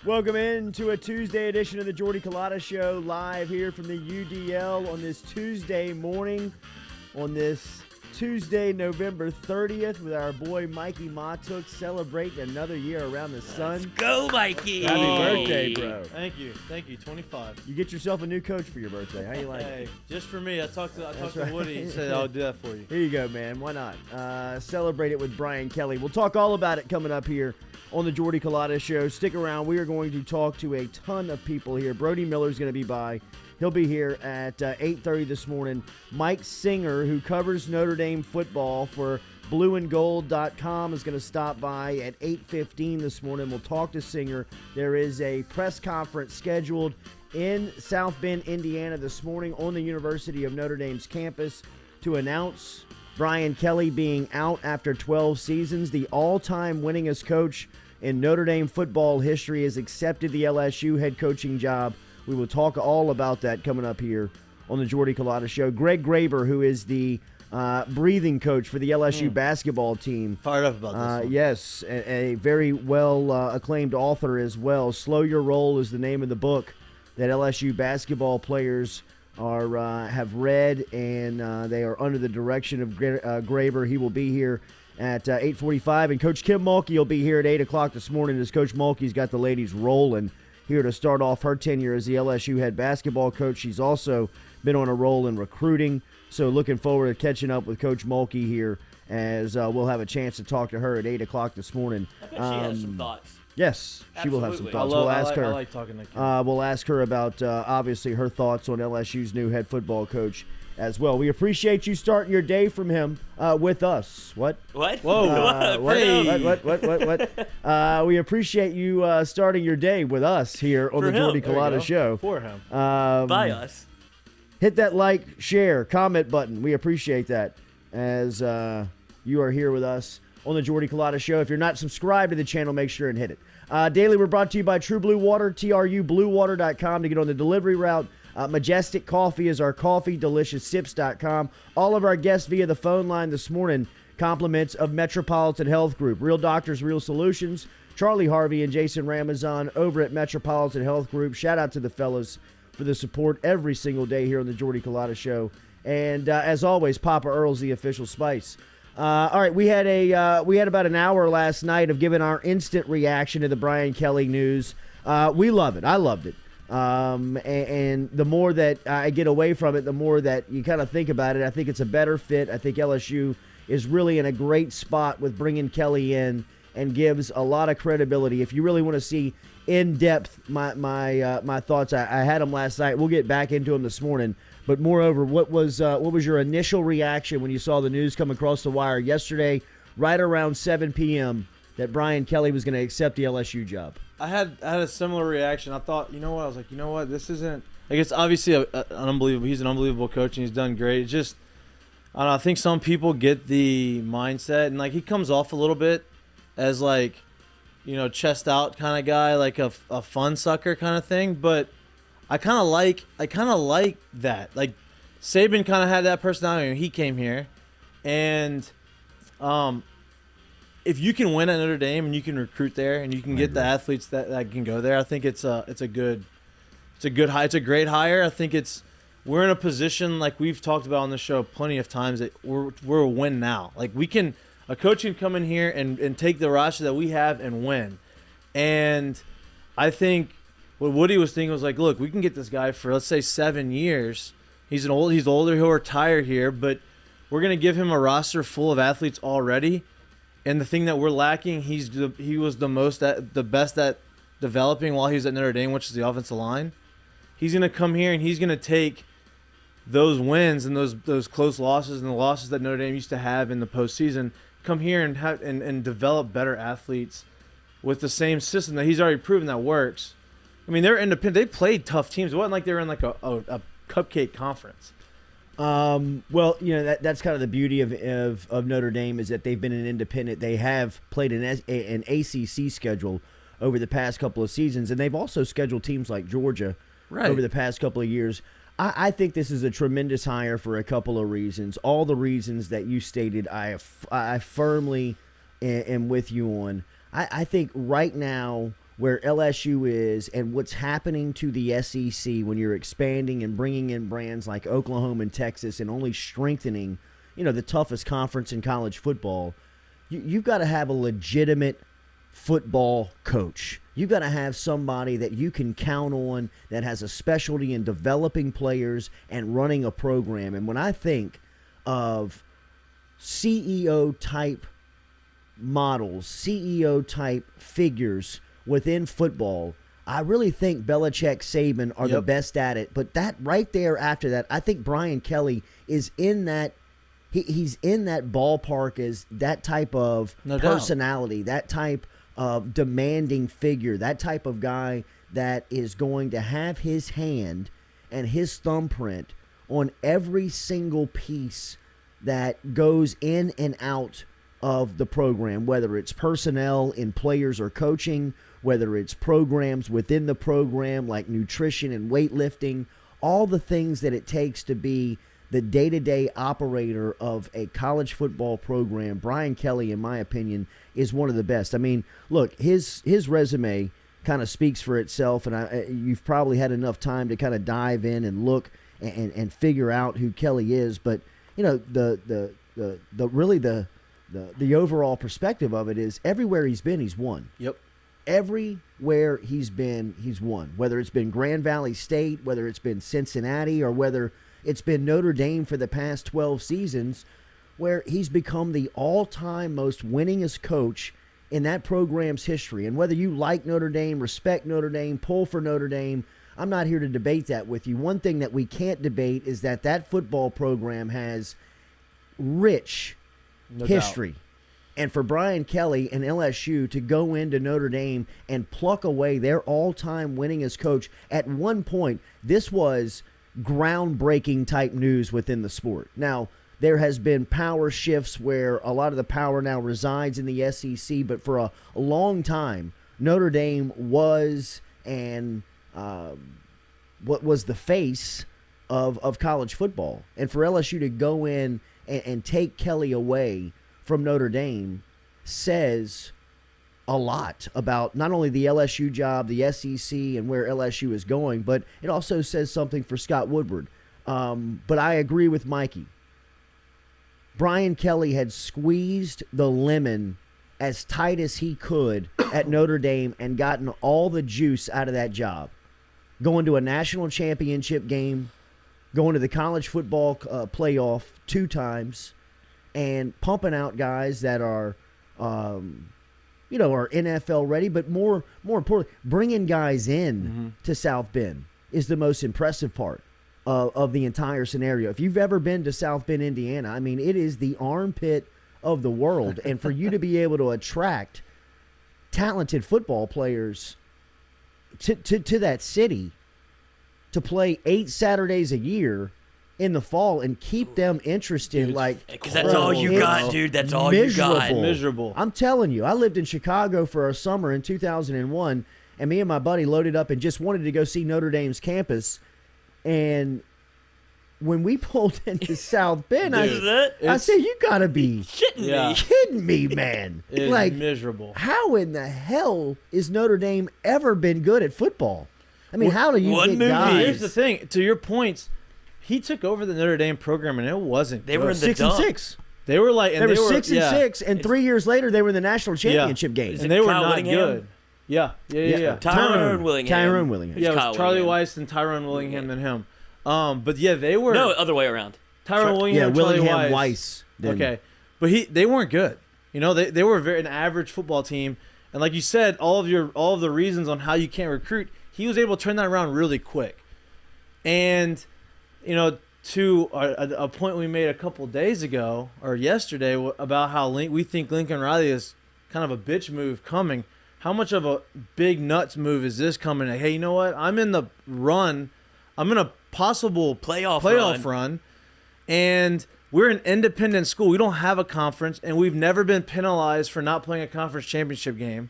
Welcome in to a Tuesday edition of the Jordy Culotta Show, live here from the UDL on this Tuesday morning, on this Tuesday, November 30th, with our boy Mikey Matuk celebrating another year around the sun. Let's go, Mikey! Happy birthday, bro. Thank you. 25. You get yourself a new coach for your birthday. How you like Hey, it? just for me. I talked to right. Woody. He said I'll do that for you. Here you go, man. Why not? Celebrate it with Brian Kelly. We'll talk all about it coming up here on the Jordy Culotta Show. Stick around. We are going to talk to a ton of people here. Brody Miller is going to be by. He'll be here at 8:30 this morning. Mike Singer, who covers Notre Dame football for blueandgold.com, is going to stop by at 8:15 this morning. We'll talk to Singer. There is a press conference scheduled in South Bend, Indiana this morning on the University of Notre Dame's campus to announce Brian Kelly being out after 12 seasons. The all-time winningest coach in Notre Dame football history has accepted the LSU head coaching job. We will talk all about that coming up here on the Jordy Culotta Show. Greg Graber, who is the breathing coach for the LSU basketball team. Fired up about this one. Yes, a very well acclaimed author as well. Slow Your Roll is the name of the book that LSU basketball players have read, and they are under the direction of Graber. He will be here at 8:45, and Coach Kim Mulkey will be here at 8 o'clock this morning as Coach Mulkey's got the ladies rolling here to start off her tenure as the LSU head basketball coach. She's also been on a roll in recruiting, so looking forward to catching up with Coach Mulkey here as we'll have a chance to talk to her at 8 o'clock this morning. I bet she has some thoughts. Yes, she will have some Absolutely. thoughts. We'll ask her. I like talking to Kim. We'll ask her about, obviously, her thoughts on LSU's new head football coach as well. We appreciate you starting your day from him with us. What? What? Whoa. What? We appreciate you starting your day with us here on the Jordy There you Culotta go. Show. For him. By us. Hit that like, share, comment button. We appreciate that as you are here with us on the Jordy Culotta Show. If you're not subscribed to the channel, make sure and hit it. Daily, we're brought to you by True Blue Water, trubluewater.com to get on the delivery route. Majestic Coffee is our coffee, delicioussips.com. All of our guests via the phone line this morning, compliments of Metropolitan Health Group. Real doctors, real solutions. Charlie Harvey and Jason Ramazan over at Metropolitan Health Group. Shout out to the fellas for the support every single day here on the Jordy Culotta Show. And as always, Papa Earl's the official spice. All right, we had about an hour last night of giving our instant reaction to the Brian Kelly news. We love it. I loved it. And the more that I get away from it, the more that you kind of think about it. I think it's a better fit. I think LSU is really in a great spot with bringing Kelly in and gives a lot of credibility. If you really want to see in depth my thoughts, I had them last night. We'll get back into them this morning. But moreover, what was your initial reaction when you saw the news come across the wire yesterday, right around 7 p.m., that Brian Kelly was going to accept the LSU job? I had a similar reaction. I thought, I was like, this isn't. Like, it's obviously an unbelievable. He's an unbelievable coach, and he's done great. It's just, I don't know. I think some people get the mindset, and like he comes off a little bit as like, chest out kind of guy, like a fun sucker kind of thing. But I kind of like that. Like Saban kind of had that personality when he came here, and if you can win at Notre Dame and you can recruit there and you can get the athletes that can go there, I think it's a great hire. I think we're in a position, like we've talked about on the show plenty of times, that we're a win now. Like a coach can come in here and take the roster that we have and win. And I think what Woody was thinking was like, look, we can get this guy for, let's say, 7 years. He's older, he'll retire here, but we're gonna give him a roster full of athletes already. And the thing that we're lacking, he was the best at developing while he was at Notre Dame, which is the offensive line. He's going to come here and he's going to take those wins and those close losses and the losses that Notre Dame used to have in the postseason, come here and develop better athletes with the same system that he's already proven that works. I mean, they're independent. They played tough teams. It wasn't like they were in like a cupcake conference. Well, that's kind of the beauty of Notre Dame, is that they've been an independent. They have played an ACC schedule over the past couple of seasons, and they've also scheduled teams like Georgia over the past couple of years. I think this is a tremendous hire for a couple of reasons. All the reasons that you stated, I firmly am with you on. I think right now where LSU is and what's happening to the SEC when you're expanding and bringing in brands like Oklahoma and Texas and only strengthening, the toughest conference in college football, you've got to have a legitimate football coach. You've got to have somebody that you can count on that has a specialty in developing players and running a program. And when I think of CEO-type models, CEO-type figures within football, I really think Belichick, Saban are the best at it. But that right there after that, I think Brian Kelly is in that. He's in that ballpark as that type of personality, that type of demanding figure, that type of guy that is going to have his hand and his thumbprint on every single piece that goes in and out of the program, whether it's personnel in players or coaching, whether it's programs within the program like nutrition and weightlifting, all the things that it takes to be the day-to-day operator of a college football program. Brian Kelly, in my opinion, is one of the best. I mean, look, his resume kind of speaks for itself, and you've probably had enough time to kind of dive in and look and figure out who Kelly is. But the overall perspective of it is everywhere he's been, he's won. Yep. Everywhere he's been, he's won. Whether it's been Grand Valley State, whether it's been Cincinnati, or whether it's been Notre Dame for the past 12 seasons, where he's become the all-time most winningest coach in that program's history. And whether you like Notre Dame, respect Notre Dame, pull for Notre Dame, I'm not here to debate that with you. One thing that we can't debate is that football program has rich history. And for Brian Kelly and LSU to go into Notre Dame and pluck away their all-time winningest coach, at one point, this was groundbreaking type news within the sport. Now, there has been power shifts where a lot of the power now resides in the SEC, but for a long time, Notre Dame was what was the face of college football. And for LSU to go in and take Kelly away from Notre Dame says a lot about not only the LSU job, the SEC, and where LSU is going, but it also says something for Scott Woodward. But I agree with Mikey. Brian Kelly had squeezed the lemon as tight as he could at Notre Dame and gotten all the juice out of that job. Going to a national championship game, going to the college football playoff 2 times, and pumping out guys that are are NFL ready, but more importantly, bringing guys in to South Bend is the most impressive part of the entire scenario. If you've ever been to South Bend, Indiana, I mean, it is the armpit of the world. And for you to be able to attract talented football players to that city to play 8 Saturdays a year in the fall and keep them interested, because that's all you got, dude. That's all you got. Miserable. I'm telling you, I lived in Chicago for a summer in 2001, and me and my buddy loaded up and just wanted to go see Notre Dame's campus. And when we pulled into South Bend, I said, "You gotta be kidding me, man!" It's miserable. How in the hell is Notre Dame ever been good at football? I mean, how do you get guys? Here's the thing. To your points, he took over the Notre Dame program, and it wasn't. They were in the 6-6. They were like, and they were 6-6, and 3 years later, they were in the national championship game. And they were not Willingham? good. Yeah. Tyrone Willingham. Yeah, it was Charlie Weiss and Tyrone Willingham and him. But yeah, they were. No, other way around. Tyrone Willingham, Charlie Willingham, Weiss. Okay, but they weren't good. They were an average football team, and like you said, all of the reasons on how you can't recruit, he was able to turn that around really quick. And to a point we made a couple days ago or yesterday about how we think Lincoln Riley is kind of a bitch move coming. How much of a big nuts move is this coming? Hey, you know what? I'm in the run. I'm in a possible playoff run, and we're an independent school. We don't have a conference, and we've never been penalized for not playing a conference championship game.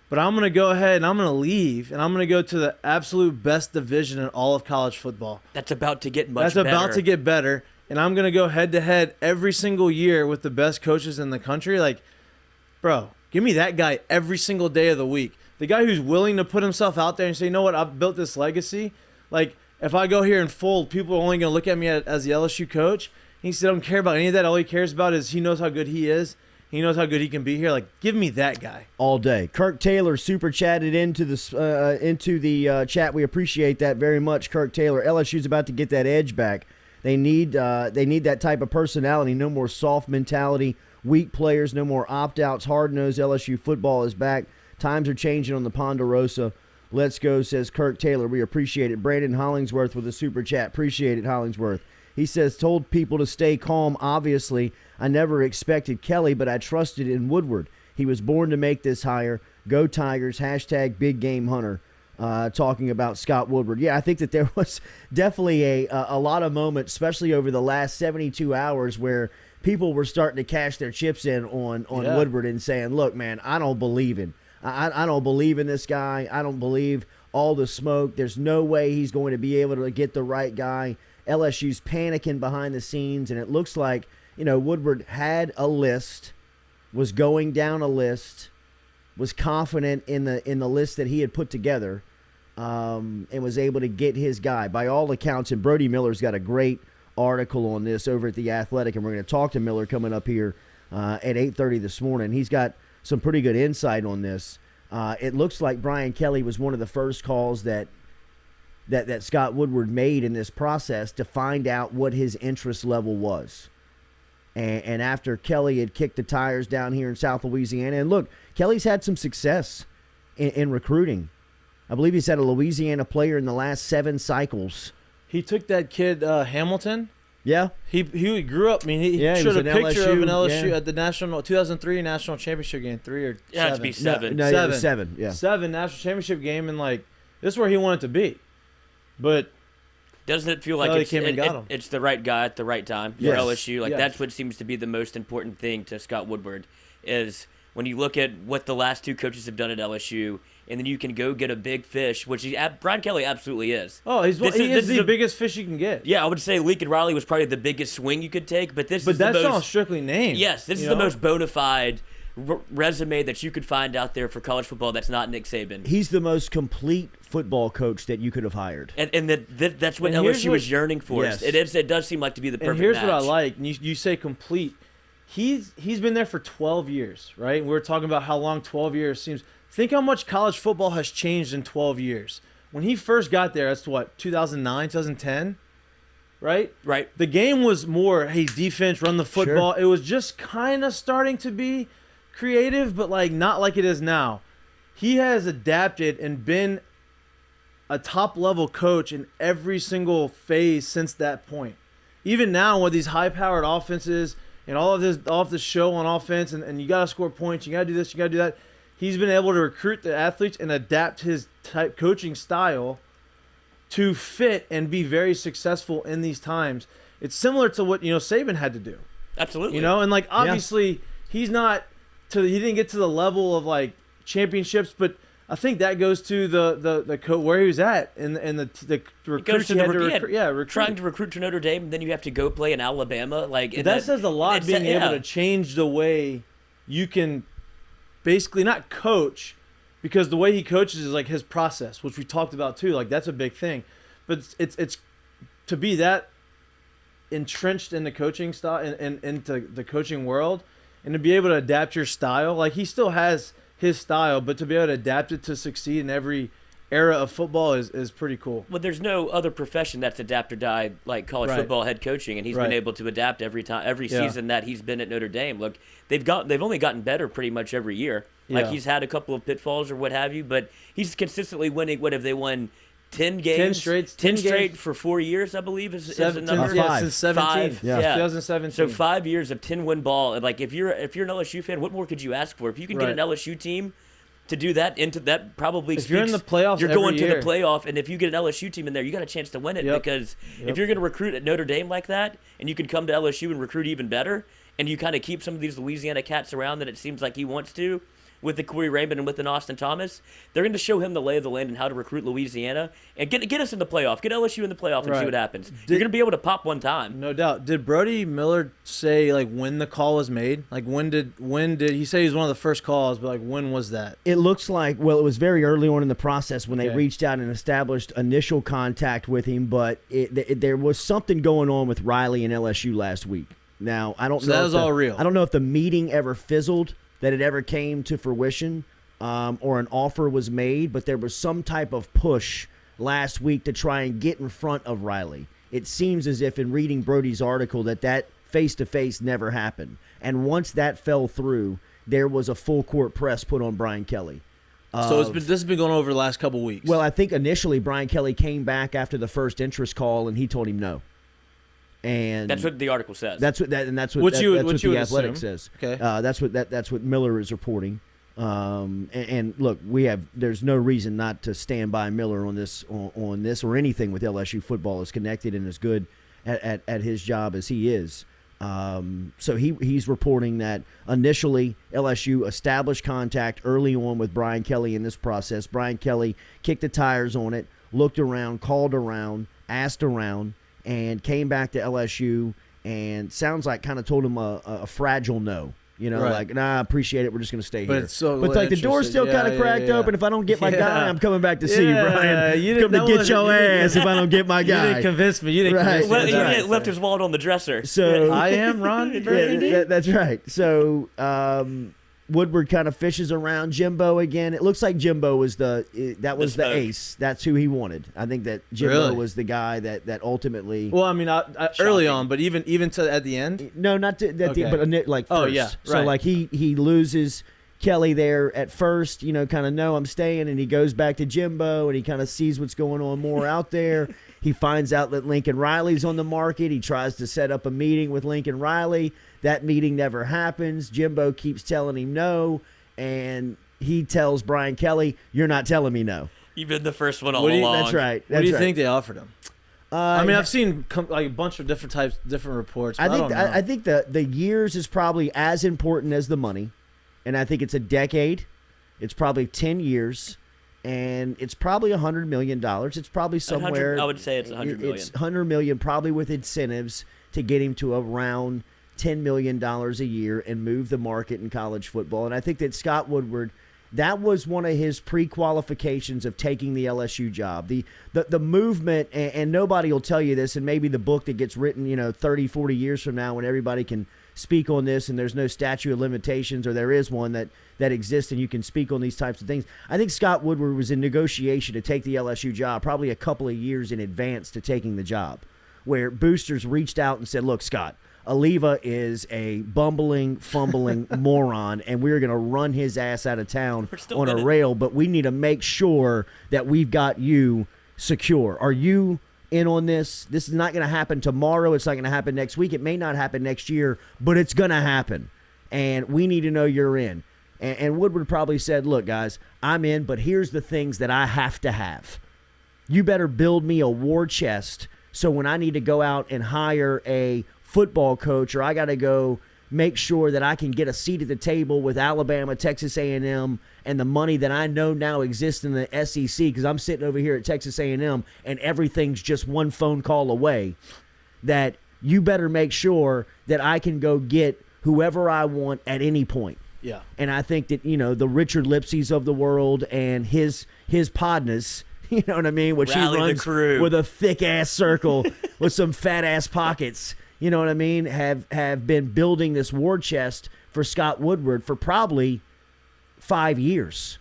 But I'm going to go ahead and I'm going to leave, and I'm going to go to the absolute best division in all of college football. That's about to get better. About to get better, and I'm going to go head-to-head every single year with the best coaches in the country. Like, bro, give me that guy every single day of the week. the guy who's willing to put himself out there and say, you know what, I've built this legacy. Like, if I go here and fold, people are only going to look at me as the LSU coach. He said, I don't care about any of that. All he cares about is he knows how good he is. He knows how good he can be here. Like, give me that guy all day. Kirk Taylor super chatted into the chat. We appreciate that very much, Kirk Taylor. LSU's about to get that edge back. They need that type of personality. No more soft mentality, weak players. No more opt-outs. Hard-nosed LSU football is back. Times are changing on the Ponderosa. Let's go, says Kirk Taylor. We appreciate it. Brandon Hollingsworth with a super chat. Appreciate it, Hollingsworth. He says, told people to stay calm. Obviously, I never expected Kelly, but I trusted in Woodward. He was born to make this hire. Go Tigers. # Big Game Hunter. Talking about Scott Woodward. Yeah, I think that there was definitely a lot of moments, especially over the last 72 hours, where people were starting to cash their chips in on Woodward and saying, look, man, I don't believe in. I don't believe in this guy. I don't believe all the smoke. There's no way he's going to be able to get the right guy. LSU's panicking behind the scenes, and it looks like, Woodward had a list, was going down a list, was confident in the list that he had put together, and was able to get his guy. By all accounts, and Brody Miller's got a great article on this over at The Athletic, and we're going to talk to Miller coming up here at 8:30 this morning. He's got some pretty good insight on this. It looks like Brian Kelly was one of the first calls that Scott Woodward made in this process to find out what his interest level was. And after Kelly had kicked the tires down here in South Louisiana, and look, Kelly's had some success in recruiting. I believe he's had a Louisiana player in the last 7 cycles. He took that kid Hamilton. Yeah. He grew up. I mean, he showed a picture of an LSU at the 2003 national championship game. 3 or 7. Yeah, it had to be 7. No, 7. 7, yeah. 7 national championship game, and this is where he wanted to be. But doesn't it feel like it's the right guy at the right time for LSU? That's what seems to be the most important thing to Scott Woodward, is when you look at what the last 2 coaches have done at LSU, and then you can go get a big fish, which Brian Kelly absolutely is. Oh, he is the biggest fish you can get. Yeah, I would say Lincoln Riley was probably the biggest swing you could take, but that's not strictly named. Yes, this is the most bona fide resume that you could find out there for college football that's not Nick Saban. He's the most complete football coach that you could have hired. And that's what LSU is yearning for. Yes. It does seem like to be the perfect match. And here's match. what I like. You say complete. He's been there for 12 years, right? We're talking about how long 12 years seems. Think how much college football has changed in 12 years. When he first got there, that's what, 2009, 2010? Right? Right. The game was more, hey, defense, run the football. Sure. It was just kind of starting to be creative, but not like it is now. He has adapted and been a top-level coach in every single phase since that point. Even now with these high-powered offenses and all of this show on offense, and you got to score points, you got to do this, you got to do that, he's been able to recruit the athletes and adapt his type coaching style to fit and be very successful in these times. It's similar to what Saban had to do. Absolutely. And obviously he didn't get to the level of championships, but I think that goes to the where he was at and the recruits he had to recruit. Trying to recruit to Notre Dame, and then you have to go play in Alabama. That says a lot, being able to change the way you can basically not coach, because the way he coaches is his process, which we talked about too. That's a big thing, but it's to be that entrenched in the coaching style and into the coaching world, and to be able to adapt your style. He still has his style, but to be able to adapt it to succeed in every era of football is pretty cool. Well, there's no other profession that's adapt or die like college football head coaching, and he's been able to adapt every season that he's been at Notre Dame. Look, they've only gotten better pretty much every year. He's had a couple of pitfalls or what have you, but he's consistently winning. What have they won? 10 games? 10 straight for 4 years, I believe, is the number. Yeah, since 17. 2017. So 5 years of 10-win ball. And if you're an LSU fan, what more could you ask for? If you can get an LSU team to do that, probably if you're in the playoffs, you're going to the playoff, and if you get an LSU team in there, you got a chance to win it. Because if you're going to recruit at Notre Dame like that, and you can come to LSU and recruit even better, and you kind of keep some of these Louisiana cats around that it seems like he wants to, with the Corey Raymond and with an Austin Thomas, they're going to show him the lay of the land and how to recruit Louisiana and get us in the playoff, get LSU in the playoff and see what happens. You're going to be able to pop one time. No doubt. Did Brody Miller say like when the call was made? Like when did he say he was one of the first calls? But like when was that? It looks like it was very early on in the process when they reached out and established initial contact with him. But there was something going on with Riley and LSU last week. Now I don't know. That was all real. I don't know if the meeting ever fizzled, that it ever came to fruition, or an offer was made, but there was some type of push last week to try and get in front of Riley. It seems as if in reading Brody's article that face-to-face never happened. And once that fell through, there was a full-court press put on Brian Kelly. So this has been going over the last couple weeks. Well, I think initially Brian Kelly came back after the first interest call, and he told him no. And that's what the article says. That's what The Athletic says. Okay. That's what Miller is reporting. And look, there's no reason not to stand by Miller on this or anything with LSU football as connected and as good at his job as he is. So he's reporting that initially LSU established contact early on with Brian Kelly in this process. Brian Kelly kicked the tires on it, looked around, called around, asked around, and came back to LSU and sounds like kind of told him a fragile no. You know, like, nah, I appreciate it. We're just going to stay here. But like the door's still kind of cracked open. If I don't get my guy, I'm coming back to see you, Brian. Come to get your ass if I don't get my guy. You didn't convince me. You didn't convince me. Well, he left his wallet on the dresser. So I am Ron. That's right. So Woodward kind of fishes around Jimbo again. It looks like Jimbo was the ace. That's who he wanted. I think that Jimbo was the guy that ultimately. Well, I mean, early on, but even to at the end. No, not to that. Okay. But like first. Oh yeah, right. So like he loses Kelly there at first. You know, kind of no, I'm staying, and he goes back to Jimbo, and he kind of sees what's going on more out there. He finds out that Lincoln Riley's on the market. He tries to set up a meeting with Lincoln Riley. That meeting never happens. Jimbo keeps telling him no, and he tells Brian Kelly, "You're not telling me no. You've been the first one all along." That's right. What do you think they offered him? I mean, I've seen like a bunch of different reports. But I think the years is probably as important as the money, and I think it's a decade. It's probably 10 years. And it's probably $100 million. It's probably somewhere. I would say it's $100 million. It's $100 million, probably with incentives to get him to around $10 million a year and move the market in college football. And I think that Scott Woodward, that was one of his pre-qualifications of taking the LSU job. The movement, and nobody will tell you this, and maybe the book that gets written, 30, 40 years from now when everybody can speak on this and there's no statute of limitations, or there is one that exists and you can speak on these types of things. I think Scott Woodward was in negotiation to take the LSU job probably a couple of years in advance to taking the job, where boosters reached out and said, look, Scott, Oliva is a bumbling, fumbling moron, and we're going to run his ass out of town on a rail, but we need to make sure that we've got you secure. Are you in on this? This is not going to happen tomorrow. It's not going to happen next week. It may not happen next year, but it's going to happen, and we need to know you're in. And Woodward probably said, look, guys, I'm in, but here's the things that I have to have. You better build me a war chest so when I need to go out and hire a football coach, or I got to go make sure that I can get a seat at the table with Alabama, Texas A&M, and the money that I know now exists in the SEC, because I'm sitting over here at Texas A&M and everything's just one phone call away, that you better make sure that I can go get whoever I want at any point. Yeah. And I think that, the Richard Lipsys of the world and his podness, you know what I mean, which Rally he runs with a thick-ass circle with some fat-ass pockets, you know what I mean, have been building this war chest for Scott Woodward for probably 5 years,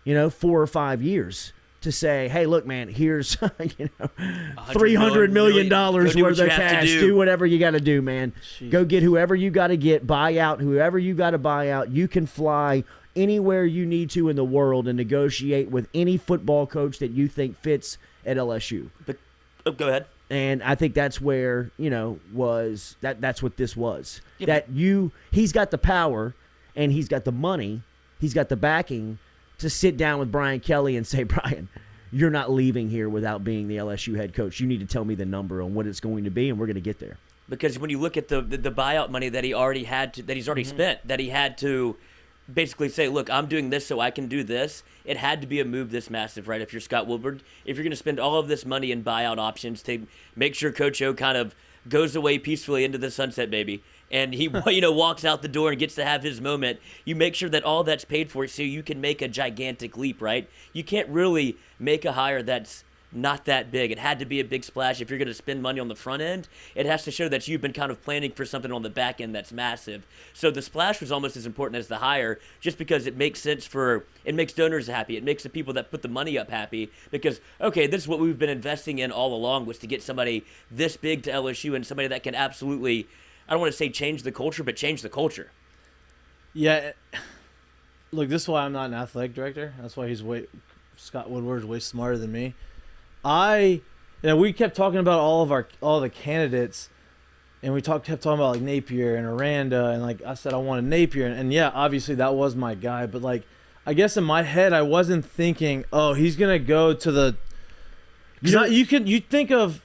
4 or 5 years, to say, hey, look, man, here's $300 million worth of cash. Do whatever you got to do, man. Jeez. Go get whoever you got to get, buy out whoever you got to buy out. You can fly anywhere you need to in the world and negotiate with any football coach that you think fits at LSU. Go ahead. And I think that's where, that's what this was. Yep. He's got the power and he's got the money, he's got the backing to sit down with Brian Kelly and say, Brian, you're not leaving here without being the LSU head coach. You need to tell me the number on what it's going to be, and we're going to get there. Because when you look at the buyout money that he already had that he's already spent, that he had to basically say, look, I'm doing this so I can do this. It had to be a move this massive, right? If you're Scott Woodward, if you're going to spend all of this money in buyout options to make sure Coach O kind of goes away peacefully into the sunset, baby, and he walks out the door and gets to have his moment, you make sure that all that's paid for so you can make a gigantic leap, right? You can't really make a hire that's not that big. It had to be a big splash. If you're going to spend money on the front end, it has to show that you've been kind of planning for something on the back end that's massive. So the splash was almost as important as the hire, just because it makes sense it makes donors happy. It makes the people that put the money up happy because, okay, this is what we've been investing in all along, was to get somebody this big to LSU and somebody that can absolutely, I don't want to say change the culture, but change the culture. Yeah. Look, this is why I'm not an athletic director. That's why Scott Woodward's way smarter than me. We kept talking about all the candidates, and we kept talking about like Napier and Aranda, and like I said, I wanted Napier, and yeah, obviously that was my guy. But like, I guess in my head, I wasn't thinking, oh, he's gonna go to the. You think of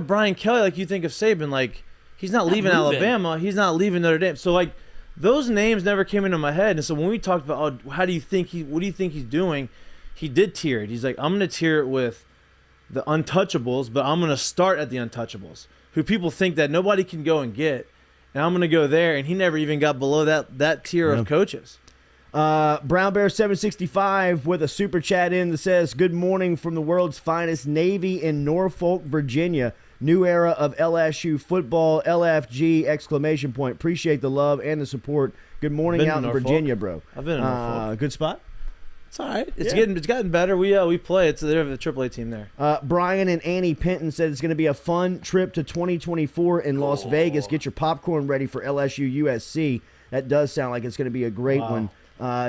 Brian Kelly like you think of Saban, like he's not leaving Alabama, he's not leaving Notre Dame. So like those names never came into my head, and so when we talked about, oh, what do you think he's doing? He did tier it. He's like, I'm gonna tier it with the untouchables, but I'm going to start at the untouchables, who people think that nobody can go and get, and I'm going to go there, and he never even got below that tier of coaches. Brown Bear 765 with a super chat in that says, good morning from the world's finest Navy in Norfolk, Virginia. New era of LSU football, LFG, exclamation point. Appreciate the love and the support. Good morning out in Virginia, bro. I've been in Norfolk. Good spot? It's all right. It's gotten better. We play. They have a AAA team there. Brian and Annie Penton said it's going to be a fun trip to 2024 in Las Vegas. Get your popcorn ready for LSU USC. That does sound like it's going to be a great one,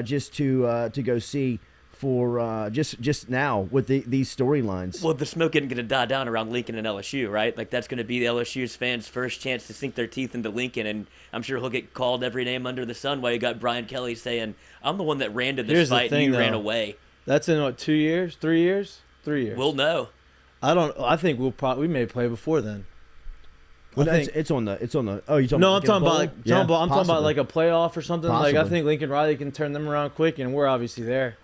just to go see for just now with these storylines. Well, the smoke isn't going to die down around Lincoln and LSU, right? Like that's going to be the LSU's fans' first chance to sink their teeth into Lincoln, and I'm sure he'll get called every name under the sun while you got Brian Kelly saying, I'm the one that ran to this fight and you ran away. That's in what, 2 years? 3 years? 3 years. We'll know. I think we may play before then. Well, it's on the. Oh, you talking? No, about I'm talking about like a playoff or something. Possibly. Like I think Lincoln Riley can turn them around quick, and we're obviously there.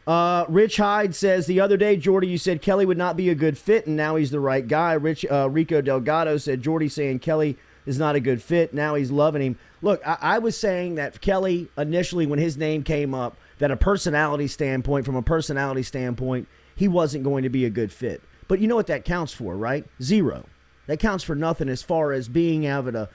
Rich Hyde says the other day, Jordy, you said Kelly would not be a good fit, and now he's the right guy. Rico Delgado said Jordy saying Kelly is not a good fit. Now he's loving him. Look, I was saying that Kelly initially, when his name came up, that from a personality standpoint, he wasn't going to be a good fit. But you know what that counts for, right? Zero. That counts for nothing as far as being able to,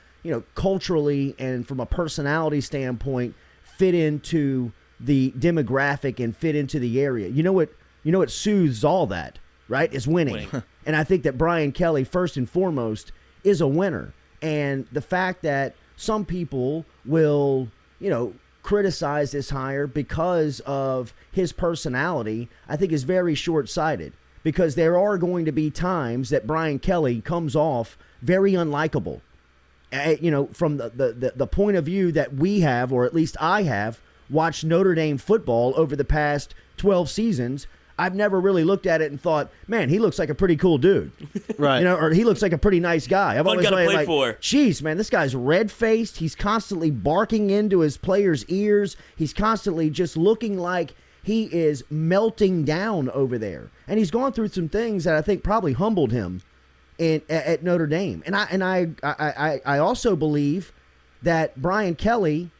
culturally and from a personality standpoint, fit into the demographic and fit into the area. You know what soothes all that, right? Is winning. And I think that Brian Kelly, first and foremost, is a winner. And the fact that some people will, criticize this hire because of his personality, I think is very short-sighted. Because there are going to be times that Brian Kelly comes off very unlikable. From the point of view that we have, or at least I have, watched Notre Dame football over the past 12 seasons, I've never really looked at it and thought, man, he looks like a pretty cool dude. Right. Or he looks like a pretty nice guy. I've always like, geez, man, this guy's red-faced. He's constantly barking into his players' ears. He's constantly just looking like he is melting down over there. And he's gone through some things that I think probably humbled him at Notre Dame. And I also believe that Brian Kelly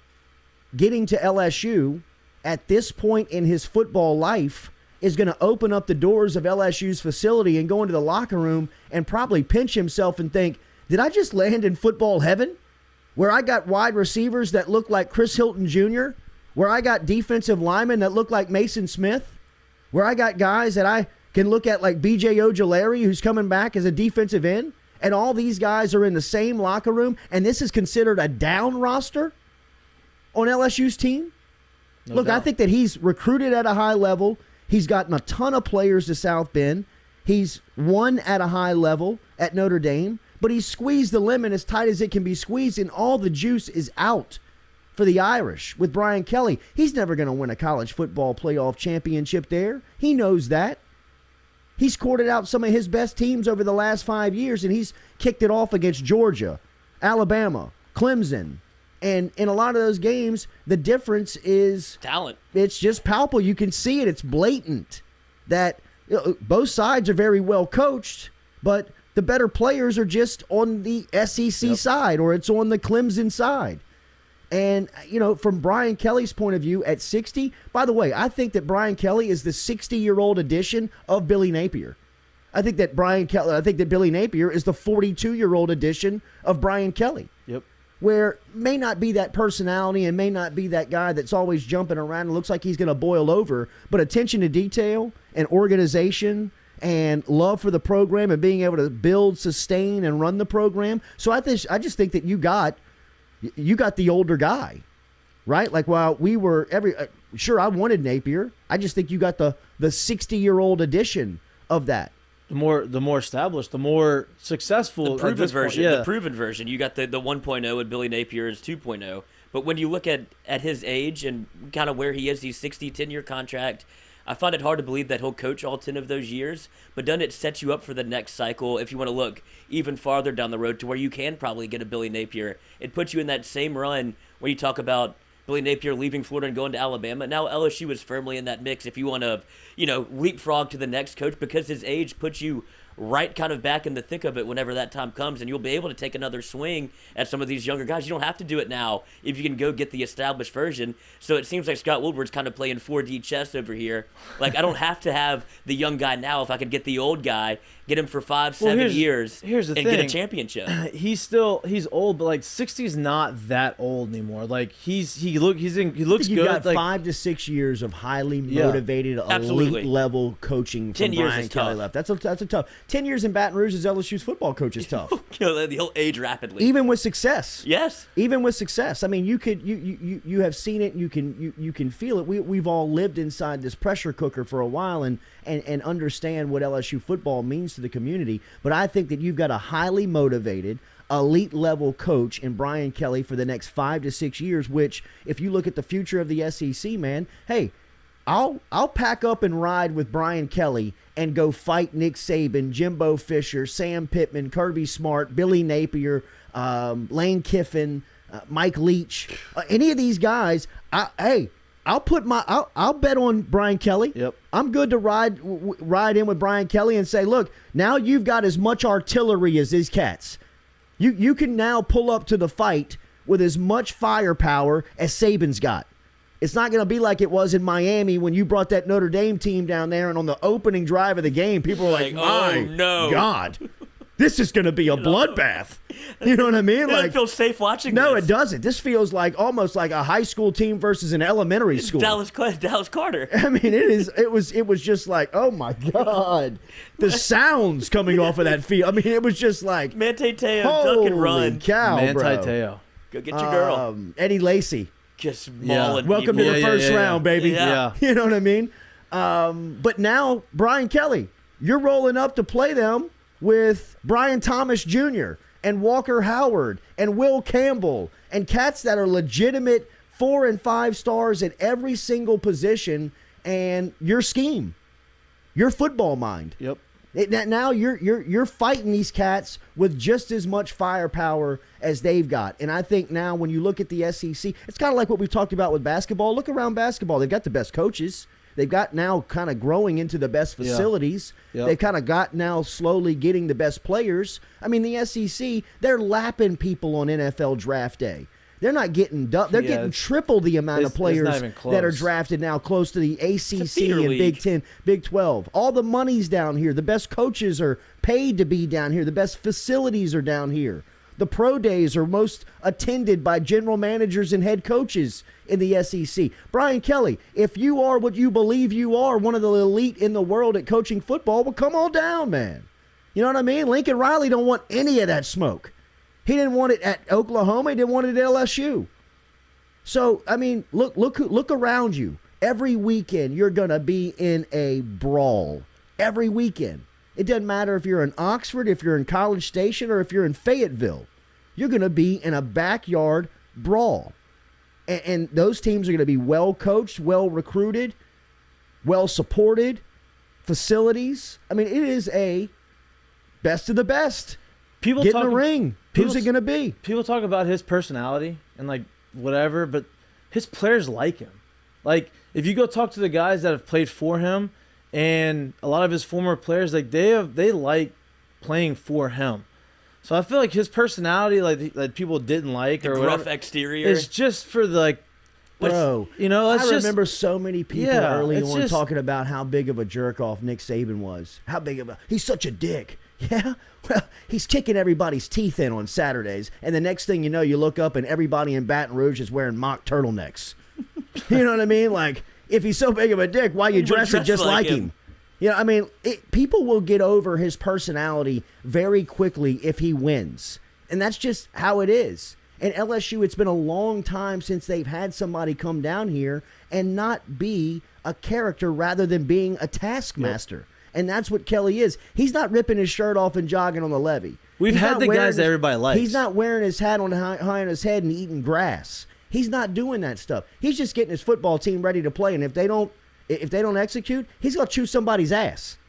getting to LSU at this point in his football life is going to open up the doors of LSU's facility and go into the locker room and probably pinch himself and think, did I just land in football heaven? Where I got wide receivers that look like Chris Hilton Jr., where I got defensive linemen that look like Mason Smith, where I got guys that I can look at like B.J. Ojulari, who's coming back as a defensive end, and all these guys are in the same locker room, and this is considered a down roster on LSU's team? No doubt. I think that he's recruited at a high level. He's gotten a ton of players to South Bend. He's won at a high level at Notre Dame, but he's squeezed the lemon as tight as it can be squeezed, and all the juice is out for the Irish with Brian Kelly. He's never going to win a college football playoff championship there. He knows that. He's courted out some of his best teams over the last 5 years, and he's kicked it off against Georgia, Alabama, Clemson, And in a lot of those games, the difference is talent. It's just palpable. You can see it. It's blatant that both sides are very well coached, but the better players are just on the SEC side, or it's on the Clemson side. And, from Brian Kelly's point of view at 60, by the way, I think that Brian Kelly is the 60-year-old edition of Billy Napier. I think that Billy Napier is the 42-year-old edition of Brian Kelly. Yep. Where may not be that personality and may not be that guy that's always jumping around and looks like he's going to boil over, but attention to detail and organization and love for the program and being able to build, sustain, and run the program. So I just think that you got the older guy, right? Like while we were sure I wanted Napier, I just think you got the 60-year-old edition of that. The more established, the more successful. The proven version. The proven version. You got the 1.0 and Billy Napier is 2.0. But when you look at his age and kind of where he is, he's 60, 10-year contract. I find it hard to believe that he'll coach all 10 of those years, but doesn't it set you up for the next cycle if you want to look even farther down the road to where you can probably get a Billy Napier? It puts you in that same run where you talk about Billy Napier leaving Florida and going to Alabama. Now LSU is firmly in that mix if you want to, leapfrog to the next coach, because his age puts you right kind of back in the thick of it whenever that time comes, and you'll be able to take another swing at some of these younger guys. You don't have to do it now if you can go get the established version. So it seems like Scott Woodward's kind of playing 4D chess over here. Like, I don't have to have the young guy now if I could get the old guy, get him for 5-7 years, here's the and thing. Get a championship. He's old, but like 60's not that old anymore. Like he looks good. You got 5 to 6 years of highly motivated, elite level coaching from Brian Kelly left. That's a tough. 10 years in Baton Rouge as LSU's football coach is tough. He'll age rapidly, even with success. Yes, even with success. I mean, you have seen it. You can feel it. We've all lived inside this pressure cooker for a while and understand what LSU football means to the community. But I think that you've got a highly motivated, elite level coach in Brian Kelly for the next 5 to 6 years. Which, if you look at the future of the SEC, man, hey, I'll pack up and ride with Brian Kelly and go fight Nick Saban, Jimbo Fisher, Sam Pittman, Kirby Smart, Billy Napier, Lane Kiffin, Mike Leach, any of these guys. I'll bet on Brian Kelly. Yep. I'm good to ride in with Brian Kelly and say, look, now you've got as much artillery as these cats. You can now pull up to the fight with as much firepower as Saban's got. It's not going to be like it was in Miami when you brought that Notre Dame team down there, and on the opening drive of the game, people were like, my God, this is going to be a bloodbath. You know what I mean? You don't feel safe watching No, this. it doesn't. This feels like almost like a high school team versus an elementary school. Dallas Carter. I mean, it was just like, oh my God, the sounds coming off of that field. I mean, it was just like Manti Te'o, duck and run. Holy cow, Manti bro. Te'o. Go get your girl. Eddie Lacy. Just mauling Welcome people. to the first round, baby. Yeah. You know what I mean? But now, Brian Kelly, you're rolling up to play them with Brian Thomas Jr. and Walker Howard and Will Campbell and cats that are legitimate 4 and 5 stars at every single position, and your scheme, your football mind. Yep. Now you're fighting these cats with just as much firepower as they've got. And I think now when you look at the SEC, it's kind of like what we've talked about with basketball. Look around basketball. They've got the best coaches. They've got now kind of growing into the best facilities. Yep. They've kind of got now slowly getting the best players. I mean, the SEC, they're lapping people on NFL draft day. They're not getting they're getting triple the amount of players that are drafted now, close to the ACC and Big 10, Big 12. All the money's down here. The best coaches are paid to be down here. The best facilities are down here. The pro days are most attended by general managers and head coaches in the SEC. Brian Kelly, if you are what you believe you are, one of the elite in the world at coaching football, well, come on down, man. You know what I mean? Lincoln Riley don't want any of that smoke. He didn't want it at Oklahoma. He didn't want it at LSU. So, I mean, look around you. Every weekend, you're going to be in a brawl. Every weekend. It doesn't matter if you're in Oxford, if you're in College Station, or if you're in Fayetteville. You're going to be in a backyard brawl. And those teams are going to be well coached, well recruited, well supported, facilities. I mean, it is a best of the best. Get in the ring. Who's it going to be? People talk about his personality, and like whatever, but his players like him. Like if you go talk to the guys that have played for him, and a lot of his former players, like they like playing for him. So I feel like his personality, like people didn't like, the or rough whatever, exterior, is just for the, like, bro. You know, I remember so many people early on just talking about how big of a jerk off Nick Saban was. How big of he's such a dick. Yeah, well, he's kicking everybody's teeth in on Saturdays, and the next thing you know, you look up and everybody in Baton Rouge is wearing mock turtlenecks. You know what I mean? Like, if he's so big of a dick, why you dressing just like him? You know, I mean, people will get over his personality very quickly if he wins. And that's just how it is. And LSU, it's been a long time since they've had somebody come down here and not be a character rather than being a taskmaster. Yep. And that's what Kelly is. He's not ripping his shirt off and jogging on the levee. We've had the guys that everybody likes. He's not wearing his hat on high on his head and eating grass. He's not doing that stuff. He's just getting his football team ready to play. And if they don't execute, he's going to chew somebody's ass.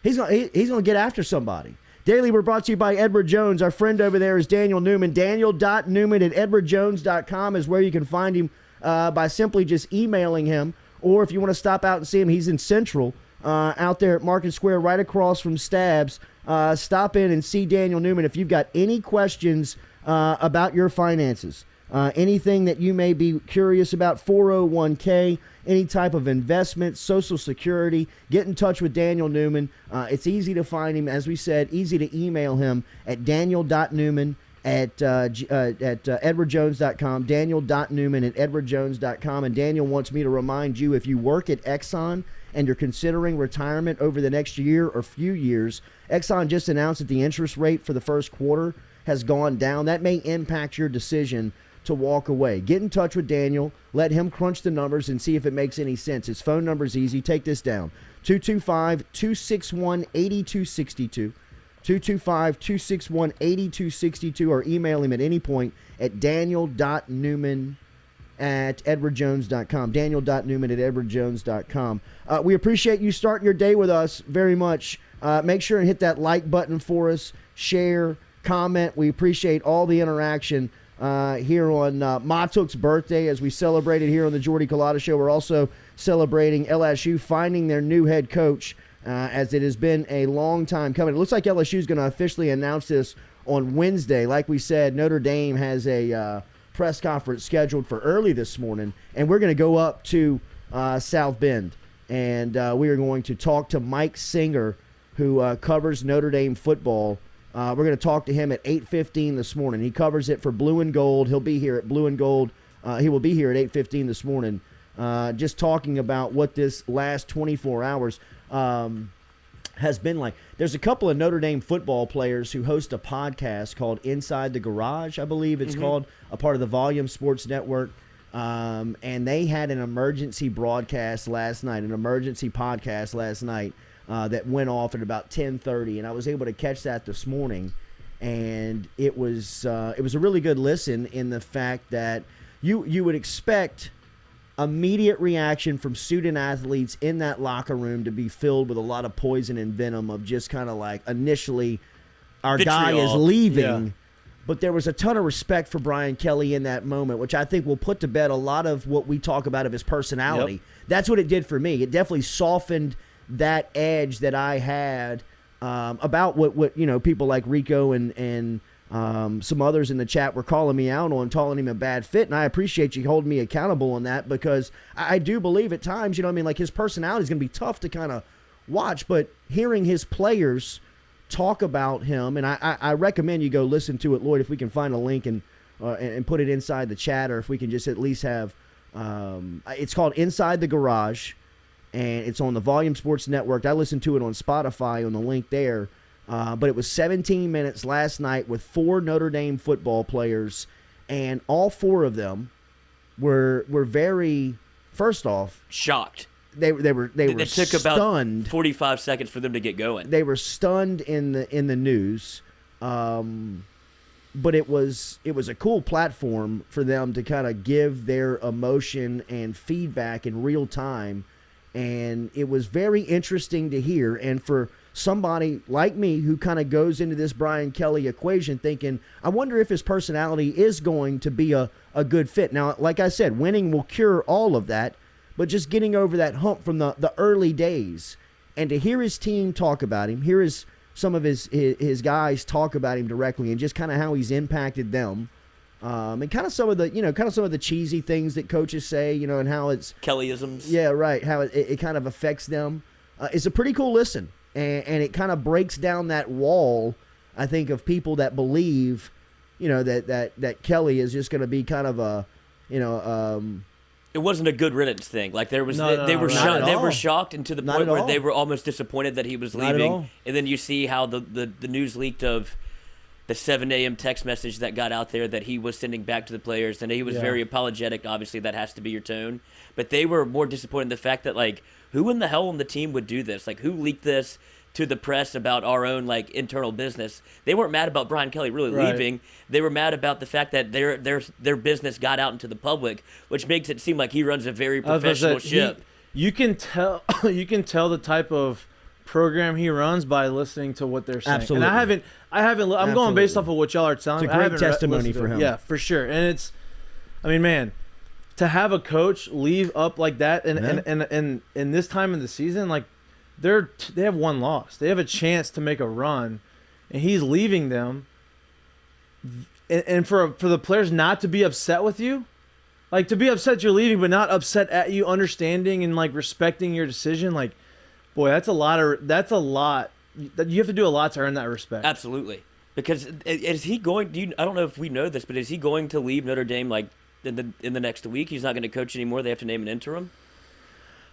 He's going to get after somebody. Daily, we're brought to you by Edward Jones. Our friend over there is Daniel Newman. Daniel.Newman at edwardjones.com is where you can find him by simply just emailing him. Or if you want to stop out and see him, he's in Central out there at Market Square right across from Stabs. Stop in and see Daniel Newman if you've got any questions about your finances. Anything that you may be curious about, 401k, any type of investment, Social Security, get in touch with Daniel Newman. It's easy to find him, as we said, easy to email him at daniel.newman at edwardjones.com, daniel.newman at edwardjones.com. And Daniel wants me to remind you, if you work at Exxon and you're considering retirement over the next year or few years, Exxon just announced that the interest rate for the first quarter has gone down. That may impact your decision to walk away. Get in touch with Daniel. Let him crunch the numbers and see if it makes any sense. His phone number is easy. Take this down. 225-261-8262. 225-261-8262, or email him at any point at daniel.newman at edwardjones.com. Daniel.Newman at edwardjones.com. We appreciate you starting your day with us very much. Make sure and hit that like button for us. Share, comment. We appreciate all the interaction here on Matuk's birthday as we celebrated here on the Jordy Culotta Show. We're also celebrating LSU finding their new head coach as it has been a long time coming. It looks like LSU is going to officially announce this on Wednesday. Like we said, Notre Dame has a press conference scheduled for early this morning, and we're going to go up to South Bend, and we are going to talk to Mike Singer, who covers Notre Dame football. We're going to talk to him at 8:15 this morning. He covers it for Blue and Gold. He'll be here at Blue and Gold. He will be here at 8:15 this morning, just talking about what this last 24 hours has been like. There's a couple of Notre Dame football players who host a podcast called Inside the Garage, I believe it's called, a part of the Volume Sports Network. And they had an emergency broadcast last night, an emergency podcast last night, that went off at about 10:30, and I was able to catch that this morning, and it was a really good listen in the fact that you would expect immediate reaction from student athletes in that locker room to be filled with a lot of poison and venom of just kind of like, initially, our guy is leaving. Yeah. But there was a ton of respect for Brian Kelly in that moment, which I think will put to bed a lot of what we talk about of his personality. Yep. That's what it did for me. It definitely softened that edge that I had about what people like Rico and some others in the chat were calling me out on, calling him a bad fit. And I appreciate you holding me accountable on that, because I do believe at times, like his personality is going to be tough to kind of watch, but hearing his players talk about him, and I recommend you go listen to it, Lloyd, if we can find a link and put it inside the chat, or if we can just at least have, it's called Inside the Garage, and it's on the Volume Sports Network. I listened to it on Spotify on the link there. But it was 17 minutes last night with 4 Notre Dame football players, and all 4 of them were very, first off, shocked. They were took stunned. About 45 seconds for them to get going. They were stunned in the news. But it was a cool platform for them to kind of give their emotion and feedback in real time. And it was very interesting to hear. And for somebody like me who kind of goes into this Brian Kelly equation thinking, I wonder if his personality is going to be a good fit. Now, like I said, winning will cure all of that, but just getting over that hump from the early days and to hear his team talk about him, hear some of his guys talk about him directly and just kind of how he's impacted them. And kind of some of the cheesy things that coaches say, and how it's Kellyisms. Yeah, right. How it kind of affects them. It's a pretty cool listen, and it kind of breaks down that wall, I think, of people that believe, that Kelly is just going to be kind of a, it wasn't a good riddance thing. Like they were shocked, and to the point where they were almost disappointed that he was leaving. And then you see how the news leaked of the 7 a.m. text message that got out there that he was sending back to the players, and he was very apologetic. Obviously, that has to be your tone. But they were more disappointed in the fact that, like, who in the hell on the team would do this? Like, who leaked this to the press about our own, like, internal business? They weren't mad about Brian Kelly really leaving. They were mad about the fact that their business got out into the public, which makes it seem like he runs a very professional ship. You can tell the type of program he runs by listening to what they're saying. Absolutely. And I'm going based off of what y'all are telling me. It's a great testimony for him. Yeah, for sure. And man, to have a coach leave up like that and this time in the season, like they have one loss. They have a chance to make a run, and he's leaving them. And for the players not to be upset with you, like to be upset you're leaving, but not upset at you, understanding and like respecting your decision, like, boy, that's a lot. You have to do a lot to earn that respect. Absolutely. Because is he going? I don't know if we know this, but is he going to leave Notre Dame like in the next week? He's not going to coach anymore. They have to name an interim.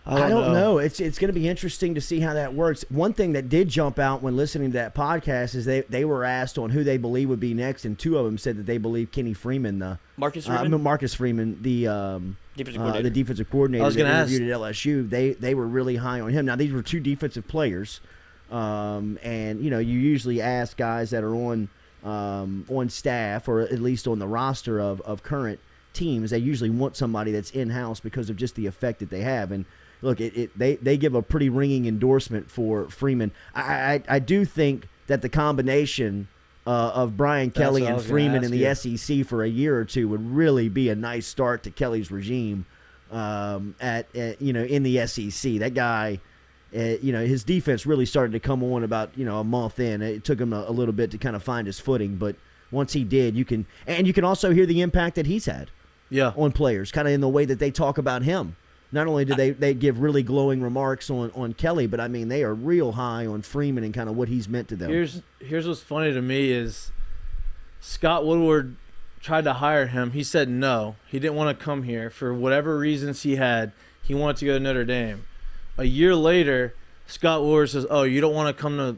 I don't know. It's going to be interesting to see how that works. One thing that did jump out when listening to that podcast is they were asked on who they believe would be next, and two of them said that they believe Kenny Freeman, Marcus Freeman, the defensive coordinator. I was going to ask. Interviewed at LSU. They were really high on him. Now these were two defensive players, and you usually ask guys that are on staff or at least on the roster of current teams. They usually want somebody that's in house because of just the effect that they have. And look, they give a pretty ringing endorsement for Freeman. I do think that the combination of Brian Kelly and Freeman in the SEC for a year or two would really be a nice start to Kelly's regime in the SEC. That guy, his defense really started to come on about a month in. It took him a little bit to kind of find his footing, but once he did, you can also hear the impact that he's had on players, kind of in the way that they talk about him. Not only do they give really glowing remarks on Kelly, but I mean they are real high on Freeman and kind of what he's meant to them. Here's what's funny to me is Scott Woodward tried to hire him. He said no. He didn't want to come here for whatever reasons he had. He wanted to go to Notre Dame. A year later, Scott Woodward says, "Oh, you don't want to come to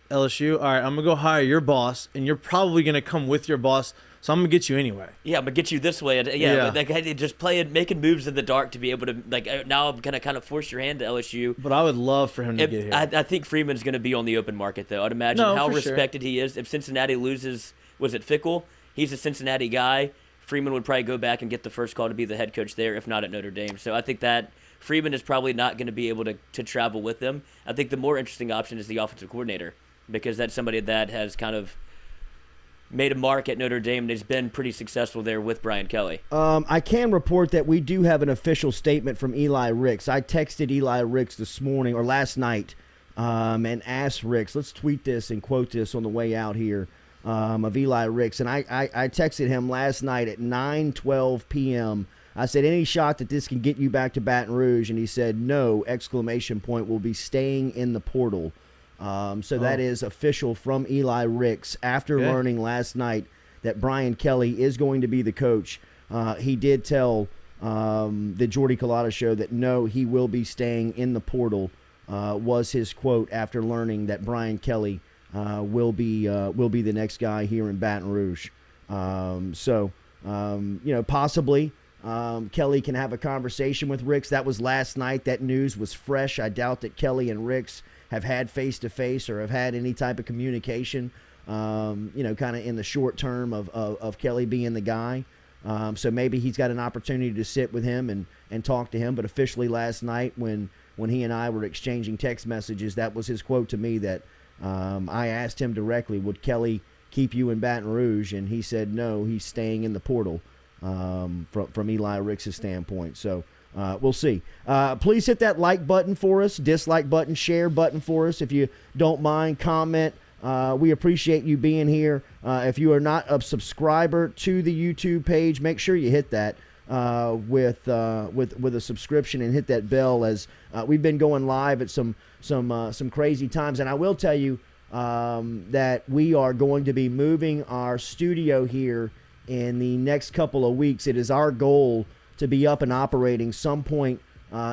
LSU? All right, I'm gonna go hire your boss, and you're probably gonna come with your boss. So I'm going to get you anyway." Yeah, I'm going to get you this way. Yeah. But just making moves in the dark to be able to, now I'm going to kind of force your hand to LSU. But I would love for him to get here. I think Freeman's going to be on the open market, though. I'd imagine how respected he is. If Cincinnati loses, was it Fickle? He's a Cincinnati guy. Freeman would probably go back and get the first call to be the head coach there, if not at Notre Dame. So I think that Freeman is probably not going to be able to travel with them. I think the more interesting option is the offensive coordinator, because that's somebody that has kind of made a mark at Notre Dame and has been pretty successful there with Brian Kelly. I can report that we do have an official statement from Eli Ricks. I texted Eli Ricks last night and asked Ricks, let's tweet this and quote this on the way out here of Eli Ricks. And I texted him last night at 9:12 p.m. I said, any shot that this can get you back to Baton Rouge? And he said, no, ! We'll be staying in the portal. That is official from Eli Ricks after learning last night that Brian Kelly is going to be the coach. He did tell the Jordy Culotta show that no, he will be staying in the portal, was his quote after learning that Brian Kelly will be the next guy here in Baton Rouge. Possibly Kelly can have a conversation with Ricks. That was last night. That news was fresh. I doubt that Kelly and Ricks have had face-to-face or have had any type of communication, kind of in the short term of Kelly being the guy. So maybe he's got an opportunity to sit with him and talk to him. But officially last night when when he and I were exchanging text messages, that was his quote to me that I asked him directly, would Kelly keep you in Baton Rouge? And he said, no, he's staying in the portal from Eli Ricks' standpoint. So we'll see. Please hit that like button for us, dislike button, share button for us if you don't mind. Comment. We appreciate you being here. If you are not a subscriber to the YouTube page, make sure you hit that with a subscription and hit that bell, as we've been going live at some crazy times. And I will tell you that we are going to be moving our studio here in the next couple of weeks. It is our goal to be up and operating some point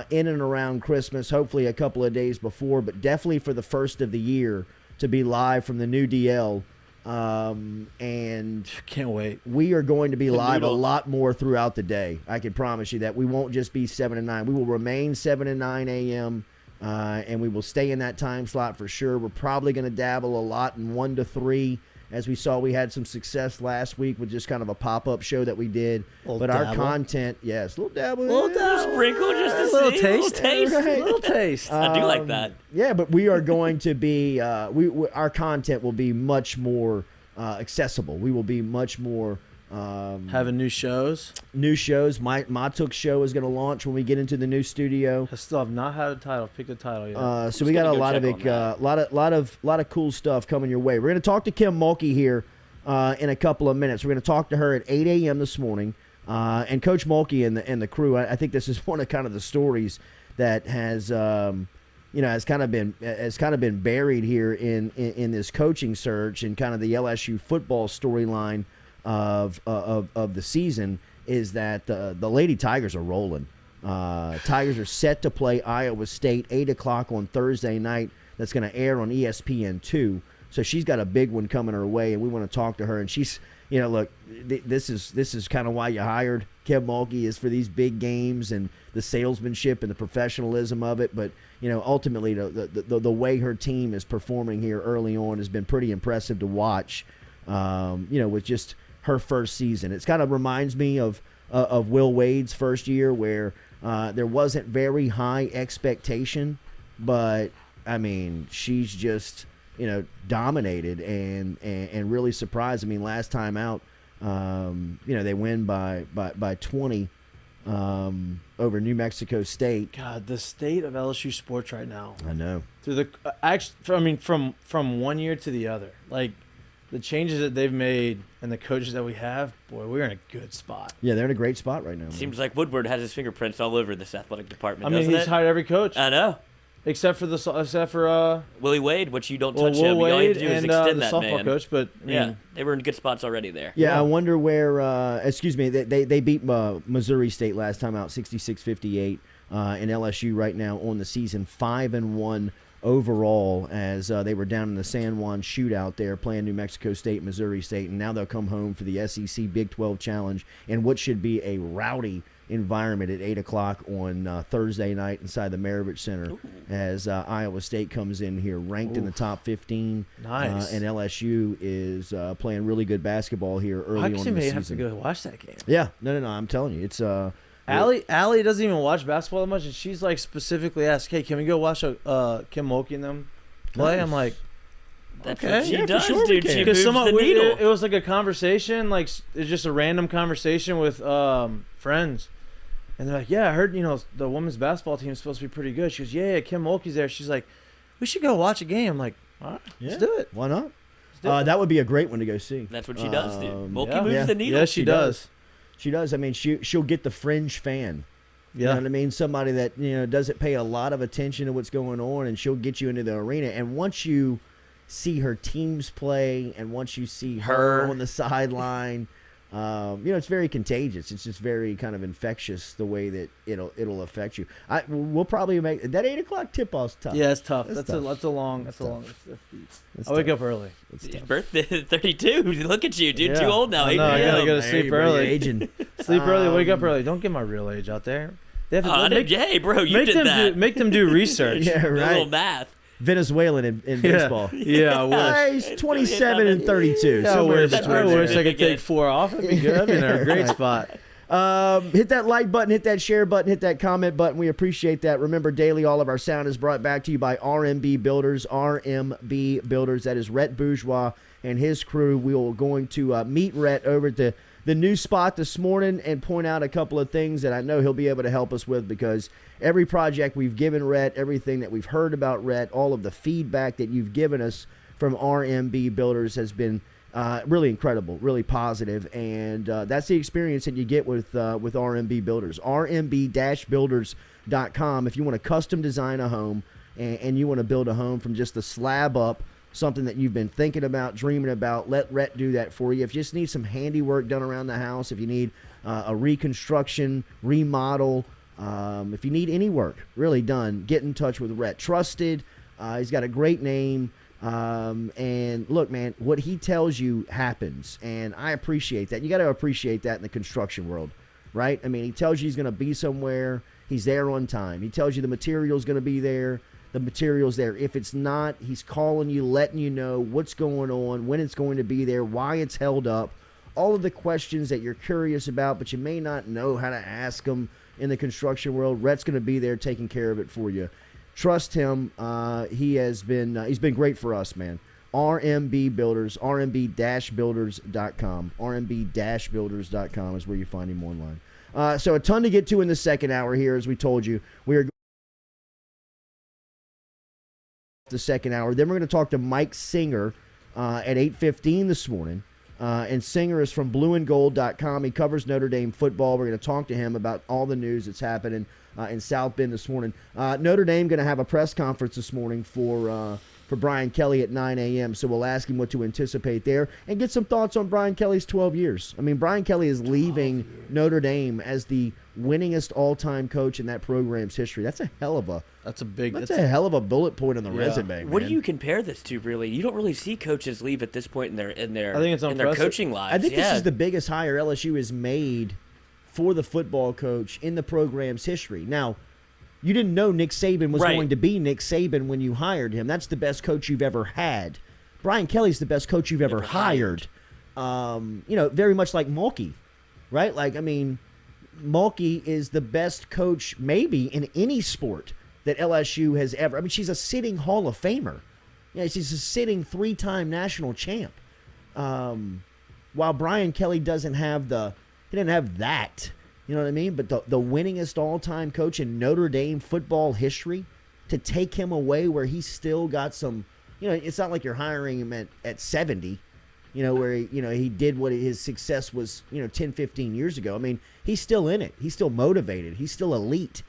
in and around Christmas, hopefully a couple of days before, but definitely for the first of the year to be live from the new DL. And can't wait. We are going to be live a lot more throughout the day. I can promise you that. We won't just be 7 to 9. We will remain 7 to 9 a.m. And we will stay in that time slot for sure. We're probably going to dabble a lot in 1 to 3. As we saw, we had some success last week with just kind of a pop-up show that we did. But our content, yes, a little dabble. Little sprinkle, just a little taste. Right. Little taste. I do like that. Yeah, but we are going to be, our content will be much more accessible. We will be much more... having new shows. My Matuk show is going to launch when we get into the new studio. I still have not had a title. Pick the title yet. So we got a lot of cool stuff coming your way. We're going to talk to Kim Mulkey here in a couple of minutes. We're going to talk to her at 8 a.m. this morning. And Coach Mulkey and the crew. I think this is one of kind of the stories that has has kind of been buried here in this coaching search and kind of the LSU football storyline of the season, is that the Lady Tigers are rolling. Tigers are set to play Iowa State 8 o'clock on Thursday night. That's going to air on ESPN2. So she's got a big one coming her way, and we want to talk to her. And she's, look, this is kind of why you hired Kim Mulkey, is for these big games and the salesmanship and the professionalism of it. But ultimately, the way her team is performing here early on has been pretty impressive to watch. With just her first season. It's kind of reminds me of Will Wade's first year, where there wasn't very high expectation, but I mean, she's just dominated and really surprised. I mean, last time out, they win by 20 over New Mexico State. God, the state of LSU sports right now. I know. Through from 1 year to the other, like. The changes that they've made and the coaches that we have, boy, we're in a good spot. Yeah, they're in a great spot right now. Man. Seems like Woodward has his fingerprints all over this athletic department. I mean, he's hired every coach. I know, except for Willie Wade, which you don't touch him. Will All you have to do and is extend the that softball man. coach, but they were in good spots already there. Yeah, I wonder where. They beat Missouri State last time out, 66-58, and LSU right now on the season 5-1. Overall, as they were down in the San Juan shootout there playing New Mexico State, Missouri State, and now they'll come home for the SEC Big 12 Challenge in what should be a rowdy environment at 8 o'clock on Thursday night inside the Maravich Center. Ooh. As Iowa State comes in here ranked in the top 15. Nice. And LSU is playing really good basketball here early on in the season. I may have to go watch that game. Yeah, no, I'm telling you, it's Allie doesn't even watch basketball that much, and she's like specifically asked, "Hey, can we go watch Kim Mulkey and them play?" Nice. I'm like, "That's okay. what she does, sure dude. She moves the needle." It was like a conversation, like it's just a random conversation with friends, and they're like, "Yeah, I heard the women's basketball team is supposed to be pretty good." She goes, "Yeah, Kim Mulkey's there." She's like, "We should go watch a game." I'm like, "All right, let's do it. Why not?" That would be a great one to go see. That's what she does, dude. Mulkey moves the needle. Yeah, she does. She does. I mean, she'll get the fringe fan. You know what I mean? Somebody that doesn't pay a lot of attention to what's going on, and she'll get you into the arena. And once you see her teams play, and once you see her on the sideline, it's very contagious. It's just very kind of infectious the way that it'll affect you. We'll probably make that 8 o'clock tip off's tough. Yeah, it's tough. That's a long. I wake up early. His birthday 32. Look at you, dude. Yeah. Too old now. I gotta go to sleep early. Aging. Sleep early, wake up early. Don't get my real age out there. They have to hey, bro, you did that. Make them do research. Yeah, right. A little math. Venezuelan in baseball. Yeah, I wish. He's 27 and 32. Yeah, I wish I could Good. take 4 off. That'd be good. I'd be in a great spot. Hit that like button, hit that share button, hit that comment button. We appreciate that. Remember, daily, all of our sound is brought back to you by RMB Builders. RMB Builders. That is Rhett Bourgeois and his crew. We are going to meet Rhett over at the new spot this morning and point out a couple of things that I know he'll be able to help us with, because every project we've given Rhett, everything that we've heard about Rhett, all of the feedback that you've given us from RMB Builders has been really incredible, really positive, and that's the experience that you get with RMB Builders. RMB-builders.com. If you want to custom design a home and you want to build a home from just the slab up, something that you've been thinking about, dreaming about, let Rhett do that for you. If you just need some handiwork done around the house, if you need a reconstruction, remodel, if you need any work really done, get in touch with Rhett. Trusted. He's got a great name. And look, man, what he tells you happens, and I appreciate that. You got to appreciate that in the construction world, right? I mean, he tells you he's going to be somewhere. He's there on time. He tells you the material's going to be there. The material's there. If it's not, he's calling you, letting you know what's going on, when it's going to be there, why it's held up, all of the questions that you're curious about, but you may not know how to ask them in the construction world. Rhett's going to be there taking care of it for you. Trust him. He's been great for us, man. RMB Builders, RMB-builders.com. RMB-builders.com is where you find him online. So a ton to get to in the second hour here, as we told you. We are the second hour. Then we're going to talk to Mike Singer at 8:15 this morning. And Singer is from blueandgold.com. He covers Notre Dame football. We're going to talk to him about all the news that's happening in South Bend this morning. Notre Dame going to have a press conference this morning for Brian Kelly at 9 a.m., so we'll ask him what to anticipate there and get some thoughts on Brian Kelly's 12 years. I mean, Brian Kelly is leaving Notre Dame as the winningest all-time coach in that program's history. That's a hell of a bullet point on the resume, man. What do you compare this to, really? You don't really see coaches leave at this point in their I think it's in their coaching lives. I think this is the biggest hire LSU has made for the football coach in the program's history. Now, you didn't know Nick Saban was going to be Nick Saban when you hired him. That's the best coach you've ever had. Brian Kelly's the best coach you've ever hired. Very much like Mulkey, right? Like, I mean, Mulkey is the best coach maybe in any sport that LSU has ever. I mean, she's a sitting Hall of Famer. Yeah, she's a sitting 3-time national champ. While Brian Kelly doesn't have that. You know what I mean? But the winningest all-time coach in Notre Dame football history, to take him away where he's still got some, it's not like you're hiring him at 70, where he did what his success was, 10, 15 years ago. I mean, he's still in it. He's still motivated. He's still elite.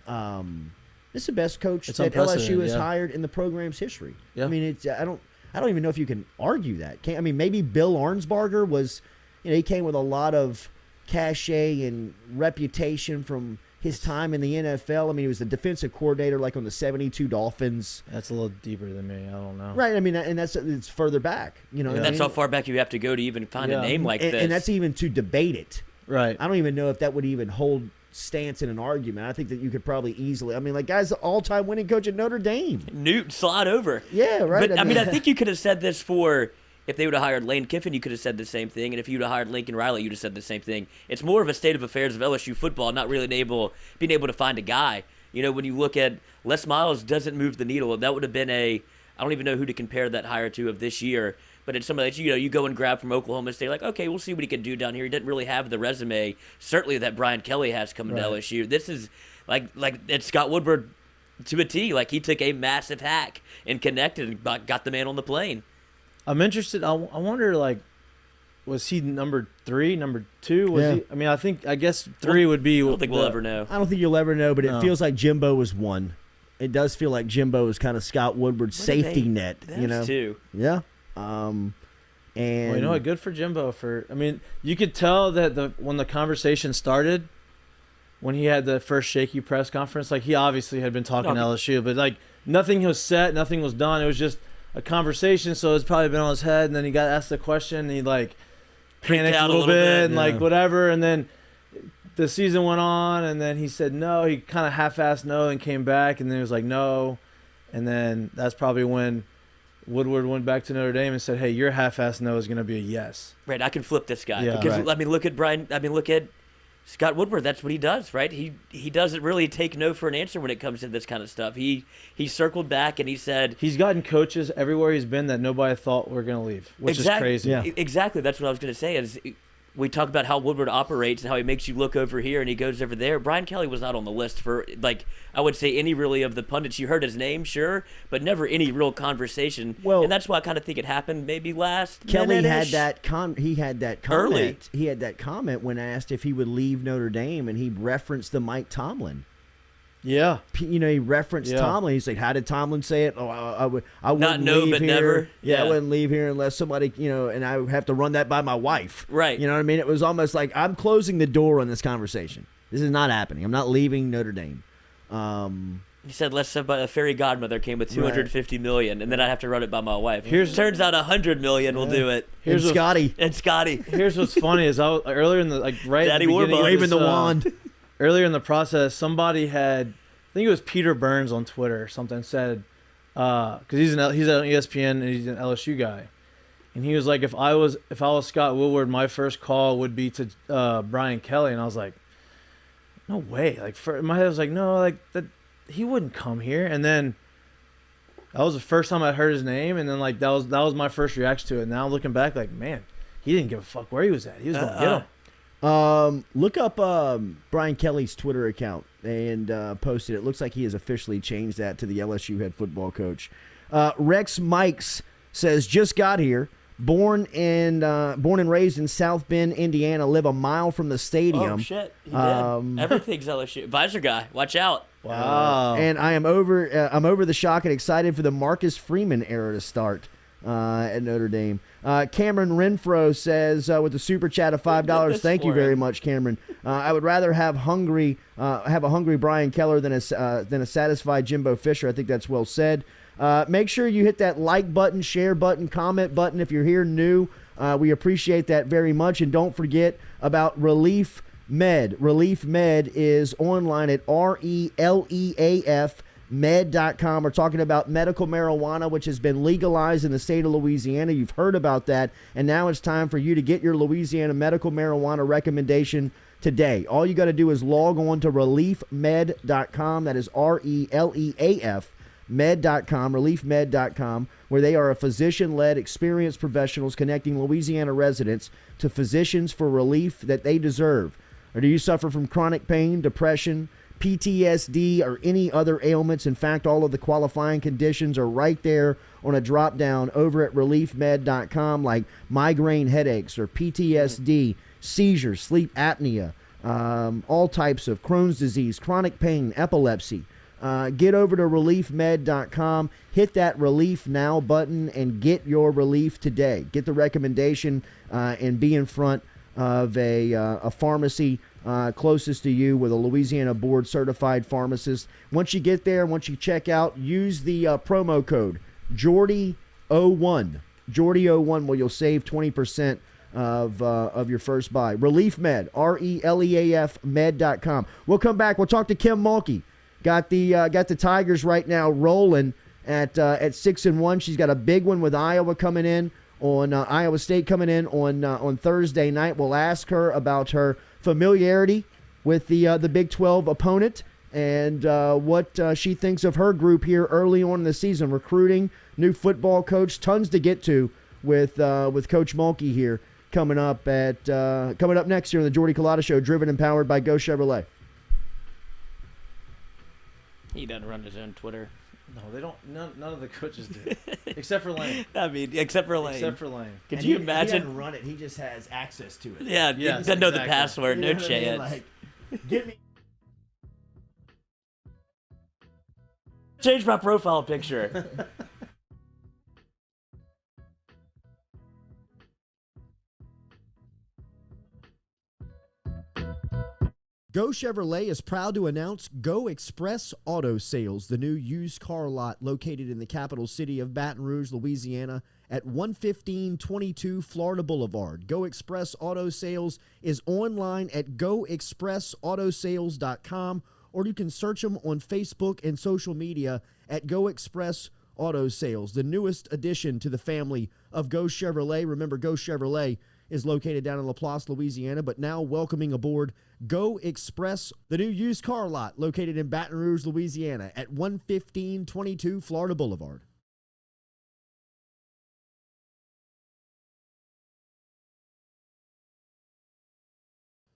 This is the best coach that LSU has hired in the program's history. Yeah. I mean, I don't even know if you can argue that. Maybe Bill Arnsparger was, he came with a lot of cachet and reputation from his time in the NFL. I mean, he was the defensive coordinator, like on the 72 Dolphins. That's a little deeper than me. I don't know. Right. I mean, and it's further back. And that's how far back you have to go to even find a name like this. And that's even to debate it. Right. I don't even know if that would even hold stance in an argument. I think that you could probably easily. I mean, like, guy's the all-time winning coach at Notre Dame. Newt, slide over. Yeah, right. But I think you could have said this for. If they would have hired Lane Kiffin, you could have said the same thing. And if you would have hired Lincoln Riley, you'd have said the same thing. It's more of a state of affairs of LSU football, not really being able to find a guy. When you look at Les Miles doesn't move the needle. That would have been I don't even know who to compare that hire to of this year. But it's somebody that, you go and grab from Oklahoma State, like, okay, we'll see what he can do down here. He doesn't really have the resume, certainly, that Brian Kelly has coming to LSU. This is like it's Scott Woodward to a T. Like, he took a massive hack and connected and got the man on the plane. I'm interested. I wonder, was he number 3, number 2? Was he? I mean, I guess 3 would be. I don't think we'll ever know. I don't think you'll ever know, but it feels like Jimbo was 1. It does feel like Jimbo is kind of Scott Woodward's safety net. That's 2. Yeah. And good for Jimbo. You could tell that when the conversation started, when he had the first shaky press conference, he obviously had been talking to LSU, but nothing was set, nothing was done. It was just a conversation, so it's probably been on his head, and then he got asked a question, and he panicked a little bit, and whatever, and then the season went on, and then he said no. He kind of half-assed no and came back, and then he was like no, and then that's probably when Woodward went back to Notre Dame and said, hey, your half-assed no is going to be a yes. Right, I can flip this guy. Yeah, because look at Brian. Look at Scott Woodward, that's what he does, right? He doesn't really take no for an answer when it comes to this kind of stuff. He circled back and he said he's gotten coaches everywhere he's been that nobody thought were going to leave, which is crazy. Yeah. Exactly. That's what I was going to say. Is we talk about how Woodward operates and how he makes you look over here and he goes over there. Brian Kelly was not on the list for, like, I would say any really of the pundits. You heard his name, sure, but never any real conversation. Well, and that's why I kind of think it happened maybe last Kelly minute-ish. had that he had that comment. Early. He had that comment when asked if he would leave Notre Dame, and he referenced the Mike Tomlin. Yeah. You know, he referenced Tomlin. He's like, how did Tomlin say it? Oh, I wouldn't Not know, leave but here. never. Yeah, I wouldn't leave here unless somebody, you know, and I would have to run that by my wife. Right. You know what I mean? It was almost like, I'm closing the door on this conversation. This is not happening. I'm not leaving Notre Dame. He said, "Let's a fairy godmother came with $250 million, and then I'd have to run it by my wife." Turns out $100 million will do it. Here's Scotty. And Scotty. Here's what's funny is I was earlier in the right Daddy at the beginning, waving the wand. Earlier in the process, somebody had, I think it was Peter Burns on Twitter or something, said because he's on ESPN and he's an LSU guy, and he was like, if I was Scott Woodward, my first call would be to Brian Kelly, and I was like, no way. Like, in my head I was like, no, like that. He wouldn't come here. And then that was the first time I heard his name, and then like that was my first reaction to it. Now looking back, like, man, he didn't give a fuck where he was at. He was gonna get him. Look up Brian Kelly's Twitter account and post it. It looks like he has officially changed that to the LSU head football coach. Rex Mikes says, just got here. Born and raised in South Bend, Indiana. Live a mile from the stadium. Oh shit! He did. Everything's LSU. Advisor guy, watch out. Wow. And I am over. I'm over the shock and excited for the Marcus Freeman era to start at Notre Dame. Cameron Renfro says with the super chat of $5. Thank you very much, Cameron. I would rather have a hungry Brian Keller than a satisfied Jimbo Fisher. I think that's well said. Make sure you hit that like button, share button, comment button if you're here new. We appreciate that very much. And don't forget about Relief Med. Relief Med is online at RELEAF med.com. We're talking about medical marijuana, which has been legalized in the state of Louisiana. You've heard about that. And now it's time for you to get your Louisiana medical marijuana recommendation today. All you got to do is log on to reliefmed.com. That is RELEAF med.com, reliefmed.com, where they are a physician-led, experienced professionals connecting Louisiana residents to physicians for relief that they deserve. Or do you suffer from chronic pain, depression, PTSD, or any other ailments? In fact, all of the qualifying conditions are right there on a drop-down over at reliefmed.com, like migraine headaches or PTSD, seizures, sleep apnea, all types of Crohn's disease, chronic pain, epilepsy. Get over to reliefmed.com, hit that Relief Now button, and get your relief today. Get the recommendation and be in front of a pharmacy closest to you with a Louisiana board certified pharmacist. Once you get there, once you check out, use the promo code Jordy01. Jordy01, where you'll save 20% of your first buy. Relief Med, RELEAF med.com. We'll come back. We'll talk to Kim Mulkey. Got the Tigers right now rolling at 6-1. She's got a big one with Iowa coming in on Iowa State coming in on Thursday night. We'll ask her about her familiarity with the Big 12 opponent and what she thinks of her group here early on in the season. Recruiting, new football coach, tons to get to with Coach Mulkey here coming up next year on the Jordy Culotta Show, driven and powered by Go Chevrolet. He doesn't run his own Twitter. No, they don't. None of the coaches do, except for Lane. I mean, except for Lane. Could you imagine? He doesn't run it. He just has access to it. Yeah, he doesn't know the password. No chance. Like, get me. Change my profile picture. Go Chevrolet is proud to announce Go Express Auto Sales, the new used car lot located in the capital city of Baton Rouge, Louisiana, at 11522 Florida Boulevard. Go Express Auto Sales is online at goexpressautosales.com, or you can search them on Facebook and social media at Go Express Auto Sales, the newest addition to the family of Go Chevrolet. Remember, Go Chevrolet is located down in Laplace, Louisiana, but now welcoming aboard Go Express, the new used car lot located in Baton Rouge, Louisiana at 11522 Florida Boulevard.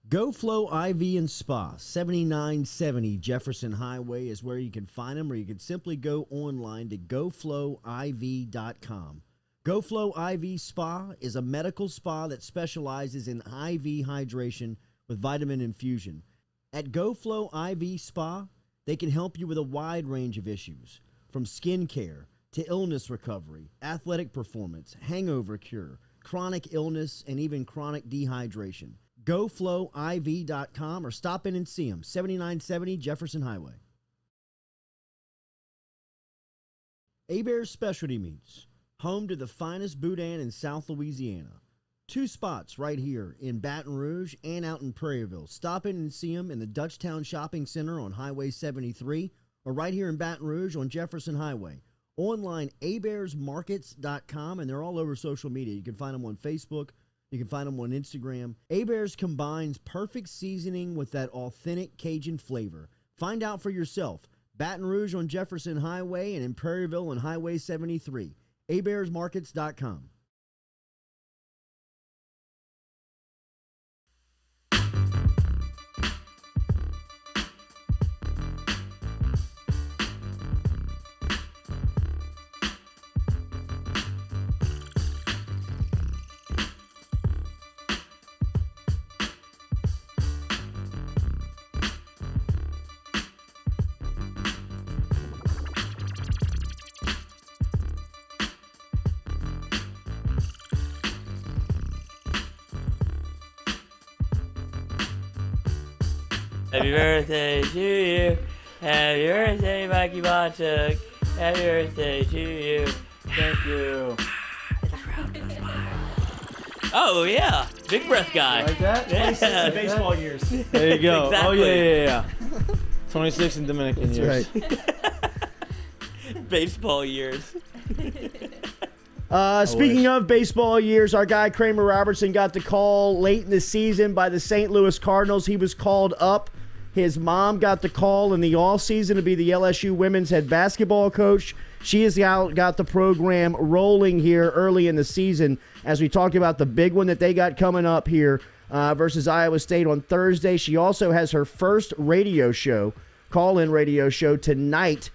Go Flow IV and Spa, 7970 Jefferson Highway is where you can find them, or you can simply go online to goflowiv.com. Go Flow IV Spa is a medical spa that specializes in IV hydration with vitamin infusion. At Go Flow IV Spa, they can help you with a wide range of issues, from skin care to illness recovery, athletic performance, hangover cure, chronic illness, and even chronic dehydration. GoFlowIV.com or stop in and see them, 7970 Jefferson Highway. Hebert's Specialty Meats, home to the finest boudin in South Louisiana. 2 spots right here in Baton Rouge and out in Prairieville. Stop in and see them in the Dutchtown Shopping Center on Highway 73 or right here in Baton Rouge on Jefferson Highway. Online, hebertsmarkets.com, and they're all over social media. You can find them on Facebook. You can find them on Instagram. Hebert's combines perfect seasoning with that authentic Cajun flavor. Find out for yourself. Baton Rouge on Jefferson Highway and in Prairieville on Highway 73. hebertsmarkets.com. Happy birthday to you. Happy birthday, Mikey Bonchuk. Happy birthday to you. Thank you. Oh, yeah. Big breath guy. Like that? Yeah. Baseball years. There you go. Exactly. Oh, yeah. 26 in Dominican years. Right. Baseball years. Speaking of baseball years, our guy Kramer Robertson got the call late in the season by the St. Louis Cardinals. He was called up. His mom got the call in the offseason to be the LSU women's head basketball coach. She has got the program rolling here early in the season as we talked about the big one that they got coming up here versus Iowa State on Thursday. She also has her first radio show, call-in radio show tonight,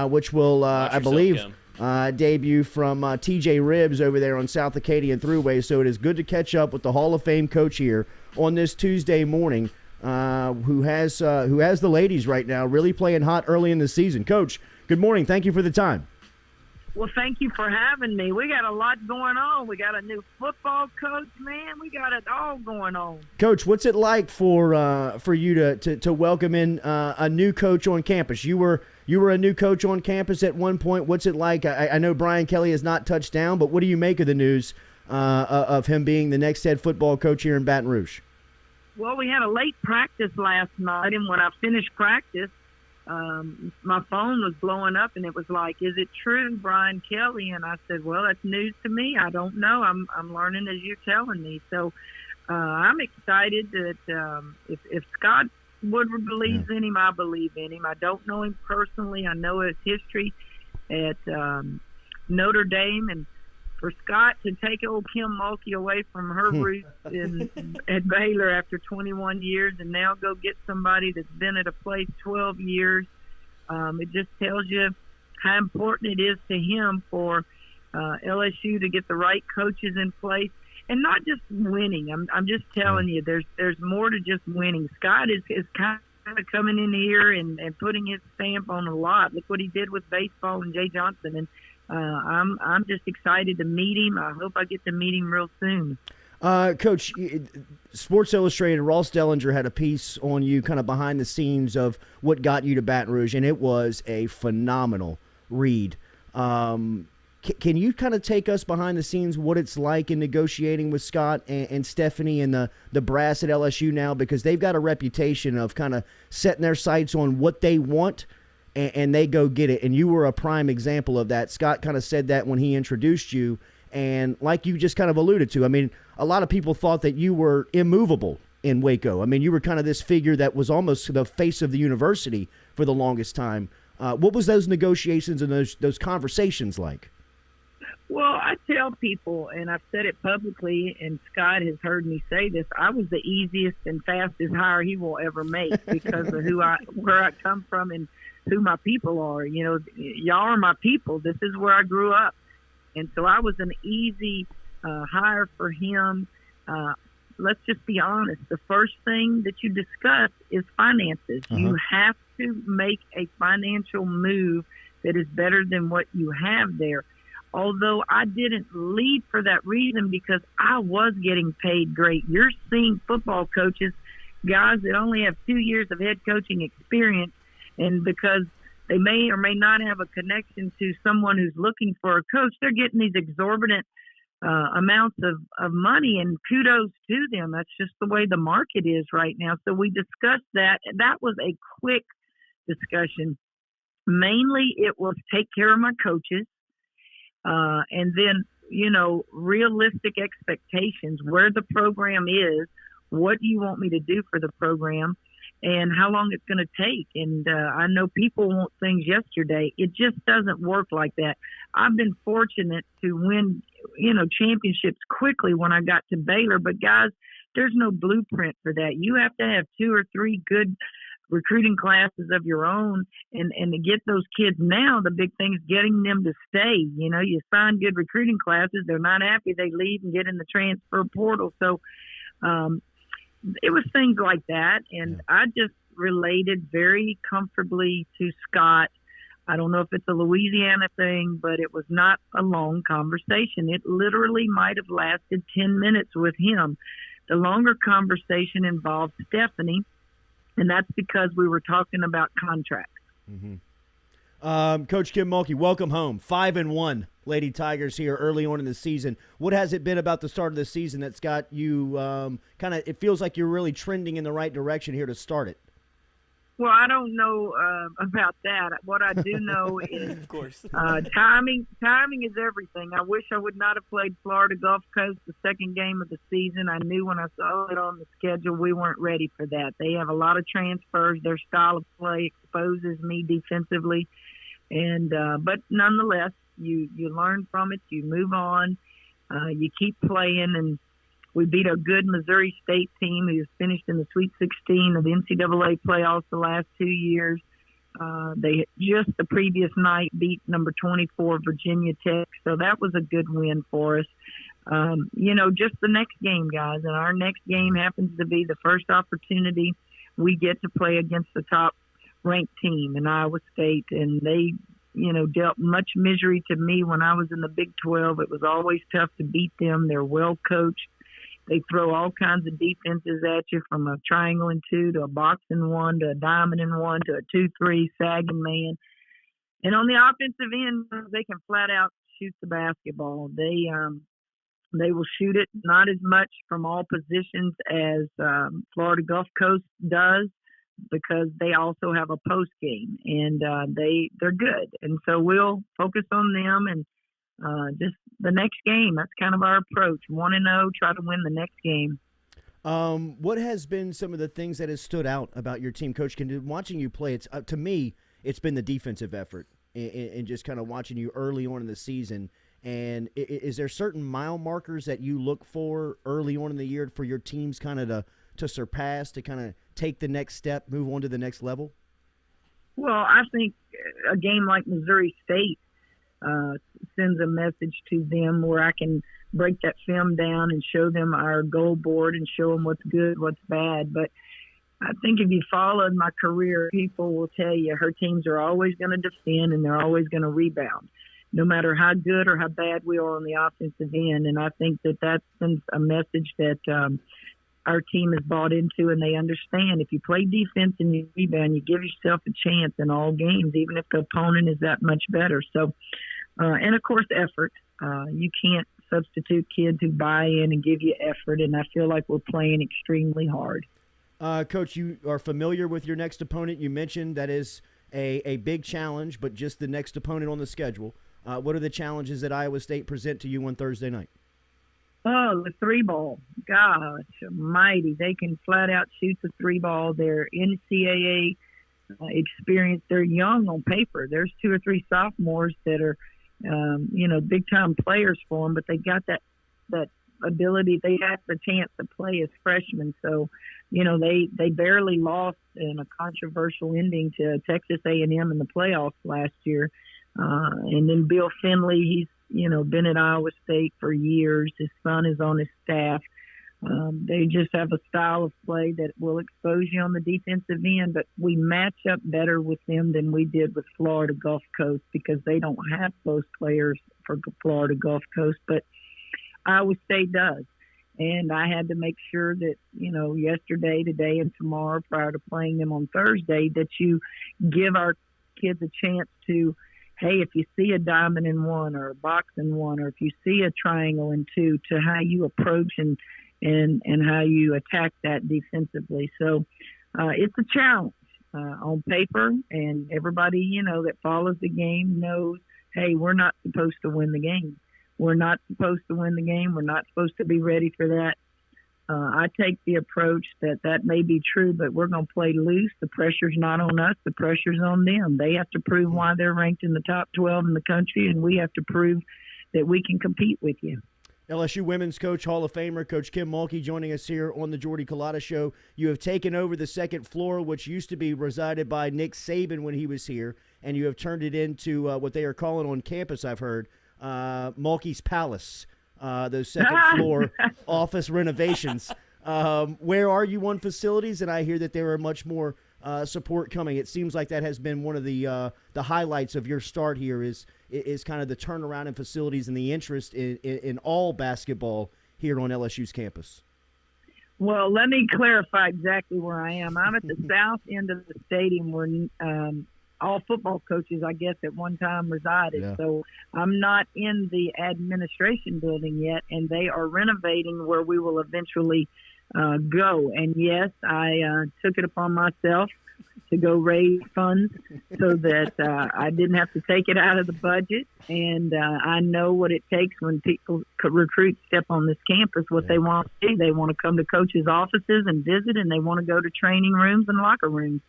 which will, I believe, debut from TJ Ribbs over there on South Acadian Thruway. So it is good to catch up with the Hall of Fame coach here on this Tuesday morning, who has the ladies right now really playing hot early in the season. Coach, good morning. Thank you for the time. Well, thank you for having me. We got a lot going on. We got a new football coach, man. We got it all going on. Coach, what's it like for you to welcome in a new coach on campus? You were a new coach on campus at one point. What's it like? I know Brian Kelly has not touched down, but what do you make of the news of him being the next head football coach here in Baton Rouge? Well, we had a late practice last night, and when I finished practice, my phone was blowing up, and it was like, "Is it true, Brian Kelly?" And I said, "Well, that's news to me. I don't know. I'm learning as you're telling me." So I'm excited that if Scott Woodward believes in him, I believe in him. I don't know him personally. I know his history at Notre Dame, and for Scott to take old Kim Mulkey away from her roots at Baylor after 21 years and now go get somebody that's been at a place 12 years, it just tells you how important it is to him for LSU to get the right coaches in place and not just winning. I'm just telling you, there's more to just winning. Scott is kind of coming in here and putting his stamp on a lot. Look what he did with baseball and Jay Johnson, and I'm just excited to meet him. I hope I get to meet him real soon. Coach, Sports Illustrated, Ross Dellinger had a piece on you kind of behind the scenes of what got you to Baton Rouge, and it was a phenomenal read. Can you kind of take us behind the scenes what it's like in negotiating with Scott and Stephanie and the brass at LSU now, because they've got a reputation of kind of setting their sights on what they want and they go get it, and you were a prime example of that. Scott kind of said that when he introduced you, And like you just kind of alluded to, I mean, a lot of people thought that you were immovable in Waco. I mean, you were kind of this figure that was almost the face of the university for the longest time. What was those negotiations and those conversations like? Well, I tell people, and I've said it publicly, and Scott has heard me say this, I was the easiest and fastest hire he will ever make because of where I come from and who my people are. You know, y'all are my people. This is where I grew up. And so I was an easy hire for him. Let's just be honest. The first thing that you discuss is finances. You have to make a financial move that is better than what you have there. Although I didn't leave for that reason because I was getting paid great. You're seeing football coaches, guys that only have 2 years of head coaching experience, and because they may or may not have a connection to someone who's looking for a coach, they're getting these exorbitant amounts of money, and kudos to them. That's just the way the market is right now. So we discussed that. That was a quick discussion. Mainly it was take care of my coaches. And then, you know, realistic expectations, where the program is, what do you want me to do for the program, and how long it's going to take. And I know people want things yesterday. It just doesn't work like that. I've been fortunate to win, you know, championships quickly when I got to Baylor. But, guys, there's no blueprint for that. You have to have 2 or 3 good recruiting classes of your own, and to get those kids now, the big thing is getting them to stay. You know, you sign good recruiting classes, they're not happy, they leave and get in the transfer portal. So it was things like that, and I just related very comfortably to Scott. I don't know if it's a Louisiana thing, but it was not a long conversation. It literally might have lasted 10 minutes with him. The longer conversation involved Stephanie, and that's because we were talking about contracts. Coach Kim Mulkey, welcome home. 5-1 Lady Tigers here early on in the season. What has it been about the start of the season that's got you kind of – it feels like you're really trending in the right direction here to start it? Well, I don't know about that. What I do know is of course. Timing is everything. I wish I would not have played Florida Gulf Coast the second game of the season. I knew when I saw it on the schedule we weren't ready for that. They have a lot of transfers. Their style of play exposes me defensively. And but nonetheless, you learn from it. You move on. You keep playing, and we beat a good Missouri State team who's finished in the Sweet 16 of the NCAA playoffs the last 2 years. They just the previous night beat number 24 Virginia Tech, so that was a good win for us. You know, just the next game, guys, and our next game happens to be the first opportunity we get to play against the top-ranked team in Iowa State, and they, you know, dealt much misery to me when I was in the Big 12. It was always tough to beat them. They're well-coached. They throw all kinds of defenses at you, from a triangle and 2 to a box and 1 to a diamond and 1 to a 2-3 sagging man. And on the offensive end, they can flat out shoot the basketball. They will shoot it not as much from all positions as Florida Gulf Coast does, because they also have a post game, and they're good. And so we'll focus on them and just the next game. That's kind of our approach. 1-0, try to win the next game. What has been some of the things that has stood out about your team, Coach? Watching you play, it's to me, it's been the defensive effort, and just kind of watching you early on in the season. And is there certain mile markers that you look for early on in the year for your teams kind of to surpass, to kind of take the next step, move on to the next level? Well, I think a game like Missouri State sends a message to them where I can break that film down and show them our goal board and show them what's good, what's bad. But I think if you followed my career, people will tell you her teams are always going to defend and they're always going to rebound, no matter how good or how bad we are on the offensive end. And I think that sends a message that our team is bought into, and they understand if you play defense and you rebound, you give yourself a chance in all games, even if the opponent is that much better. So, and of course, effort. You can't substitute kids who buy in and give you effort, and I feel like we're playing extremely hard. Coach, you are familiar with your next opponent. You mentioned that is a big challenge, but just the next opponent on the schedule. What are the challenges that Iowa State present to you on Thursday night? Oh, the three ball. Gosh almighty. They can flat out shoot the three ball. They're NCAA experienced. They're young on paper. There's 2 or 3 sophomores that are, big time players for them, but they got that ability. They have the chance to play as freshmen. So, they barely lost in a controversial ending to Texas A&M in the playoffs last year. And then Bill Finley, he's, been at Iowa State for years. His son is on his staff. They just have a style of play that will expose you on the defensive end, but we match up better with them than we did with Florida Gulf Coast because they don't have those players for Florida Gulf Coast, but Iowa State does. And I had to make sure that, yesterday, today, and tomorrow prior to playing them on Thursday, that you give our kids a chance to, hey, if you see a diamond in one or a box in one, or if you see a triangle in two, to how you approach and how you attack that defensively. So it's a challenge on paper, and everybody, that follows the game knows, hey, we're not supposed to win the game. We're not supposed to win the game. We're not supposed to be ready for that. I take the approach that may be true, but we're going to play loose. The pressure's not on us. The pressure's on them. They have to prove why they're ranked in the top 12 in the country, and we have to prove that we can compete with you. LSU women's coach, Hall of Famer, Coach Kim Mulkey, joining us here on the Jordy Culotta Show. You have taken over the second floor, which used to be resided by Nick Saban when he was here, and you have turned it into what they are calling on campus, I've heard, Mulkey's Palace, those second floor office renovations. Where are you on facilities? And I hear that there are much more support coming. It seems like that has been one of the highlights of your start here is kind of the turnaround in facilities and the interest in all basketball here on LSU's campus. Well, let me clarify exactly where I am. I'm at the south end of the stadium where all football coaches, I guess, at one time resided. Yeah. So I'm not in the administration building yet, and they are renovating where we will eventually go. And yes, I took it upon myself to go raise funds so that I didn't have to take it out of the budget. And I know what it takes when recruits step on this campus, what they want to see. They want to come to coaches' offices and visit, and they want to go to training rooms and locker rooms.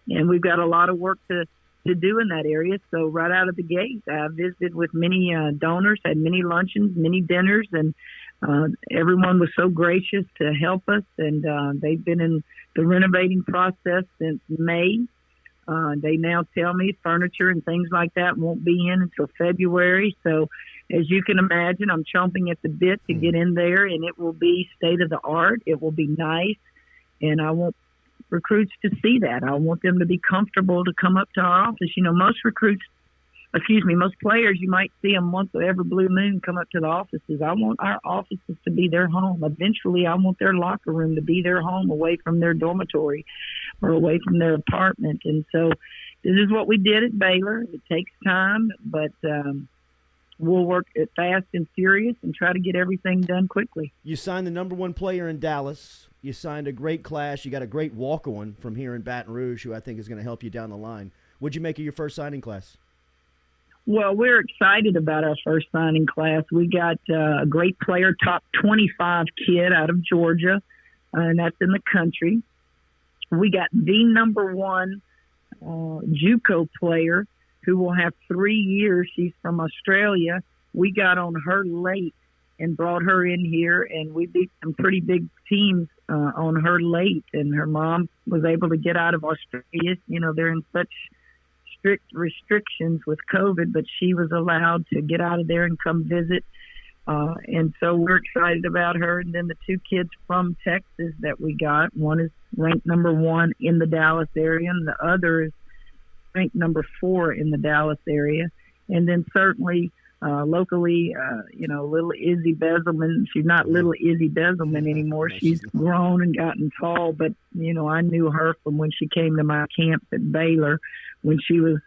And we've got a lot of work to do in that area. So right out of the gate, I visited with many donors, had many luncheons, many dinners, and everyone was so gracious to help us. And they've been in the renovating process since May. They now tell me furniture and things like that won't be in until February. So as you can imagine, I'm chomping at the bit to get in there, and it will be state of the art. It will be nice, and I want recruits to see that. I want them to be comfortable to come up to our office. Most players, you might see them once every blue moon come up to the offices. I want our offices to be their home. Eventually, I want their locker room to be their home, away from their dormitory or away from their apartment. And so this is what we did at Baylor. It takes time, but we'll work it fast and furious and try to get everything done quickly. You signed the number 1 player in Dallas. You signed a great class. You got a great walk-on from here in Baton Rouge, who I think is going to help you down the line. What'd you make of your first signing class? Well, we're excited about our first signing class. We got a great player, top 25 kid out of Georgia, and that's in the country. We got the number 1 JUCO player who will have 3 years. She's from Australia. We got on her late and brought her in here, and we beat some pretty big teams on her late, and her mom was able to get out of Australia. They're in such strict restrictions with COVID, but she was allowed to get out of there and come visit. And so we're excited about her. And then the 2 kids from Texas that we got, one is ranked number 1 in the Dallas area, and the other is ranked number 4 in the Dallas area. And then certainly locally, little Izzy Bezelman. She's not little Izzy Bezelman anymore. She's grown and gotten tall, but, I knew her from when she came to my camp at Baylor when she was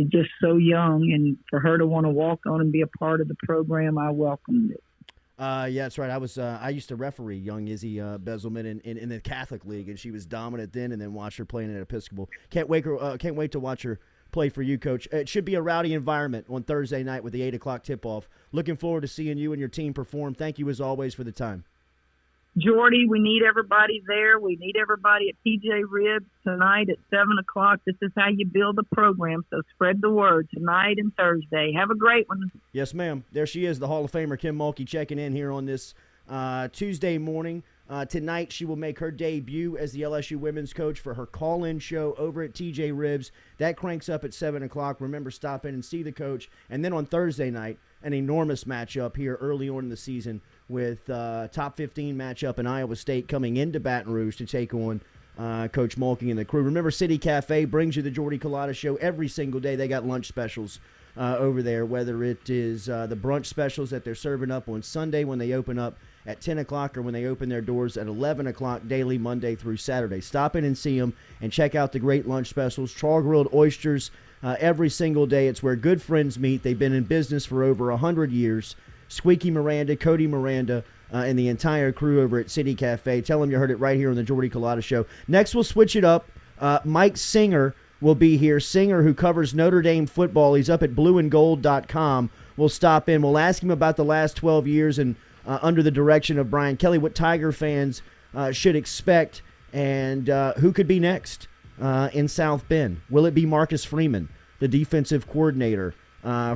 just so young, and for her to want to walk on and be a part of the program, I welcomed it. Yeah, that's right. I used to referee young Izzy Bezelman in the Catholic League, and she was dominant then, and then watched her playing at Episcopal. Can't wait to watch her play for you, Coach. It should be a rowdy environment on Thursday night with the 8 o'clock tip-off. Looking forward to seeing you and your team perform. Thank you, as always, for the time. Jordy, we need everybody there. We need everybody at TJ Ribs tonight at 7 o'clock. This is how you build a program, so spread the word tonight and Thursday. Have a great one. Yes, ma'am. There she is, the Hall of Famer Kim Mulkey, checking in here on this Tuesday morning. Tonight, she will make her debut as the LSU women's coach for her call-in show over at TJ Ribs. That cranks up at 7 o'clock. Remember, stop in and see the coach. And then on Thursday night, an enormous matchup here early on in the season with top 15 matchup in Iowa State coming into Baton Rouge to take on Coach Mulkey and the crew. Remember, City Cafe brings you the Jordy Culotta Show every single day. They got lunch specials over there, whether it is the brunch specials that they're serving up on Sunday when they open up at 10 o'clock or when they open their doors at 11 o'clock daily, Monday through Saturday. Stop in and see them and check out the great lunch specials. Char-grilled oysters every single day. It's where good friends meet. They've been in business for over 100 years. Squeaky Miranda, Cody Miranda, and the entire crew over at City Cafe. Tell them you heard it right here on the Jordy Culotta Show. Next, we'll switch it up. Mike Singer will be here. Singer, who covers Notre Dame football. He's up at blueandgold.com. We'll stop in. We'll ask him about the last 12 years and under the direction of Brian Kelly, what Tiger fans should expect, and who could be next in South Bend. Will it be Marcus Freeman, the defensive coordinator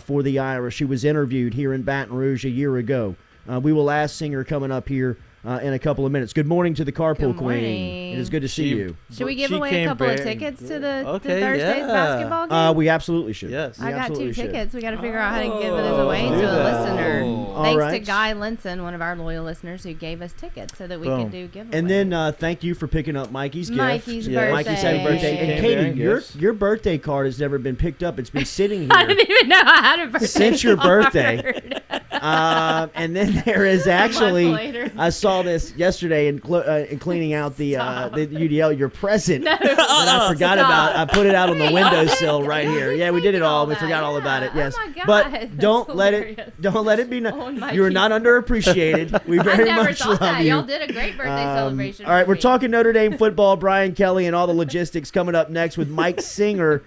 for the Irish, who was interviewed here in Baton Rouge a year ago? We will ask Singer coming up here in a couple of minutes. Good morning to the Carpool Queen. It is good to see you. Should we give away a couple of tickets to the Thursday's basketball game? We absolutely should. Yes. I got 2 tickets. We got to figure out how to give those away to a listener. Thanks to Guy Linson, one of our loyal listeners, who gave us tickets so that we can do giveaways. And then thank you for picking up Mikey's gift. Mikey's birthday. Mikey's happy birthday. And Katie, your birthday card has never been picked up. It's been sitting here. I didn't even know I had a birthday since your card. birthday. And then there is actually, I saw this yesterday in cleaning out the UDL, your present that I forgot about. I put it out on the windowsill right here. Yeah, we did it all. We forgot all about it. Yes, oh my God, but don't let it be. You are not underappreciated. We very much love that. you. Y'all did a great birthday celebration. All right, we're talking Notre Dame football. Brian Kelly and all the logistics coming up next with Mike Singer.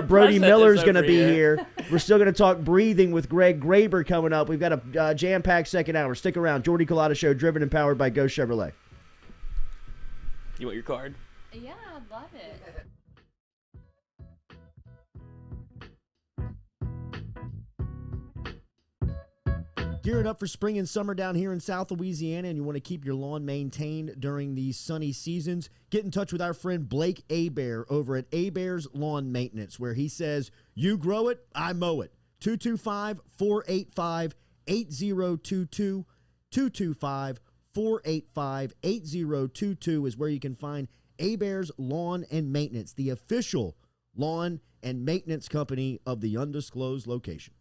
Brody Miller's going to be here. We're still going to talk breathing with Greg Graber coming up. We've got a jam-packed second hour. Stick around. Jordy Culotta Show, driven and powered by Go Chevrolet. You want your card? Yeah, I'd love it. Gearing up for spring and summer down here in South Louisiana, and you want to keep your lawn maintained during these sunny seasons, get in touch with our friend Blake Abear over at Abear's Lawn Maintenance, where he says, you grow it, I mow it. 225-485-8022. 225-485-8022 is where you can find Abear's Lawn and Maintenance, the official lawn and maintenance company of the undisclosed location.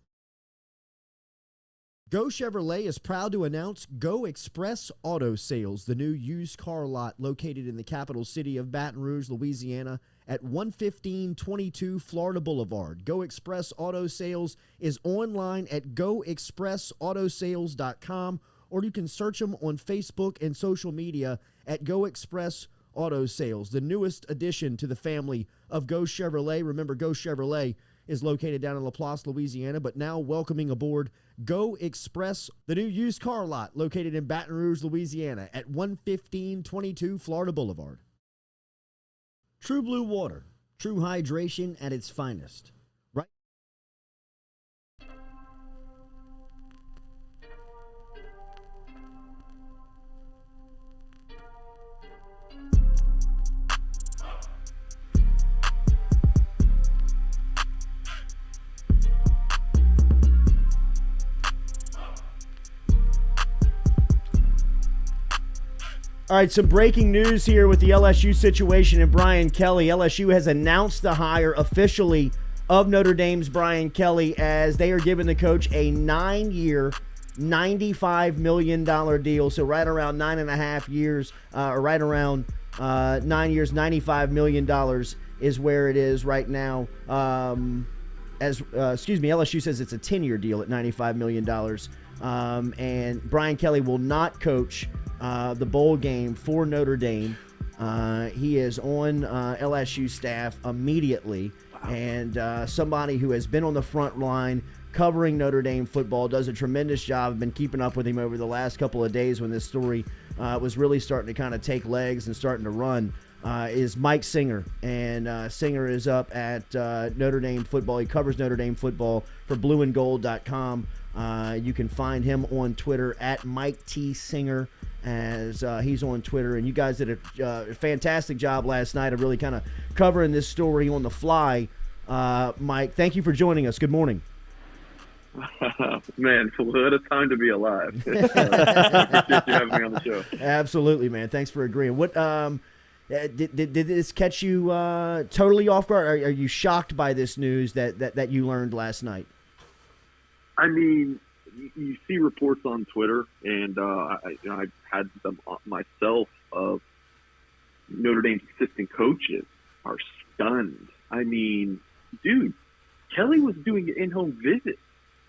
Go Chevrolet is proud to announce Go Express Auto Sales, the new used car lot located in the capital city of Baton Rouge, Louisiana, at 11522 Florida Boulevard. Go Express Auto Sales is online at goexpressautosales.com, or you can search them on Facebook and social media at Go Express Auto Sales, the newest addition to the family of Go Chevrolet. Remember, Go Chevrolet is located down in LaPlace, Louisiana, but now welcoming aboard Go Express, the new used car lot located in Baton Rouge, Louisiana at 11522 Florida Boulevard. True Blue Water, true hydration at its finest. Right. All right, some breaking news here with the LSU situation and Brian Kelly. LSU has announced the hire officially of Notre Dame's Brian Kelly as they are giving the coach a 9-year, $95 million deal. So right around 9.5 years, or right around 9 years, $95 million is where it is right now. LSU says it's a 10-year deal at $95 million. And Brian Kelly will not coach the bowl game for Notre Dame. He is on LSU staff immediately. Wow. and somebody who has been on the front line covering Notre Dame football, does a tremendous job. I've been keeping up with him over the last couple of days when this story was really starting to kind of take legs and starting to run, is Mike Singer. And Singer is up at Notre Dame football. He covers Notre Dame football for blueandgold.com. You can find him on Twitter at Mike T. Singer, as he's on Twitter. And you guys did a fantastic job last night of really kind of covering this story on the fly. Mike, thank you for joining us. Good morning. Man, what a time to be alive. I appreciate you having me on the show. Absolutely, man. Thanks for agreeing. What did this catch you totally off guard? Are you shocked by this news that you learned last night? I mean, you see reports on Twitter, and I've had them myself of Notre Dame's assistant coaches are stunned. I mean, dude, Kelly was doing an in-home visit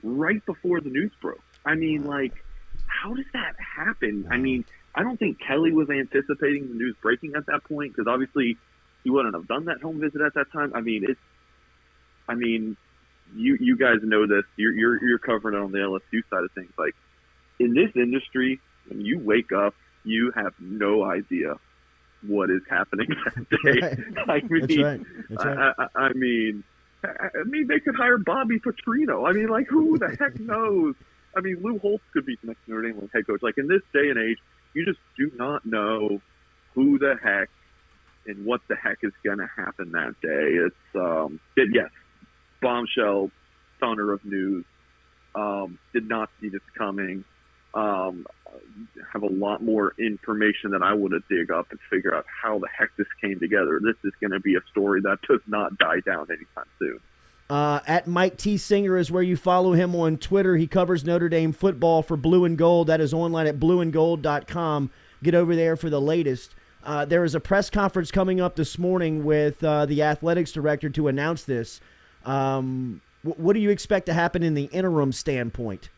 right before the news broke. I mean, like, how does that happen? I mean, I don't think Kelly was anticipating the news breaking at that point, because obviously he wouldn't have done that home visit at that time. I mean, you guys know this. You're covering it on the LSU side of things. Like, in this industry, when you wake up, you have no idea what is happening that day. Right. I mean, That's right. That's right. I mean, they could hire Bobby Petrino. I mean, like, who the heck knows? I mean, Lou Holtz could be the next Notre Dame head coach. Like, in this day and age, you just do not know who the heck and what the heck is going to happen that day. Yes, bombshell, thunder of news. Did not see this coming. Have a lot more information that I would have dig up and figure out how the heck this came together. This is going to be a story that does not die down anytime soon. At Mike T. Singer is where you follow him on Twitter. He covers Notre Dame football for Blue and Gold. That is online at blueandgold.com. Get over there for the latest. There is a press conference coming up this morning with the athletics director to announce this. What do you expect to happen in the interim standpoint?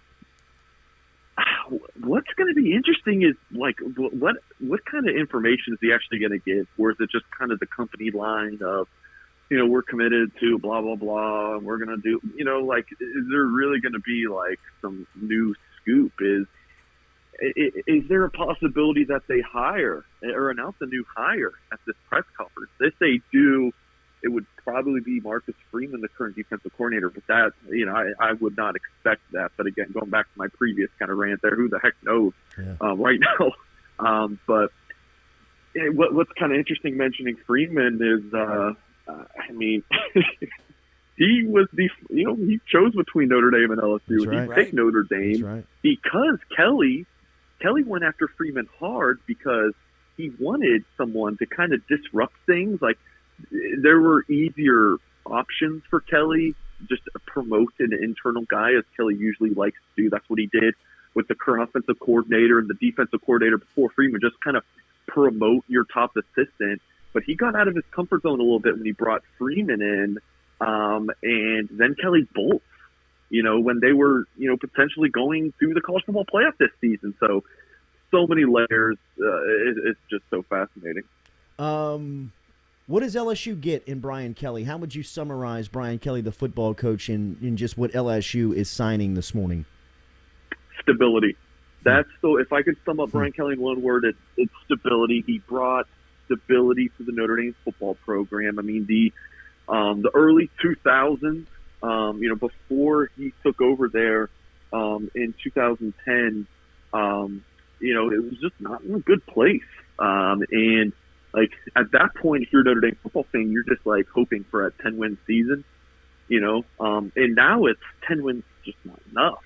What's going to be interesting is, like, what kind of information is he actually going to give? Or is it just kind of the company line of, we're committed to blah, blah, blah, and we're going to do, like, is there really going to be, like, some new scoop? Is there a possibility that they hire or announce a new hire at this press conference? If they do, it would probably be Marcus Freeman, the current defensive coordinator. But that, I would not expect that. But again, going back to my previous kind of rant there, who the heck knows right now? But what's kind of interesting mentioning Freeman is, he was he chose between Notre Dame and LSU. Right. He picked Notre Dame because Kelly went after Freeman hard because he wanted someone to kind of disrupt things. Like, there were easier options for Kelly, just to promote an internal guy, as Kelly usually likes to do. That's what he did with the current offensive coordinator and the defensive coordinator before Freeman, just kind of promote your top assistant. But he got out of his comfort zone a little bit when he brought Freeman in, and then Kelly bolts, when they were, potentially going through the college football playoff this season. So many layers. It's just so fascinating. What does LSU get in Brian Kelly? How would you summarize Brian Kelly, the football coach, in just what LSU is signing this morning? Stability. That's so. If I could sum up Brian Kelly in one word, it's stability. He brought stability to the Notre Dame football program. I mean, the early 2000s, before he took over there in 2010, it was just not in a good place. And like, at that point, if you're a Notre Dame football fan, you're just like hoping for a 10-win season, and now it's 10 wins just not enough.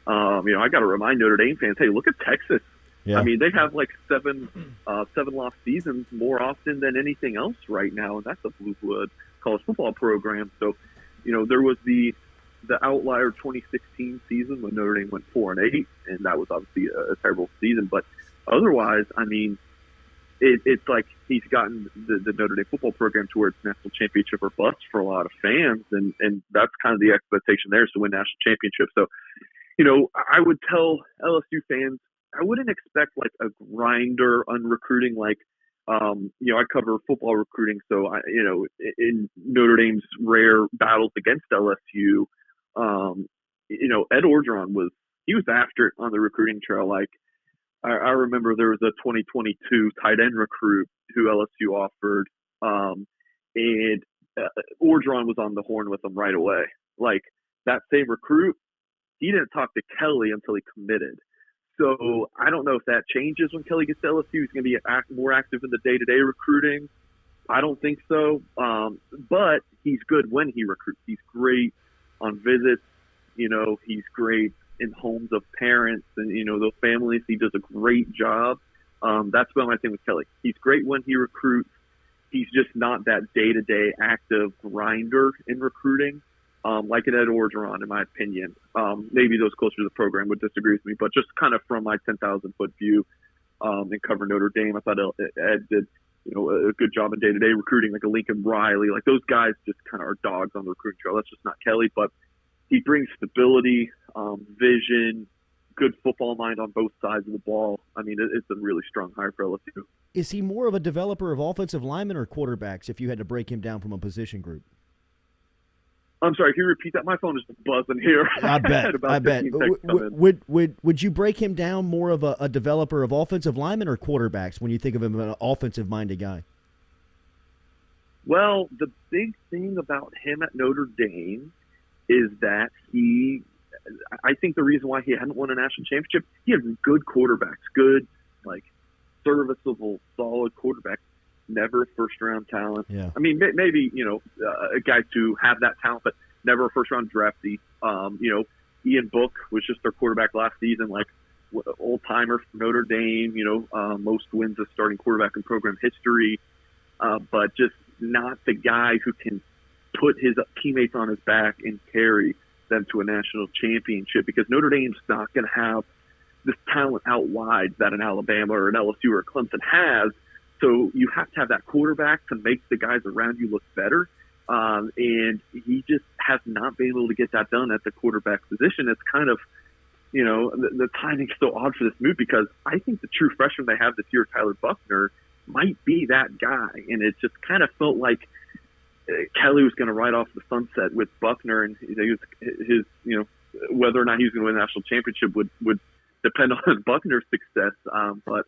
I got to remind Notre Dame fans, hey, look at Texas. Yeah. I mean, they have like seven lost seasons more often than anything else right now, and that's a blue blood college football program. So, there was the outlier 2016 season when Notre Dame went 4-8, and that was obviously a terrible season. But otherwise, I mean, it's like he's gotten the Notre Dame football program to where it's national championship or bust for a lot of fans, and that's kind of the expectation there, is to win national championship. So, I would tell LSU fans, I wouldn't expect like a grinder unrecruiting like I cover football recruiting, so in Notre Dame's rare battles against LSU, Ed Orgeron he was after it on the recruiting trail. Like I remember there was a 2022 tight end recruit who LSU offered, and Orgeron was on the horn with them right away. Like that same recruit, he didn't talk to Kelly until he committed. So I don't know if that changes when Kelly gets to LSU. He's going to be more active in the day-to-day recruiting. I don't think so. But he's good when he recruits. He's great on visits. He's great in homes of parents and, those families. He does a great job. That's been my thing with Kelly. He's great when he recruits. He's just not that day-to-day active grinder in recruiting. Like an Ed Orgeron, in my opinion. Maybe those closer to the program would disagree with me, but just kind of from my 10,000-foot view and cover Notre Dame, I thought Ed did a good job in day-to-day recruiting, like a Lincoln Riley. Like those guys just kind of are dogs on the recruiting trail. That's just not Kelly, but he brings stability, vision, good football mind on both sides of the ball. I mean, it's a really strong hire for LSU. Is he more of a developer of offensive linemen or quarterbacks if you had to break him down from a position group? I'm sorry, can you repeat that? My phone is buzzing here. I bet. Would you break him down more of a developer of offensive linemen or quarterbacks when you think of him as an offensive-minded guy? Well, the big thing about him at Notre Dame is that I think the reason why he hadn't won a national championship, he had good quarterbacks, good, serviceable, solid quarterbacks. Never first-round talent. Yeah. I mean, maybe, guys who have that talent, but never a first-round draftee. Ian Book was just their quarterback last season, old-timer from Notre Dame, most wins as starting quarterback in program history, but just not the guy who can put his teammates on his back and carry them to a national championship, because Notre Dame's not going to have this talent out wide that an Alabama or an LSU or a Clemson has. So you have to have that quarterback to make the guys around you look better. And he just has not been able to get that done at the quarterback position. It's kind of, the timing's so odd for this move, because I think the true freshman they have this year, Tyler Buckner, might be that guy. And it just kind of felt like Kelly was going to ride off the sunset with Buckner, and his whether or not he was going to win a national championship would depend on Buckner's success. But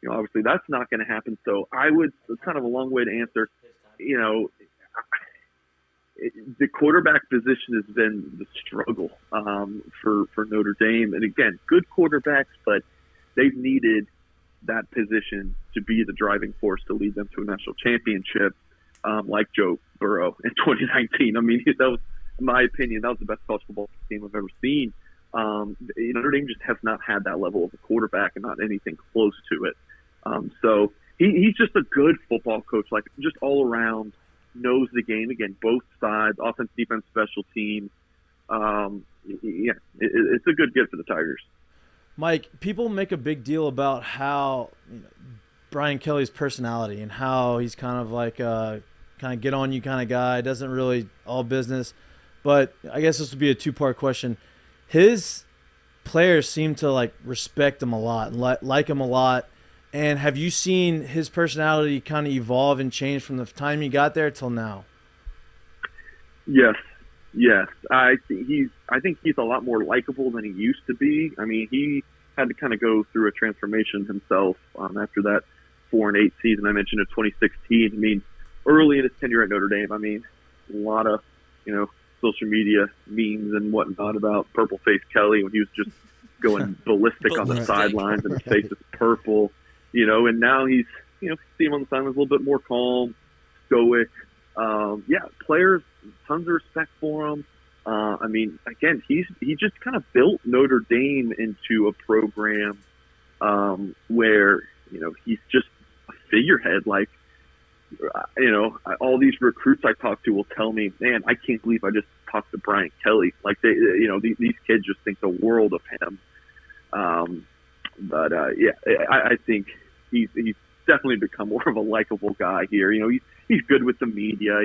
obviously that's not going to happen. So it's kind of a long way to answer. The quarterback position has been the struggle for Notre Dame. And again, good quarterbacks, but they've needed that position to be the driving force to lead them to a national championship, like Joe Burrow in 2019. I mean, that was, in my opinion, that was the best college football game I've ever seen. Notre Dame just has not had that level of a quarterback, and not anything close to it. So he's just a good football coach, just all around, knows the game, again, both sides, offense, defense, special teams. It's a good get for the Tigers. Mike, people make a big deal about how Brian Kelly's personality and how he's kind of like a kind of get on you kind of guy, doesn't really all business. But I guess this would be a two-part question. His players seem to respect him a lot, like him a lot. And have you seen his personality kind of evolve and change from the time he got there till now? Yes. I think he's a lot more likable than he used to be. I mean, he had to kind of go through a transformation himself after that 4-8 season I mentioned in 2016. I mean, early in his tenure at Notre Dame, I mean, a lot of social media memes and whatnot about Purple Face Kelly when he was just going ballistic on the sidelines and his face is purple. And now he's, see him on the sidelines a little bit more calm, stoic. Players, tons of respect for him. I mean, again, he just kind of built Notre Dame into a program where, he's just a figurehead. All these recruits I talk to will tell me, man, I can't believe I just talked to Brian Kelly. These kids just think the world of him. I think he's definitely become more of a likable guy here. He's good with the media.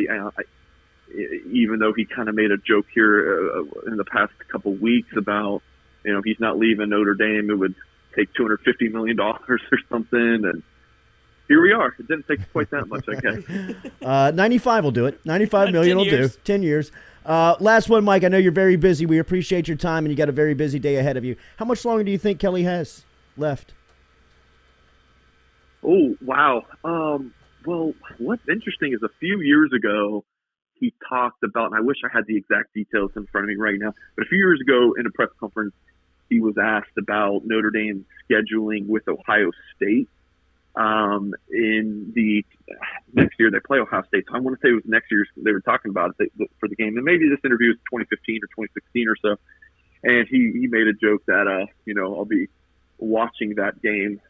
Even though he kind of made a joke here in the past couple weeks about, he's not leaving Notre Dame. It would take $250 million or something. And here we are. It didn't take quite that much, I guess. 95 will do it. 95 million will do. 10 years. Last one, Mike. I know you're very busy. We appreciate your time, and you got a very busy day ahead of you. How much longer do you think Kelly has left? Oh, wow. Well, what's interesting is a few years ago, he talked about, and I wish I had the exact details in front of me right now, but a few years ago in a press conference, he was asked about Notre Dame scheduling with Ohio State. In the next year, they play Ohio State. So I want to say it was next year they were talking about it for the game. And maybe this interview was 2015 or 2016 or so. And he made a joke that, I'll be watching that game,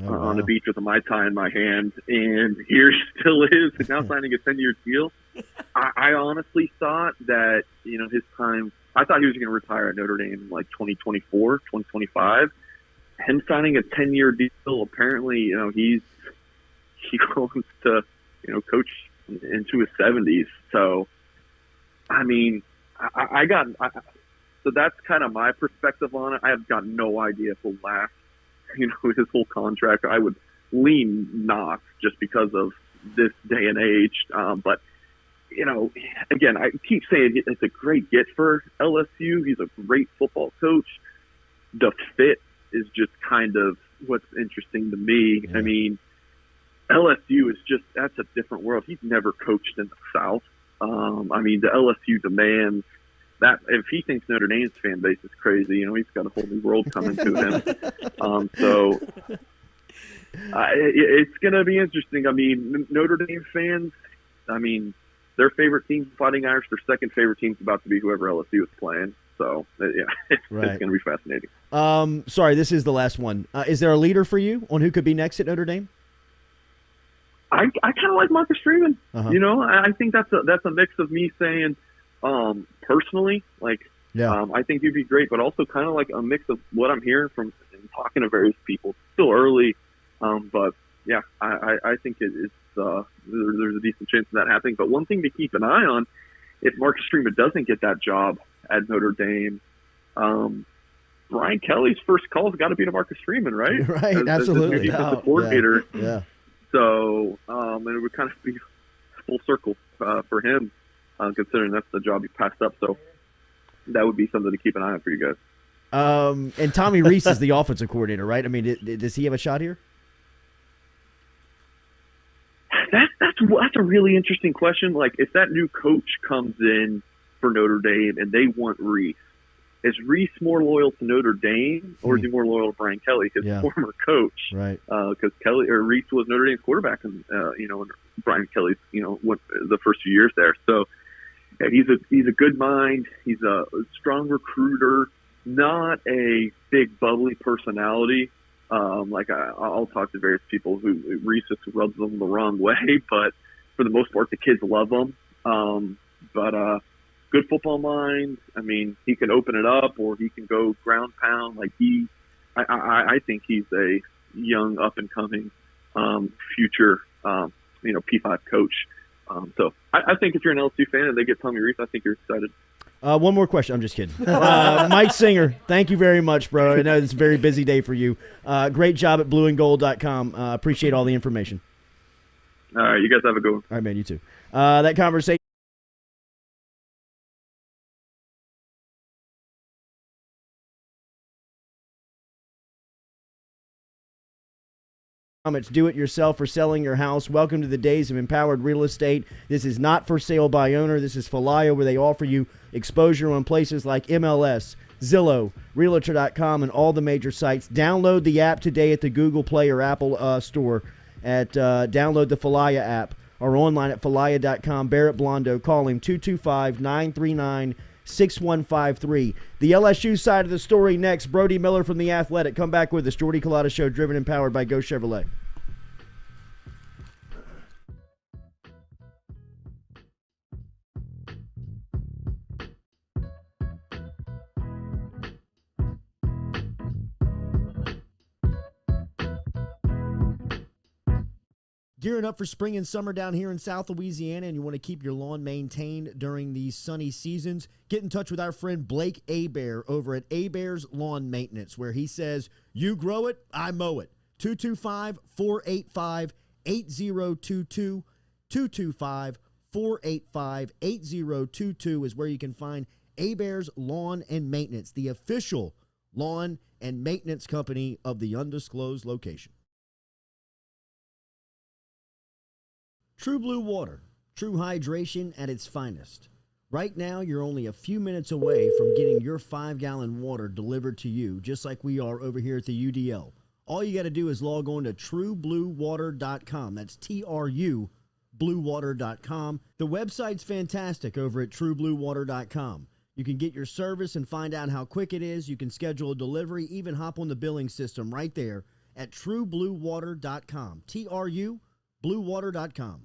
on the beach with a Mai Tai in my hand. And here he still is, and now signing a 10-year deal. I honestly thought that, his time, I thought he was going to retire at Notre Dame in like 2024, 2025. Him signing a 10-year deal, apparently, he wants to, coach into his 70s. So, I mean, so that's kind of my perspective on it. I have got no idea if he'll last, his whole contract. I would lean not just because of this day and age. But, again, I keep saying it's a great get for LSU. He's a great football coach. The fit is just kind of what's interesting to me. Yeah. I mean, LSU is that's a different world. He's never coached in the South. The LSU demands that. If he thinks Notre Dame's fan base is crazy, he's got a whole new world coming to him. So it's going to be interesting. I mean, Notre Dame fans, their favorite team's Fighting Irish. Their second favorite team's about to be whoever LSU is playing. So, it's going to be fascinating. Sorry, this is the last one. Is there a leader for you on who could be next at Notre Dame? I kind of like Marcus Freeman. Uh-huh. I think that's a mix of me saying personally, I think he'd be great, but also kind of like a mix of what I'm hearing from and talking to various people. Still early, but yeah, I think it's there's a decent chance of that happening. But one thing to keep an eye on, if Marcus Freeman doesn't get that job at Notre Dame, Brian Kelly's first call's got to be to Marcus Freeman, right? Right, absolutely. As the defensive coordinator. Yeah. So, and it would kind of be full circle for him, considering that's the job he passed up. So that would be something to keep an eye on for you guys. And Tommy Rees is the offensive coordinator, right? I mean, does he have a shot here? That's a really interesting question. Like, if that new coach comes in for Notre Dame and they want Rees, is Rees more loyal to Notre Dame or is he more loyal to Brian Kelly, his former coach? Right. Because Rees was Notre Dame's quarterback, and and Brian Kelly's went the first few years there. So yeah, he's a good mind. He's a strong recruiter, not a big bubbly personality. I'll talk to various people who Rees just rubs them the wrong way, but for the most part, the kids love him. Good football mind. I mean, he can open it up or he can go ground pound. I think he's a young, up and coming, future, P5 coach. So I think if you're an LSU fan and they get Tommy Rees, I think you're excited. One more question. I'm just kidding. Mike Singer, thank you very much, bro. I know it's a very busy day for you. Great job at blueandgold.com. Appreciate all the information. All right, you guys have a good one. All right, man, you too. That conversation. It's do-it-yourself for selling your house. Welcome to the days of empowered real estate. This is not for sale by owner. This is Falaya, where they offer you exposure on places like MLS, Zillow, Realtor.com, and all the major sites. Download the app today at the Google Play or Apple Store. Download the Falaya app or online at Falaya.com. Barrett Blondo, call him 225-939-6153. The LSU side of the story next. Brody Miller from The Athletic. Come back with us. Jordy Culotta Show, driven and powered by Go Chevrolet. Gearing up for spring and summer down here in South Louisiana, and you want to keep your lawn maintained during these sunny seasons, get in touch with our friend Blake Abear over at Abear's Lawn Maintenance, where he says, you grow it, I mow it. 225-485-8022. 225-485-8022 is where you can find Hebert's Lawn and Maintenance, the official lawn and maintenance company of the undisclosed location. True Blue Water, true hydration at its finest. Right now, you're only a few minutes away from getting your 5-gallon water delivered to you, just like we are over here at the UDL. All you got to do is log on to truebluewater.com. That's TRU bluewater.com. The website's fantastic over at truebluewater.com. You can get your service and find out how quick it is. You can schedule a delivery, even hop on the billing system right there at truebluewater.com. TRU bluewater.com.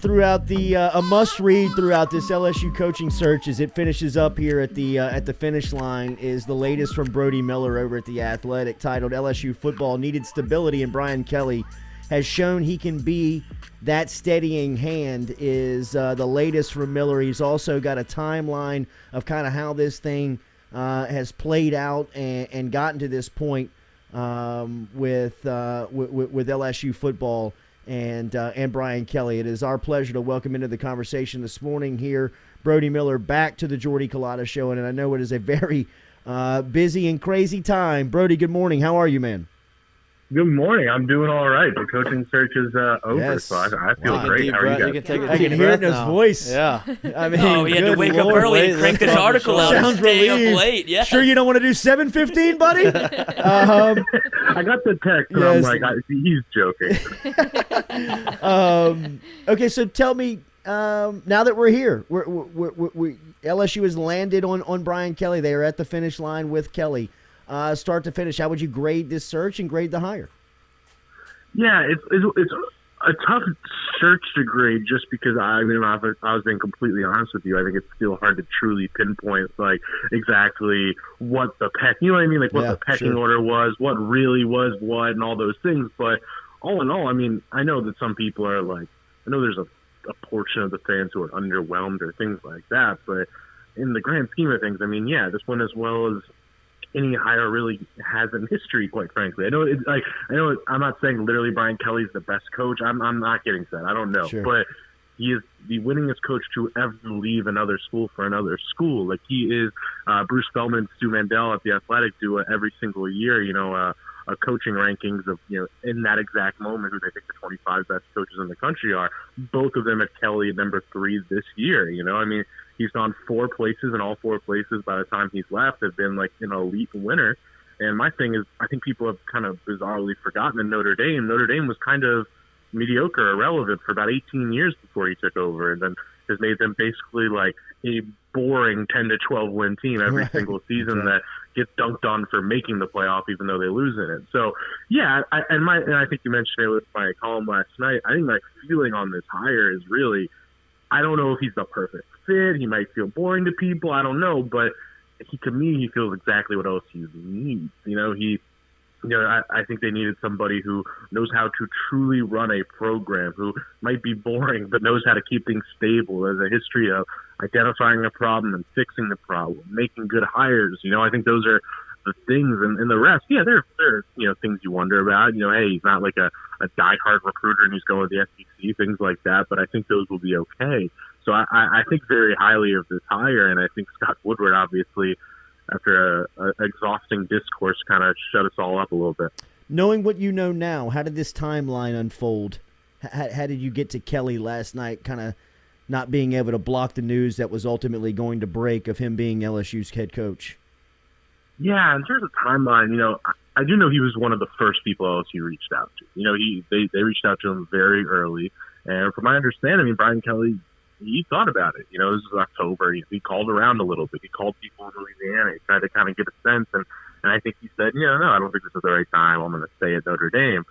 Throughout a must read throughout this LSU coaching search as it finishes up here at the finish line is the latest from Brody Miller over at The Athletic, titled LSU Football Needed Stability, and Brian Kelly has shown he can be that steadying hand, is the latest from Miller. He's also got a timeline of kind of how this thing has played out and gotten to this point with LSU football and Brian Kelly. It is our pleasure to welcome into the conversation this morning here Brody Miller back to the Jordy Culotta Show, and I know it is a very busy and crazy time. Brody, good morning. How are you, man? Good morning. I'm doing all right. The coaching search is over, yes. so I feel great. How are you guys? I can hear it in his voice. Yeah. I mean, he had to wake up early and crank this article out. Sounds stay relieved. Up late. Yeah. Sure you don't want to do 7:15, buddy? I got the text, and yes. I'm like, he's joking. Okay, so tell me, now that we're here, we LSU has landed on Brian Kelly. They are at the finish line with Kelly. Start to finish, how would you grade this search and grade the hire? Yeah, it's a tough search to grade just because I was being completely honest with you. I think it's still hard to truly pinpoint like exactly what the you know what I mean, like what the pecking order was, what really was what, and all those things. But all in all, I mean, I know that some people are like, I know there's a portion of the fans who are underwhelmed or things like that. But in the grand scheme of things, I mean, yeah, this one, as well as any hire, really has in history, quite frankly. I know I'm not saying literally Brian Kelly's the best coach. I'm not getting to that. I don't know. Sure. But he is the winningest coach to ever leave another school for another school. Like he is Bruce Feldman and Stu Mandel at The Athletic do it every single year, coaching rankings of, in that exact moment, who they think the 25 best coaches in the country are. Both of them at Kelly at number 3 this year. I mean, he's gone 4 places, and all 4 places by the time he's left have been like an elite winner. And my thing is, I think people have kind of bizarrely forgotten that Notre Dame was kind of mediocre, irrelevant for about 18 years before he took over, and then has made them basically like a boring 10 to 12 win team every single season that gets dunked on for making the playoff, even though they lose in it. So yeah, I think you mentioned it with my column last night. I think my feeling on this hire is really, I don't know if he's the perfect fit. He might feel boring to people. I don't know, but to me, he feels exactly what LSU needs. I think they needed somebody who knows how to truly run a program, who might be boring, but knows how to keep things stable. There's a history of identifying a problem and fixing the problem, making good hires. I think those are the things and the rest, yeah, there are, you know, things you wonder about. You know, hey, he's not like a diehard recruiter and he's going to the SEC, things like that. But I think those will be okay. So I think very highly of this hire, and I think Scott Woodward, obviously, after a exhausting discourse, kind of shut us all up a little bit. Knowing what you know now, how did this timeline unfold? How did you get to Kelly last night, kind of not being able to block the news that was ultimately going to break of him being LSU's head coach? Yeah, in terms of timeline, you know, I do know he was one of the first people LSU reached out to. You know, they reached out to him very early, and from my understanding, I mean, Brian Kelly, he thought about it. You know, this was October. He called around a little bit. He called people in Louisiana. He tried to kind of get a sense, and I think he said, no, I don't think this is the right time. I'm going to stay at Notre Dame.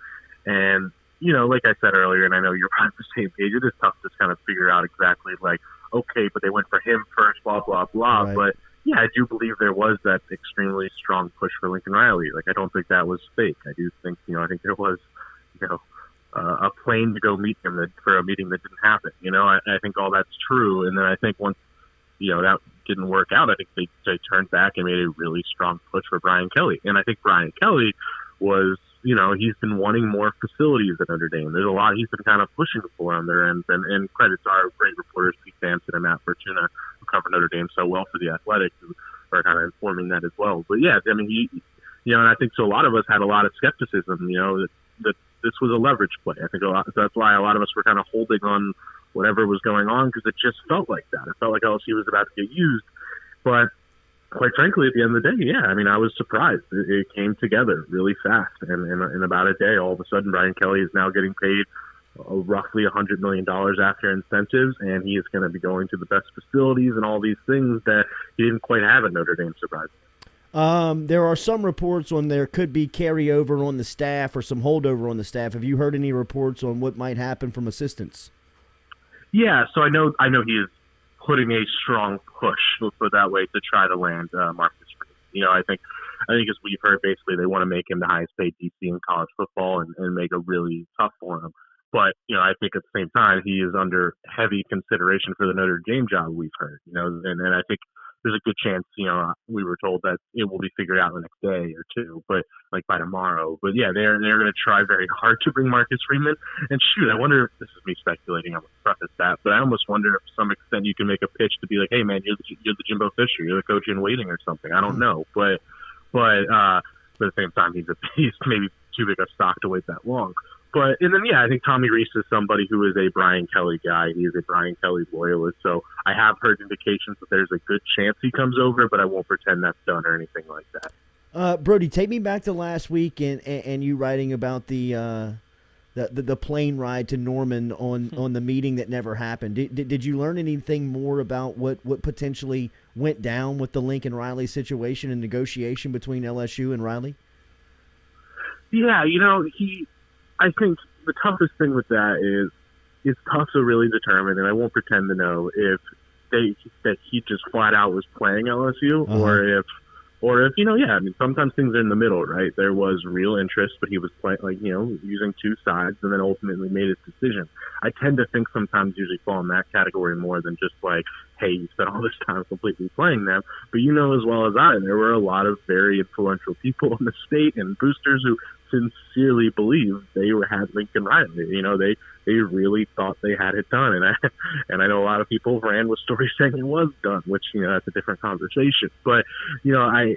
And, you know, like I said earlier, and I know you're on the same page, it is tough to kind of figure out exactly, like, okay, but they went for him first, blah, blah, blah. Right. But, yeah, I do believe there was that extremely strong push for Lincoln Riley. Like, I don't think that was fake. I do think, you know, I think there was, you know, a plane to go meet him for a meeting that didn't happen. You know, I think all that's true. And then I think once, you know, that didn't work out, I think they turned back and made a really strong push for Brian Kelly. And I think Brian Kelly was, you know, he's been wanting more facilities at Notre Dame. There's a lot he's been kind of pushing for on their ends. And credit to our great reporters, Pete Sampson and Matt Fortuna, who cover Notre Dame so well for the Athletic, who are kind of informing that as well. But yeah, I mean, he, you know, and I think so a lot of us had a lot of skepticism, you know, that this was a leverage play. I think that's why a lot of us were kind of holding on whatever was going on, because it just felt like that. It felt like LSU was about to get used. But quite frankly, at the end of the day, yeah, I mean, I was surprised. It came together really fast. And in about a day, all of a sudden, Brian Kelly is now getting paid roughly $100 million after incentives, and he is going to be going to the best facilities and all these things that he didn't quite have at Notre Dame, surprisingly. There are some reports on there could be carryover on the staff or some holdover on the staff. Have you heard any reports on what might happen from assistants? Yeah, so I know he is putting a strong push, let's put it that way, to try to land Marcus Freeman. You know, I think as we've heard, basically they want to make him the highest paid DC in college football and make it really tough for him. But, you know, I think at the same time he is under heavy consideration for the Notre Dame job, we've heard. You know, and I think there's a good chance, you know, we were told that it will be figured out the next day or two, but like by tomorrow. But yeah, they're going to try very hard to bring Marcus Freeman. And shoot, I wonder if this is me speculating. I'm going to preface that, but I almost wonder if to some extent you can make a pitch to be like, hey man, you're the Jimbo Fisher, you're the coach in waiting or something. I don't know, but at the same time, he's maybe too big a stock to wait that long. But, and then, yeah, I think Tommy Rees is somebody who is a Brian Kelly guy. He is a Brian Kelly loyalist. So I have heard indications that there's a good chance he comes over, but I won't pretend that's done or anything like that. Brody, take me back to last week and you writing about the plane ride to Norman on the meeting that never happened. Did you learn anything more about what potentially went down with the Lincoln Riley situation and negotiation between LSU and Riley? Yeah, you know, I think the toughest thing with that is it's tough to really determine, and I won't pretend to know if he just flat out was playing LSU or if, you know, yeah, I mean, sometimes things are in the middle, right? There was real interest, but he was playing, like, you know, using two sides and then ultimately made his decision. I tend to think sometimes usually fall in that category more than just like, hey, you spent all this time completely playing them. But you know as well as I, there were a lot of very influential people in the state and boosters who sincerely believed they had Lincoln Riley. You know, they really thought they had it done, and I know a lot of people ran with stories saying it was done, which, you know, that's a different conversation. But, you know, I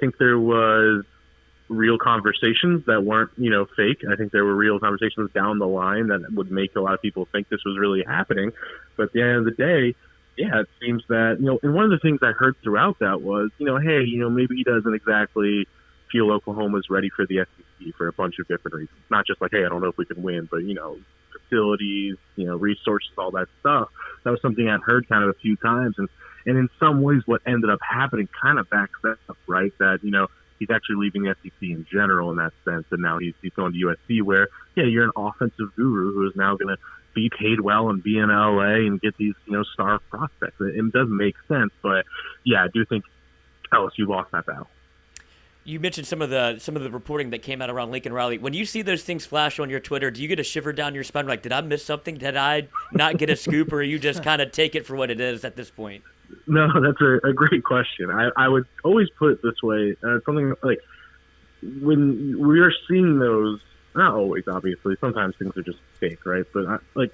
think there was real conversations that weren't, you know, fake. I think there were real conversations down the line that would make a lot of people think this was really happening. But at the end of the day, yeah, it seems that, you know, and one of the things I heard throughout that was, you know, hey, you know, maybe he doesn't exactly feel Oklahoma's ready for the SEC for a bunch of different reasons. Not just like, hey, I don't know if we can win, but, you know, facilities, you know, resources, all that stuff. That was something I'd heard kind of a few times. And in some ways what ended up happening kind of backs that up, right? That, you know, he's actually leaving the SEC in general in that sense. And now he's going to USC where, yeah, you're an offensive guru who is now going to be paid well and be in LA and get these, you know, star prospects. It does make sense. But, yeah, I do think LSU lost that battle. You mentioned some of the reporting that came out around Lincoln Riley. When you see those things flash on your Twitter, do you get a shiver down your spine? Like, did I miss something? Did I not get a scoop? Or you just kind of take it for what it is at this point? No, that's a great question. I would always put it this way. Something like when we are seeing those, not always, obviously. Sometimes things are just fake, right? But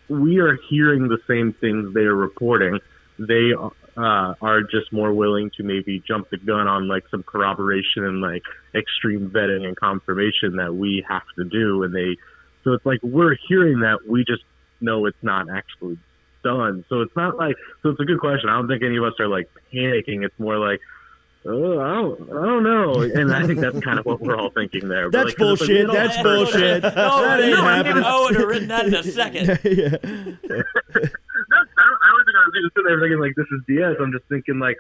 we are hearing the same things they are reporting. They are just more willing to maybe jump the gun on like some corroboration and like extreme vetting and confirmation that we have to do. And so it's like we're hearing that, we just know it's not actually done. So it's not like, so it's a good question. I don't think any of us are like panicking. It's more like, oh, I don't know. And I think that's kind of what we're all thinking there. That's bullshit. That's bullshit. That ain't happening. I would have written that in a second. Yeah. I don't think I was even sitting there thinking like this is DS. I'm just thinking like,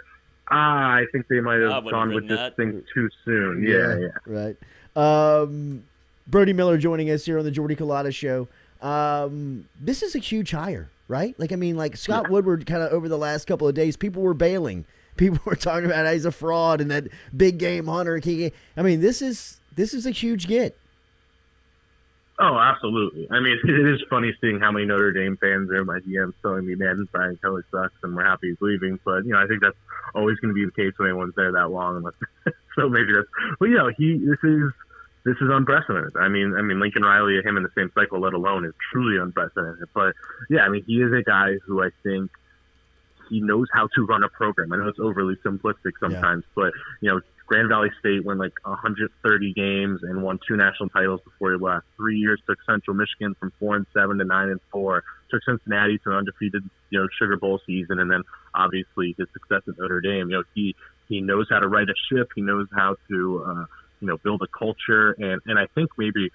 I think they might have gone with this thing too soon. Yeah. Right. Brody Miller joining us here on the Jordy Culotta Show. This is a huge hire, right? Like, I mean, like Scott Woodward kind of over the last couple of days, people were bailing. People were talking about how he's a fraud and that big game hunter. I mean, this is a huge get. Oh, absolutely. I mean, it is funny seeing how many Notre Dame fans are in my DMs telling me, man, Brian Kelly sucks and we're happy he's leaving. But, I think that's always going to be the case when anyone's there that long. So maybe that's, but this is unprecedented. I mean, Lincoln Riley, him in the same cycle, let alone, is truly unprecedented. But yeah, I mean, he is a guy who I think he knows how to run a program. I know it's overly simplistic sometimes, but Grand Valley State won like 130 games and won 2 national titles before he left. 3 years took Central Michigan from 4-7 to 9-4. Took Cincinnati to an undefeated, Sugar Bowl season, and then obviously his success at Notre Dame. He knows how to right a ship. He knows how to build a culture, and I think maybe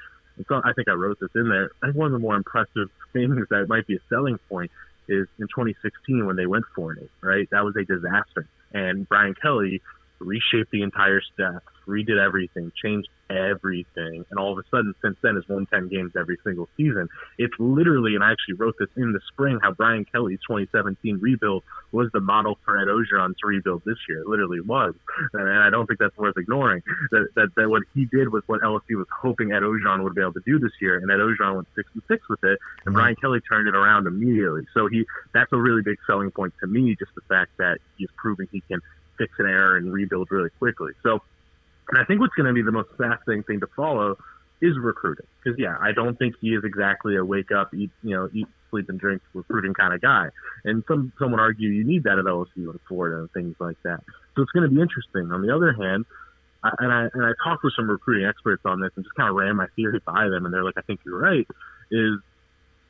I think I wrote this in there. I think one of the more impressive things that might be a selling point is in 2016 when they went 4-8, right? That was a disaster, and Brian Kelly reshaped the entire staff, redid everything, changed everything, and all of a sudden since then has won 10 games every single season. It's literally, and I actually wrote this in the spring, how Brian Kelly's 2017 rebuild was the model for Ed Ogeron's rebuild this year. It literally was, and I don't think that's worth ignoring. That what he did was what LSU was hoping Ed Ogeron would be able to do this year, and Ed Ogeron went 6-6 with it, and Brian Kelly turned it around immediately. So that's a really big selling point to me, just the fact that he's proving he can fix an error and rebuild really quickly. So, and I think what's going to be the most fascinating thing to follow is recruiting. Because, I don't think he is exactly a wake up, eat, sleep and drink recruiting kind of guy. And some would argue you need that at LSU and Florida and things like that. So it's going to be interesting. On the other hand, I talked with some recruiting experts on this and just kind of ran my theory by them, and they're like, I think you're right, is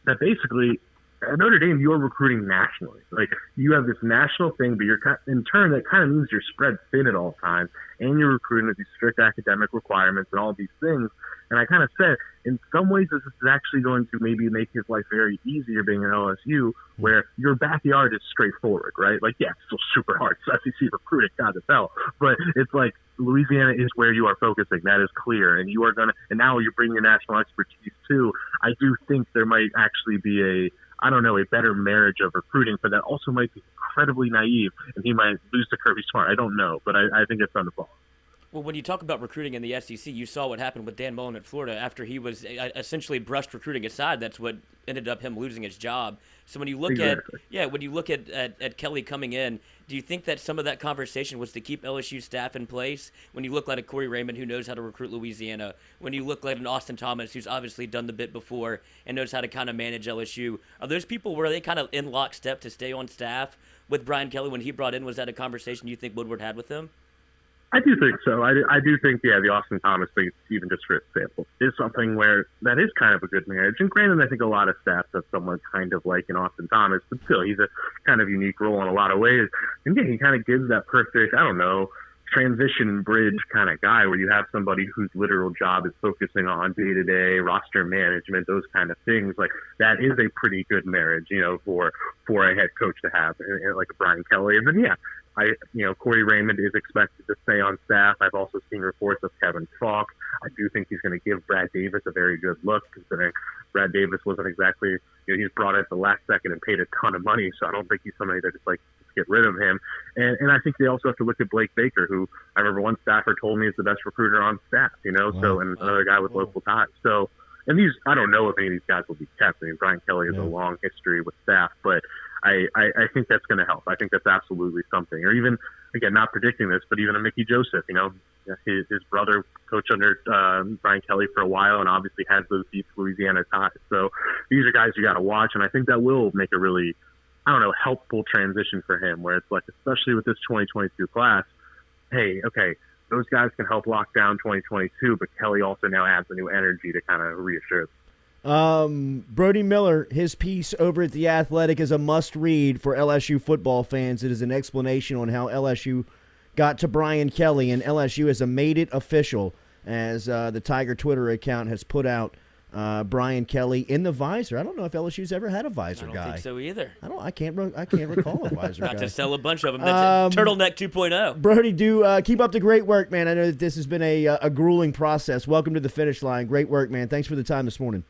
that basically at Notre Dame, you're recruiting nationally. Like, you have this national thing, but in turn, that kind of means you're spread thin at all times, and you're recruiting with these strict academic requirements and all these things. And I kind of said, in some ways, this is actually going to maybe make his life very easier being at LSU, where your backyard is straightforward, right? Like, it's still super hard. It's SEC recruiting, God, it's hell. But it's like Louisiana is where you are focusing. That is clear. And you are going to, and now you're bringing your national expertise too. I do think there might actually be a better marriage of recruiting, but that also might be incredibly naive, and he might lose to Kirby Smart. I don't know, but I think it's fun to follow. Well, when you talk about recruiting in the SEC, you saw what happened with Dan Mullen at Florida after he was essentially brushed recruiting aside. That's what ended up him losing his job. So when you look at Kelly coming in, do you think that some of that conversation was to keep LSU staff in place? When you look like a Corey Raymond who knows how to recruit Louisiana, when you look like an Austin Thomas who's obviously done the bit before and knows how to kind of manage LSU, are those people where they kind of in lockstep to stay on staff with Brian Kelly when he brought in? Was that a conversation you think Woodward had with him? I do think so. I do think, the Austin Thomas thing, even just for example, is something where that is kind of a good marriage. And granted, I think a lot of staff have someone kind of like an Austin Thomas, but still, he's a kind of unique role in a lot of ways. And he kind of gives that perfect, transition bridge kind of guy where you have somebody whose literal job is focusing on day-to-day roster management, those kind of things. Like, that is a pretty good marriage, for a head coach to have, like a Brian Kelly. And then, Corey Raymond is expected to stay on staff. I've also seen reports of Kevin Falk. I do think he's going to give Brad Davis a very good look, considering Brad Davis wasn't exactly, he's brought in at the last second and paid a ton of money. So I don't think he's somebody that just get rid of him. And I think they also have to look at Blake Baker, who I remember one staffer told me is the best recruiter on staff, so, and another guy with local ties. So, and I don't know if any of these guys will be kept. I mean, Brian Kelly has a long history with staff, but I think that's going to help. I think that's absolutely something. Or even, again, not predicting this, but even a Mickey Joseph, his brother coached under Brian Kelly for a while and obviously has those deep Louisiana ties. So these are guys you got to watch, and I think that will make a really, helpful transition for him, where it's like, especially with this 2022 class, hey, okay, those guys can help lock down 2022, but Kelly also now adds a new energy to kind of reassure them. Brody Miller, his piece over at The Athletic is a must-read for LSU football fans. It is an explanation on how LSU got to Brian Kelly, and LSU has made it official as the Tiger Twitter account has put out Brian Kelly in the visor. I don't know if LSU's ever had a visor guy. I don't think so either. I can't recall a visor guy. Got to sell a bunch of them. That's Turtleneck 2.0. Brody, do keep up the great work, man. I know that this has been a grueling process. Welcome to the finish line. Great work, man. Thanks for the time this morning.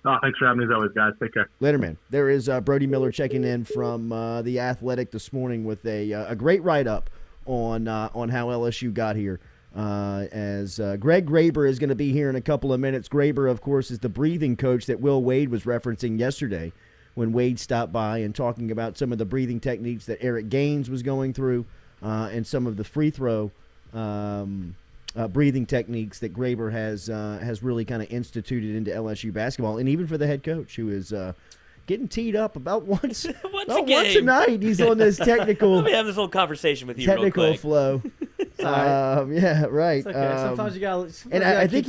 Oh, thanks for having me as always, guys. Take care. Later, man. There is Brody Miller checking in from The Athletic this morning with a great write-up on how LSU got here. As Greg Graber is going to be here in a couple of minutes. Graber, of course, is the breathing coach that Will Wade was referencing yesterday when Wade stopped by and talking about some of the breathing techniques that Eric Gaines was going through and some of the free throw breathing techniques that Graber has really kind of instituted into LSU basketball, and even for the head coach, who is getting teed up about once a night. He's on this technical. Let me have this little conversation with you technical real quick. flow. Yeah, right. It's okay. Sometimes you got. And I think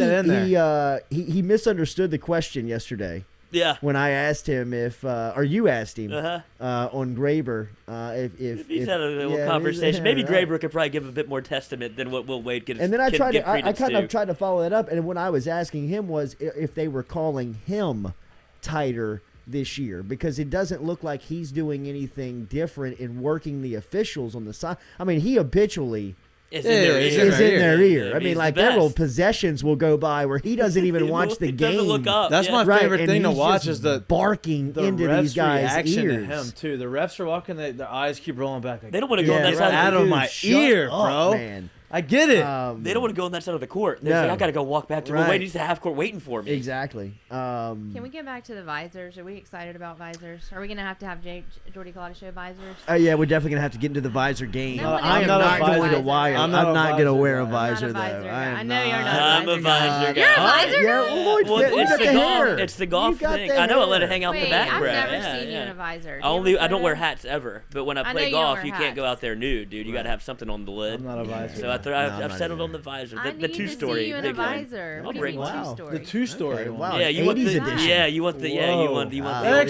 he misunderstood the question yesterday. Yeah. When I asked him or you asked him on Graber, if he's had a little conversation, maybe Graber could probably give a bit more testament than what Will Wade could. And then I kind of tried to follow that up, and what I was asking him was if they were calling him tighter this year, because it doesn't look like he's doing anything different in working the officials on the side. I mean, he habitually is in their ear. Yeah, I mean, like several possessions will go by where he doesn't even watch the game. Doesn't look up. That's my favorite thing to watch is the barking into these guys' reaction ears. to him too. The refs are walking; their eyes keep rolling back. Like, they don't want to go on that side out of my ear, bro. Man. I get it. They don't want to go on that side of the court. They're like, I got to go walk back to Wade. He's to half court waiting for me. Exactly. Can we get back to the visors? Are we excited about visors? Are we going to have Jordy Culotta show visors? Yeah, we're definitely going to have to get into the visor game. I'm not going to wire. I'm not going to wear a visor, though. I know you're not. I'm a visor guy. You're a visor guy? Yeah, it's the golf thing. I know I let it hang out in the back. I've never seen you in a visor. I don't wear hats ever, but when I play golf, you can't go out there nude, dude. You got to have something on the lid. I'm not a visor. So I've settled on the visor, the two-story. I need to see you in a visor. What do you mean two-story? The two-story. Wow. Yeah, you want the edition. Yeah, you want the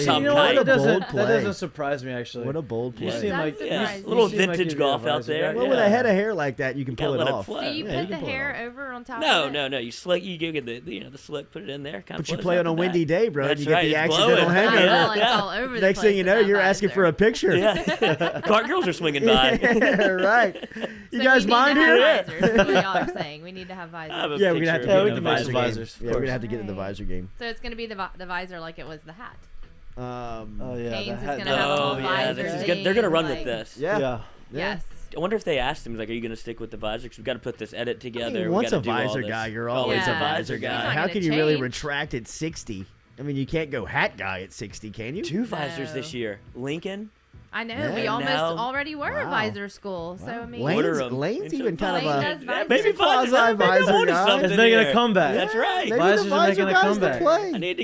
Tom Kite. That doesn't surprise me actually. What a bold play. You seem like a little vintage golf out there. Well, with a head of hair like that, you can pull it off. Do you put the hair over on top? No. You slick. You get the slick, put it in there. But you play on a windy day, bro. That's you get the right, accidental hangover. It's all over the Next thing you know, you're asking for a picture. Yeah, cart girls are swinging by. Right. You guys mind here? That's what y'all are saying. We need to have visors. Yeah, we're gonna have to get in the visor visors. game. Yeah, we're gonna have to get in the visor game. So it's gonna be the visor like it was the hat. Gaines is gonna have a whole visor. They're gonna run with this. Yeah. Yes. I wonder if they asked him, like, are you going to stick with the visor? Because we've got to put this edit together. Once a visor guy, you're always a visor guy. How can you really retract at 60? I mean, you can't go hat guy at 60, can you? 2 visors this year. Lincoln. I know. We almost already were a visor school. So, I mean. Lane's even kind of a maybe quasi-visor guy. It's making a comeback. That's right. Maybe Visors the are visor making a guy's the comeback. play. I need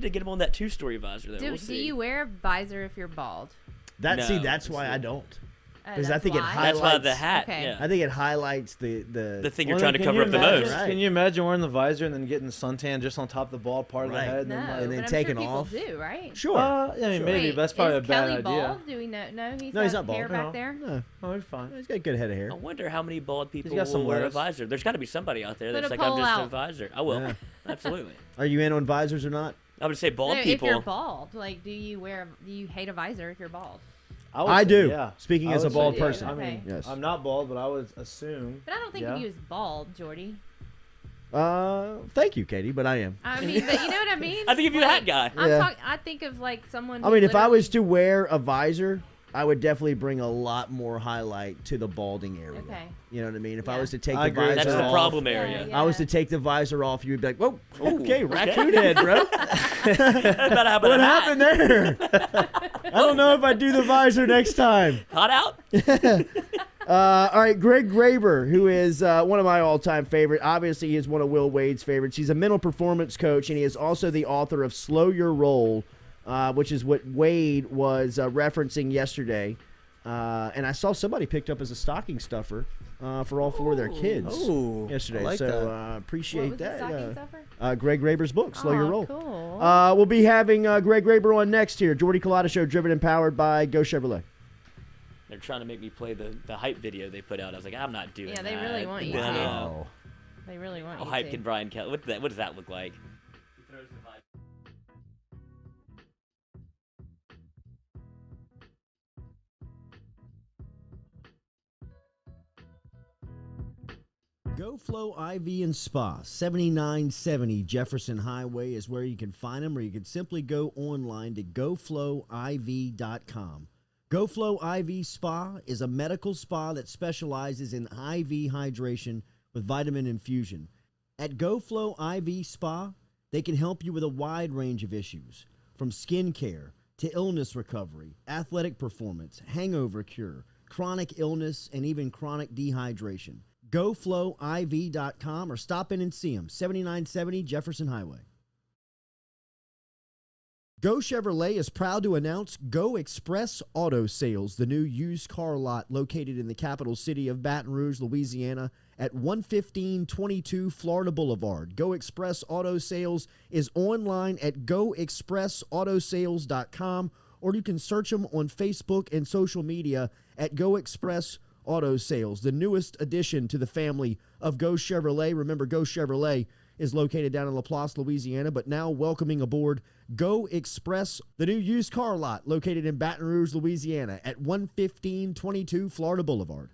to get him on that 2-story visor, though. Do you wear a visor if you're bald? That's why I don't. Because I think it highlights. That's why the hat. Okay. Yeah. I think it highlights the thing you're trying to cover up the most. Right. Can you imagine wearing the visor and then getting suntan just on top of the ball part of the head? And then but taking I'm sure off? People do, right? Sure. I mean, maybe. But that's probably a bad Kelly idea. Bald? Do we know? No, he's not bald. Hair back there. No. Oh, he's fine. He's got a good head of hair. I wonder how many bald people got some will wear a lettuce. visor. There's got to be somebody out there Put that's a like, I'm poll just a out. visor. I will. Yeah. Absolutely. Are you in on visors or not? I would say bald No, people. If you're bald, like, do you hate a visor if you're bald? I do. Yeah. Speaking as a bald person. I mean, yes. I'm not bald, but I would assume. But I don't think of you as bald, Jordy. Thank you, Katie, but I am. I mean, but you know what I mean? I think if you're a hat guy. I think of like someone. I mean, if I was to wear a visor, I would definitely bring a lot more highlight to the balding area. Okay. You know what I mean? If Yeah. I was to take the visor off. That's the problem area. I was to take the visor off, you would be like, whoa, okay, raccoon head, bro. What happened there? I don't know if I do the visor next time. Hot out? All right, Greg Graber, who is one of my all-time favorite. Obviously, he is one of Will Wade's favorites. He's a mental performance coach, and he is also the author of Slow Your Roll, which is what Wade was referencing yesterday. And I saw somebody picked up as a stocking stuffer for all 4 of their kids yesterday. I like that. Appreciate What was that. the stocking stuffer? Greg Graber's book, Slow Your Roll. Cool. We'll be having Greg Graber on next here. Jordy Culotta Show, driven and powered by Go Chevrolet. They're trying to make me play the hype video they put out. I was like, I'm not doing that. Yeah, they really want you Wow. to. They really want How you hype to. can Brian Kelly? What does that look like? Go Flow IV and Spa, 7970 Jefferson Highway is where you can find them, or you can simply go online to goflowiv.com. Go Flow IV Spa is a medical spa that specializes in IV hydration with vitamin infusion. At Go Flow IV Spa, they can help you with a wide range of issues, from skin care to illness recovery, athletic performance, hangover cure, chronic illness, and even chronic dehydration. GoFlowIV.com or stop in and see them, 7970 Jefferson Highway. Go Chevrolet is proud to announce Go Express Auto Sales, the new used car lot located in the capital city of Baton Rouge, Louisiana, at 11522 Florida Boulevard. Go Express Auto Sales is online at goexpressautosales.com, or you can search them on Facebook and social media at Go Express Auto Sales, the newest addition to the family of Go Chevrolet. Remember, Go Chevrolet is located down in Laplace, Louisiana, but now welcoming aboard Go Express, the new used car lot located in Baton Rouge, Louisiana at 11522 Florida Boulevard.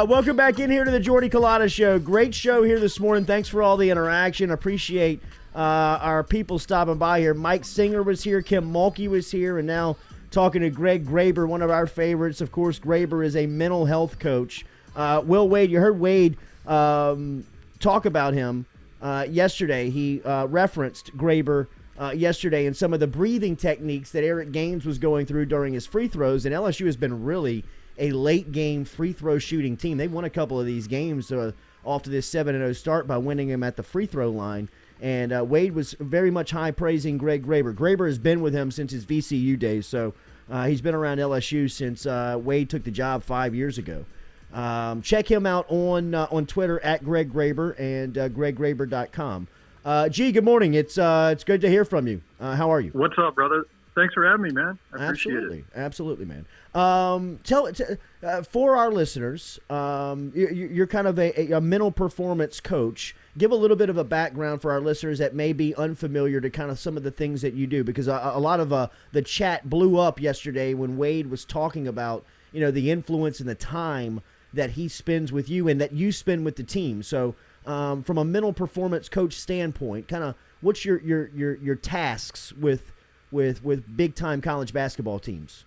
Welcome back in here to the Jordy Culotta Show. Great show here this morning. Thanks for all the interaction. Appreciate our people stopping by here. Mike Singer was here. Kim Mulkey was here. And now talking to Greg Graber, one of our favorites. Of course, Graber is a mental health coach. Will Wade, you heard Wade talk about him yesterday. He referenced Graber yesterday and some of the breathing techniques that Eric Gaines was going through during his free throws. And LSU has been really a late-game free throw shooting team. They won a couple of these games off to this 7-0 start by winning them at the free throw line. And Wade was very much high-praising Greg Graber. Graber has been with him since his VCU days, so he's been around LSU since Wade took the job 5 years ago. Check him out on Twitter at Greg Graber and greggraber.com. G, good morning. It's good to hear from you. How are you? What's up, brother? Thanks for having me, man. I appreciate it. Absolutely, man. For our listeners, you're kind of a mental performance coach. Give a little bit of a background for our listeners that may be unfamiliar to kind of some of the things that you do, because a lot of the chat blew up yesterday when Wade was talking about the influence and the time that he spends with you and that you spend with the team. So from a mental performance coach standpoint, kind of what's your tasks with big time college basketball teams?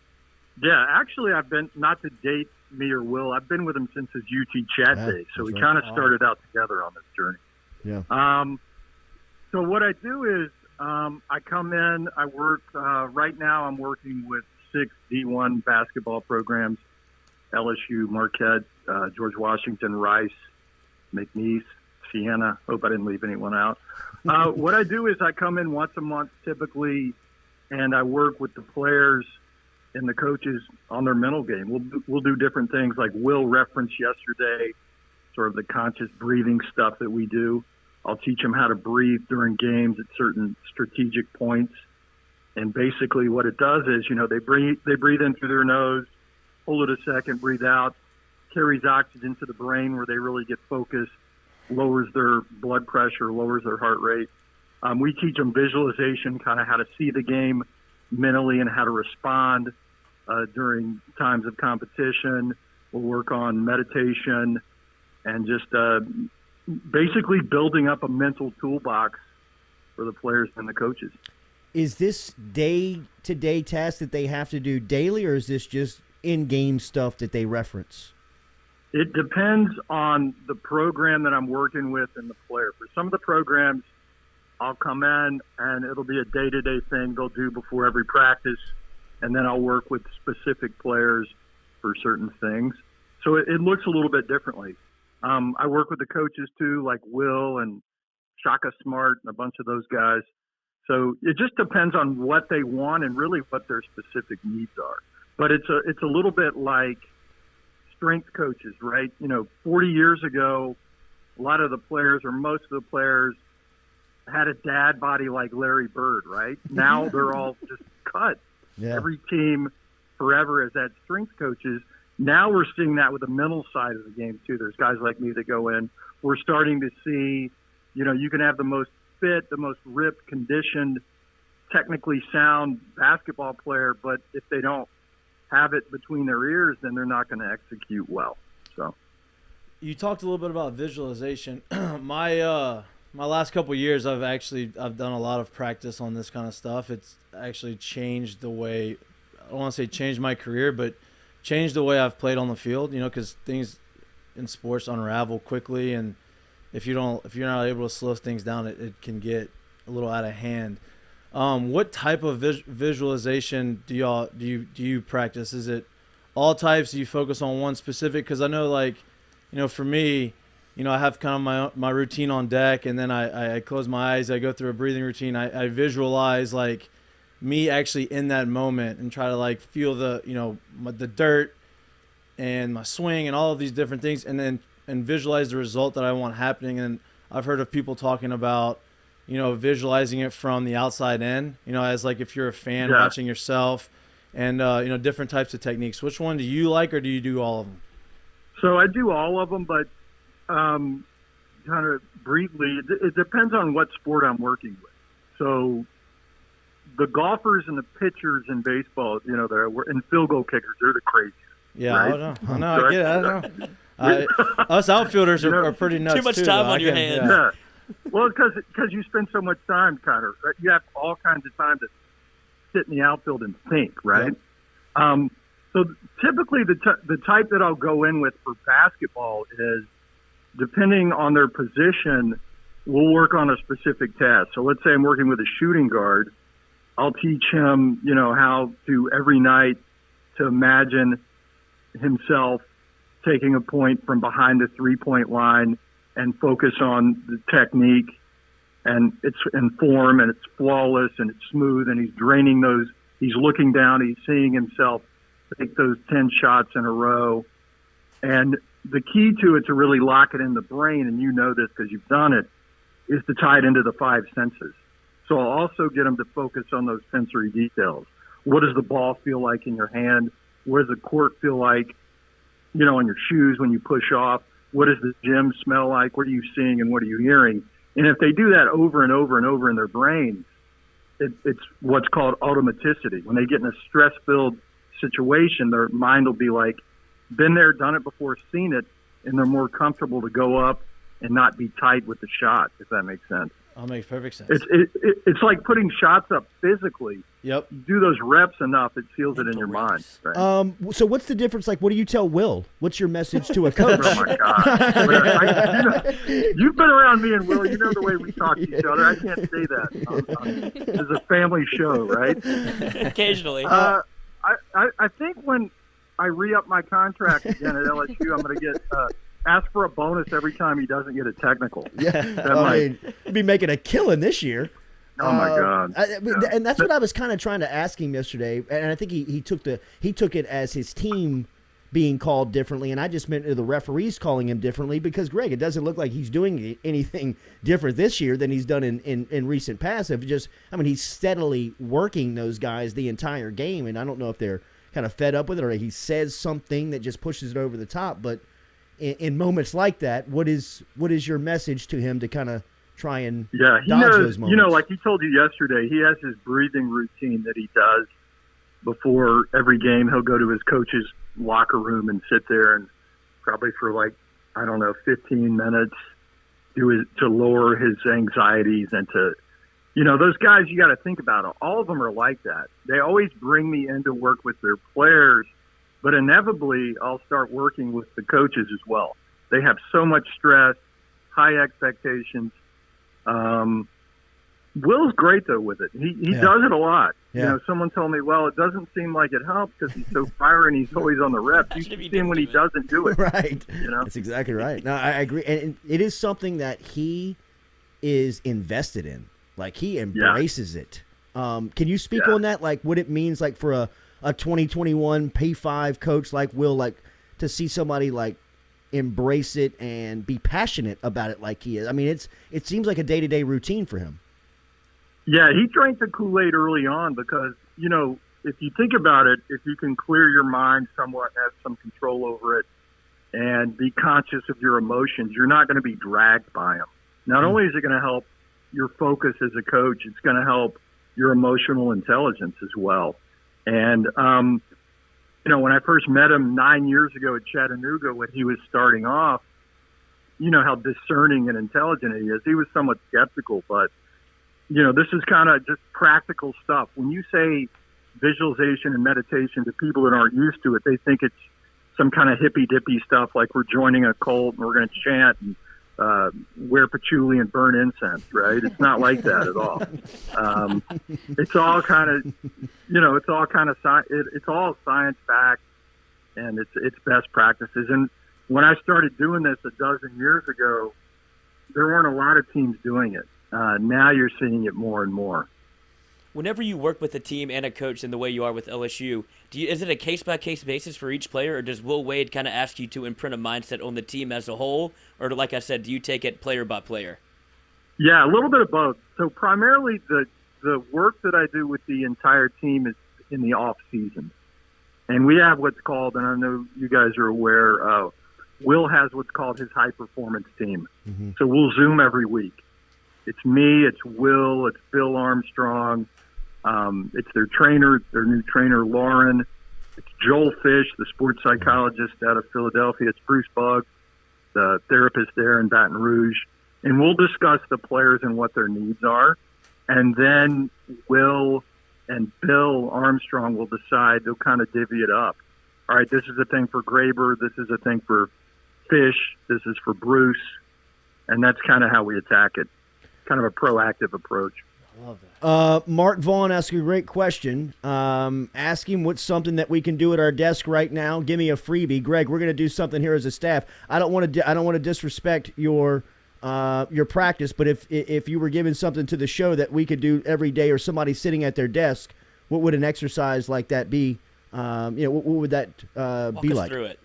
Yeah, actually, I've been, not to date me or Will, I've been with him since his UT chat days. So we kind of started out together on this journey. Yeah. So what I do is I come in, I work, right now I'm working with 6 D1 basketball programs, LSU, Marquette, George Washington, Rice, McNeese, Siena. Hope I didn't leave anyone out. What I do is I come in once a month typically, and I work with the players and the coaches on their mental game. We'll do different things like Will referenced yesterday, sort of the conscious breathing stuff that we do. I'll teach them how to breathe during games at certain strategic points. And basically what it does is, they breathe in through their nose, hold it a second, breathe out, carries oxygen to the brain where they really get focused, lowers their blood pressure, lowers their heart rate. We teach them visualization, kind of how to see the game mentally and how to respond during times of competition. We'll work on meditation and just basically building up a mental toolbox for the players and the coaches. Is this day-to-day task that they have to do daily, or is this just in-game stuff that they reference? It depends on the program that I'm working with and the player. For some of the programs, I'll come in and it'll be a day-to-day thing they'll do before every practice, and then I'll work with specific players for certain things. So it looks a little bit differently. I work with the coaches too, like Will and Shaka Smart and a bunch of those guys. So it just depends on what they want and really what their specific needs are. But it's a little bit like strength coaches, right? 40 years ago, a lot of the players or most of the players had a dad body like Larry Bird, right? Now they're all just cut. Yeah. Every team forever has had strength coaches. Now we're seeing that with the mental side of the game too. There's guys like me that go in. We're starting to see, you can have the most fit, the most ripped, conditioned, technically sound basketball player, but if they don't have it between their ears, then they're not going to execute well. So, you talked a little bit about visualization. My last couple of years, I've done a lot of practice on this kind of stuff. It's actually changed the way, I don't want to say changed my career, but changed the way I've played on the field. Because things in sports unravel quickly, and if you're not able to slow things down, it can get a little out of hand. What type of visualization do you practice? Is it all types? Do you focus on one specific? Because I know, for me, I have kind of my routine on deck, and then I close my eyes. I go through a breathing routine. I visualize me actually in that moment and try to feel the dirt and my swing and all of these different things, and visualize the result that I want happening. And I've heard of people talking about, visualizing it from the outside in, as if you're a fan watching yourself, and, different types of techniques. Which one do you like, or do you do all of them? So I do all of them, but kind of briefly, it depends on what sport I'm working with. So the golfers and the pitchers in baseball, and field goal kickers, they're the craziest. Yeah, right? I know. I get it. I know. Us outfielders are pretty nuts. Too much time on your hands. Yeah. Well, because you spend so much time, Connor. Right? You have all kinds of time to sit in the outfield and think, right? Yep. So typically the type that I'll go in with for basketball is, depending on their position, we'll work on a specific task. So let's say I'm working with a shooting guard. I'll teach him, how to every night to imagine himself taking a point from behind the three-point line and focus on the technique, and it's in form, and it's flawless, and it's smooth, and he's draining those. He's looking down. He's seeing himself take those 10 shots in a row. And the key to it, to really lock it in the brain, and you know this because you've done it, is to tie it into the five senses. So I'll also get them to focus on those sensory details. What does the ball feel like in your hand? What does the court feel like, on your shoes when you push off? What does the gym smell like? What are you seeing and what are you hearing? And if they do that over and over and over in their brains, it's what's called automaticity. When they get in a stress-filled situation, their mind will be like, been there, done it before, seen it, and they're more comfortable to go up and not be tight with the shot, if that makes sense. That makes perfect sense. It's like putting shots up physically. Yep. You do those reps enough, it seals it in your mind. Right? So what's the difference? What do you tell Will? What's your message to a coach? Oh, my God. You've been around me and Will. You know the way we talk to each other. I can't say that. This is a family show, right? Occasionally. I think when I re-up my contract again at LSU, I'm going to get ask for a bonus every time he doesn't get a technical. Yeah, he'd be making a killing this year. Oh my God! And that's what I was kind of trying to ask him yesterday, and I think he took it as his team being called differently, and I just meant the referees calling him differently because, Greg, it doesn't look like he's doing anything different this year than he's done in recent past. He's steadily working those guys the entire game, and I don't know if they're kind of fed up with it or he says something that just pushes it over the top. But in moments like that, what is your message to him to kind of try and dodge those moments? Like he told you yesterday, he has his breathing routine that he does before every game. He'll go to his coach's locker room and sit there and probably for 15 minutes to lower his anxieties and to, those guys, you got to think about it. All of them are like that. They always bring me in to work with their players, but inevitably I'll start working with the coaches as well. They have so much stress, high expectations. Will's great though with it. He does it a lot. Yeah. Someone told me, well, it doesn't seem like it helps because he's so fiery and he's always on the rep. You should see him when he doesn't do it. Right. That's exactly right. No, I agree. And it is something that he is invested in. Like he embraces it. Can you speak on that? Like what it means like for a 2021 P5 coach like Will, like to see somebody like embrace it and be passionate about it like he is. I mean, it seems like a day-to-day routine for him. Yeah, he drank the Kool-Aid early on because, if you think about it, if you can clear your mind somewhat and have some control over it and be conscious of your emotions, you're not going to be dragged by them. Not only is it going to help your focus as a coach, it's going to help your emotional intelligence as well. And, when I first met him 9 years ago at Chattanooga when he was starting off, you know how discerning and intelligent he is. He was somewhat skeptical, but this is kind of just practical stuff. When you say visualization and meditation to people that aren't used to it, they think it's some kind of hippy-dippy stuff like we're joining a cult and we're going to chant and wear patchouli and burn incense, right? It's not like that at all. It's all kind of, it's all science-backed and it's best practices. And when I started doing this a dozen years ago, there weren't a lot of teams doing it. Now you're seeing it more and more. Whenever you work with a team and a coach in the way you are with LSU, is it a case-by-case basis for each player, or does Will Wade kind of ask you to imprint a mindset on the team as a whole? Or, like I said, do you take it player by player? Yeah, a little bit of both. So primarily the work that I do with the entire team is in the off-season. And we have what's called, and I know you guys are aware, Will has what's called his high-performance team. Mm-hmm. So we'll Zoom every week. It's me, it's Will, it's Bill Armstrong, it's their trainer, their new trainer, Lauren. It's Joel Fish, the sports psychologist out of Philadelphia. It's Bruce Bugg, the therapist there in Baton Rouge. And we'll discuss the players and what their needs are. And then Will and Bill Armstrong will decide, they'll kind of divvy it up. All right, this is a thing for Graber. This is a thing for Fish. This is for Bruce. And that's kind of how we attack it. Kind of a proactive approach. I love that. Mark Vaughn asked a great question. Ask him what's something that we can do at our desk right now. Give me a freebie, Greg. We're going to do something here as a staff. I don't want to disrespect your practice, but if you were given something to the show that we could do every day, or somebody sitting at their desk, what would an exercise like that be? What would that be like? Walk us through it.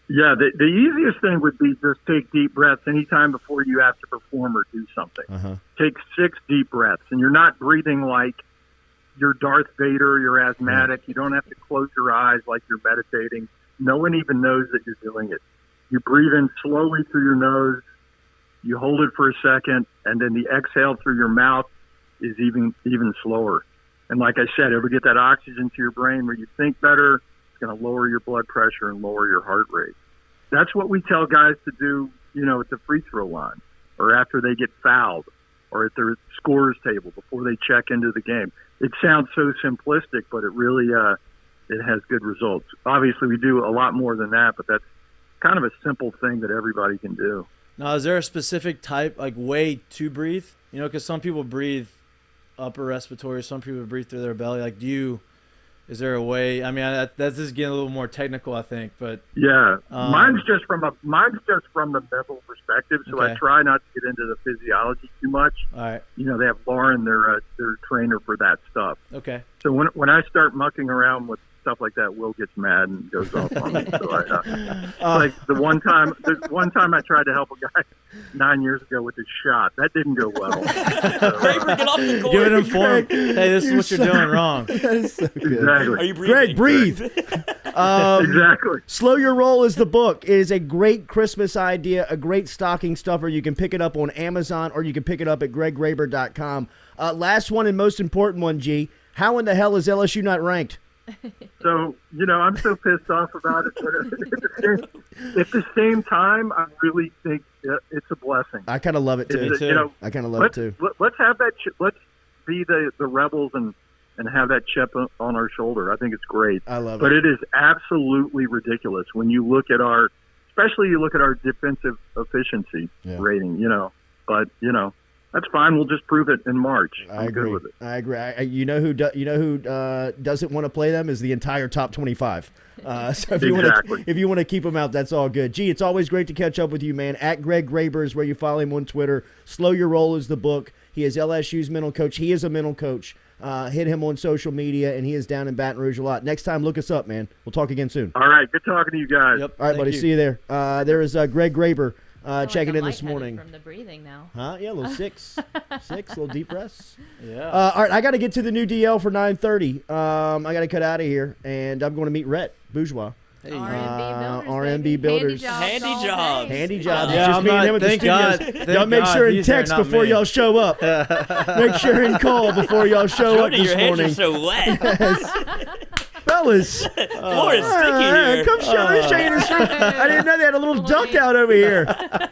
Yeah, the easiest thing would be just take deep breaths anytime before you have to perform or do something. Uh-huh. Take 6 deep breaths, and you're not breathing like you're Darth Vader, you're asthmatic. Right. You don't have to close your eyes like you're meditating. No one even knows that you're doing it. You breathe in slowly through your nose, you hold it for a second, and then the exhale through your mouth is even slower. And like I said, ever get that oxygen to your brain where you think better, it's going to lower your blood pressure and lower your heart rate. That's what we tell guys to do, at the free throw line or after they get fouled or at their scorer's table before they check into the game. It sounds so simplistic, but it really it has good results. Obviously, we do a lot more than that, but that's kind of a simple thing that everybody can do. Now, is there a specific type, like way to breathe? Because some people breathe upper respiratory, some people breathe through their belly. Like, is there a way? I mean, that's just getting a little more technical, I think. But yeah, mine's just from the mental perspective. So okay. I try not to get into the physiology too much. All right. They have Lauren, their trainer for that stuff. Okay. So when I start mucking around with stuff like that, Will gets mad and goes off on me. So like the one time I tried to help a guy 9 years ago with his shot, that didn't go well. Graber, get off the court. Give it him form. Hey, this is what you're doing wrong. That is so good. Exactly. Are you breathing? Greg, breathe. Exactly. Slow Your Roll is the book. It is a great Christmas idea, a great stocking stuffer. You can pick it up on Amazon or you can pick it up at greggraber.com. Last one and most important one, G. How in the hell is LSU not ranked? So, I'm so pissed off about it. But at the same time, I really think it's a blessing. I kind of love it, too. I kind of love it, too. Let's have that. Let's be the rebels and have that chip on our shoulder. I think it's great. I love it. But it is absolutely ridiculous when you look at our defensive efficiency rating, But, that's fine. We'll just prove it in March. I'm agree. good with it. I agree. You know who doesn't want to play them is the entire top 25. So if you want to keep them out, that's all good. Gee, it's always great to catch up with you, man. At Greg Graber is where you follow him on Twitter. Slow Your Roll is the book. He is LSU's mental coach. He is a mental coach. Hit him on social media, and he is down in Baton Rouge a lot. Next time, look us up, man. We'll talk again soon. All right. Good talking to you guys. Yep. All right, buddy. See you there. There is Greg Graber. Checking in this morning. From the breathing now. Huh? Yeah, a little six, little deep breaths. Yeah. All right, I got to get to the new DL for 9:30. I got to cut out of here, and I'm going to meet Rhett Bourgeois. Hey. RMB RMB Builders. Handy jobs. Handy jobs. Yeah, Just me and him at the thank studios. God. Y'all make sure and text before y'all show up. Make sure and call before y'all show up this your morning. hands are so wet. Fellas. Floor is sticky here. Come show me in the street. I didn't know they had a little duck out over here.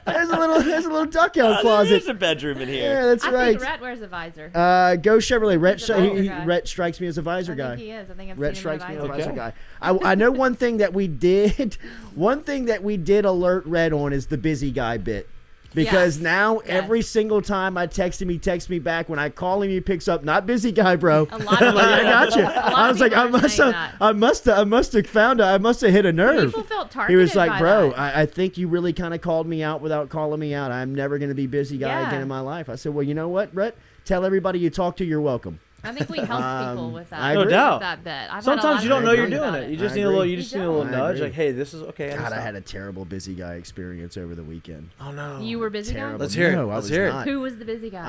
There's a little duck out closet. There's a bedroom in here. Yeah, that's I right. think Rhett wears a visor. Go Chevrolet. Rhett He's strikes me as a visor guy. I think he is. I think I've Rhett seen him strikes in me a as a visor. visor guy. I know one thing that we did. One thing that we did alert Rhett on is the busy guy bit. Because now every single time I text him, he texts me back. When I call him, he picks up. Not busy guy, bro. A lot of I got you. I was like, I must have hit a nerve. People felt He was targeted like, by bro, that. I think you really kind of called me out without calling me out. I'm never going to be busy guy again in my life. I said, well, you know what, Rhett? Tell everybody you talk to, you're welcome. I think we helped people with that. No doubt. That bet. Sometimes you don't know you're doing about it. You just need a little. You just need a little nudge. agree. Like, hey, this is okay. God, I had a terrible busy guy experience over the weekend. Oh no. You were busy guy? Terrible. Let's hear it. No, I Let's was hear it. not. Who was the busy guy?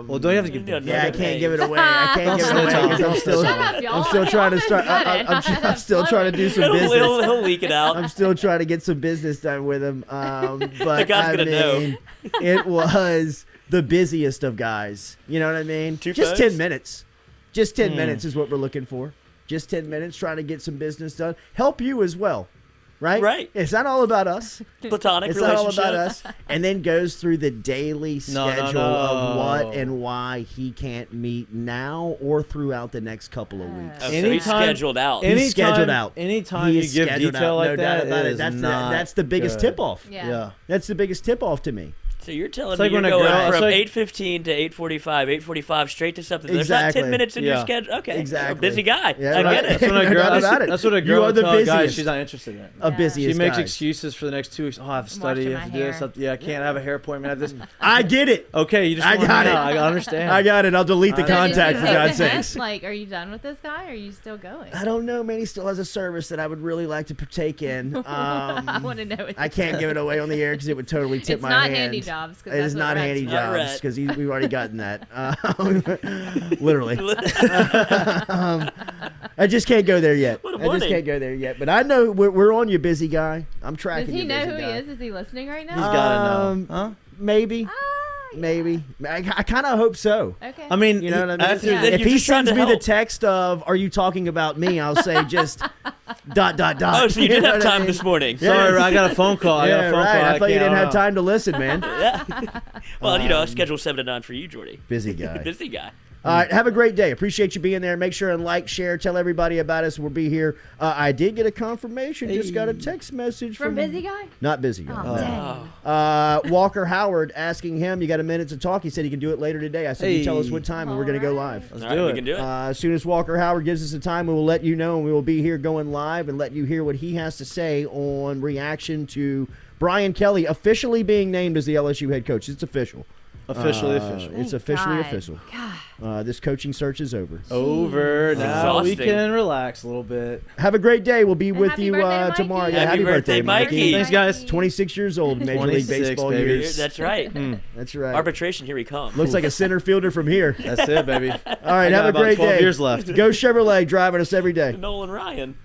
Well, don't you have to give details? Yeah, I can't give it away. I can't give it Don't away snitch on because him. I'm still, Shut up, y'all. I'm still trying to start. I'm still trying to do some business. He'll leak it out. I'm still trying to get some business done with him. But The guy's gonna know. It was the busiest of guys. You know what I mean? Just 10 minutes. Just 10 minutes is what we're looking for. Just 10 minutes trying to get some business done. Help you as well. Right? Right. It's not all about us. Platonic It's relationship. not all about us. And then goes through the daily schedule of what and why he can't meet now or throughout the next couple of weeks. Oh, so he's scheduled out. He's scheduled out. Anytime He you is give scheduled detail out. like No that, doubt about it it. is That's the biggest good. tip-off. Yeah. That's the biggest tip-off to me. So you're telling It's me like you're when a going girl- from it's like- 8:15 to 8:45, 8:45 straight to something. There's Exactly. not 10 minutes in your Yeah. schedule. Okay. Exactly. You're a busy guy. Yeah, I right. get it. That's what a No girl. doubt about it. That's what a You girl are will the tell a guy busiest. she's not interested in. Of busiest She makes guys. excuses for the next 2 weeks. Oh, I have to study. Washing I have to my do hair. this. Yeah, I can't have a hair appointment. I have this. I get it. Okay, you just I want got to it. know. I understand. I got it. I'll delete the I contact for God's sakes. Like, are you done with this guy? Or are you still going? I don't know, man. He still has a service that I would really like to partake in. I want to know. I can't give it away on the air because it would totally tip It's my not hand. handy jobs. 'Cause It is that's what not Rhett's handy for. Not jobs Rhett. because we've already gotten that. Literally. I just can't go there yet. What a I just morning. can't go there yet. But I know we're on you, busy guy. I'm Does tracking he you, know busy who guy. he is? Is he listening right now? He's gotta know. Huh? Maybe. Maybe. I kind of hope so. Okay. I mean, You know what I mean? after Yeah. If You're he just trying sends to me the help. text of, are you talking about me? I'll say just ... Oh, so you did know have what I time mean? this morning. Sorry, I got a phone call. I got Yeah, a phone right. call. I thought you can't- didn't have know. time to listen, man. Well, I schedule 7 to 9 for you, Jordy. Busy guy. Busy guy. All right, have a great day. Appreciate you being there. Make sure and like, share, tell everybody about us. We'll be here. I did get a confirmation. Just got a text message From busy guy? Not busy guy. Oh, dang. Walker Howard asking him, you got a minute to talk? He said he can do it later today. I said, you tell us what time and we're going to go live. Let's All right, do we it. can do it. As soon as Walker Howard gives us a time, we will let you know, and we will be here going live and let you hear what he has to say on reaction to Brian Kelly officially being named as the LSU head coach. It's official. Officially official. It's officially official. This coaching search is over. Over. Now we exhausting. can relax a little bit. Have a great day. We'll be with happy you birthday to tomorrow. Mikey. Yeah, Happy birthday, Mikey. Thanks, guys. 26 years old in Major League 26, Baseball baby. years. That's right. That's right. Arbitration, here he comes. Looks like a center fielder from here. That's it, baby. All right, I have got a about great 12 day. years left. Go Chevrolet, driving us every day. Nolan Ryan.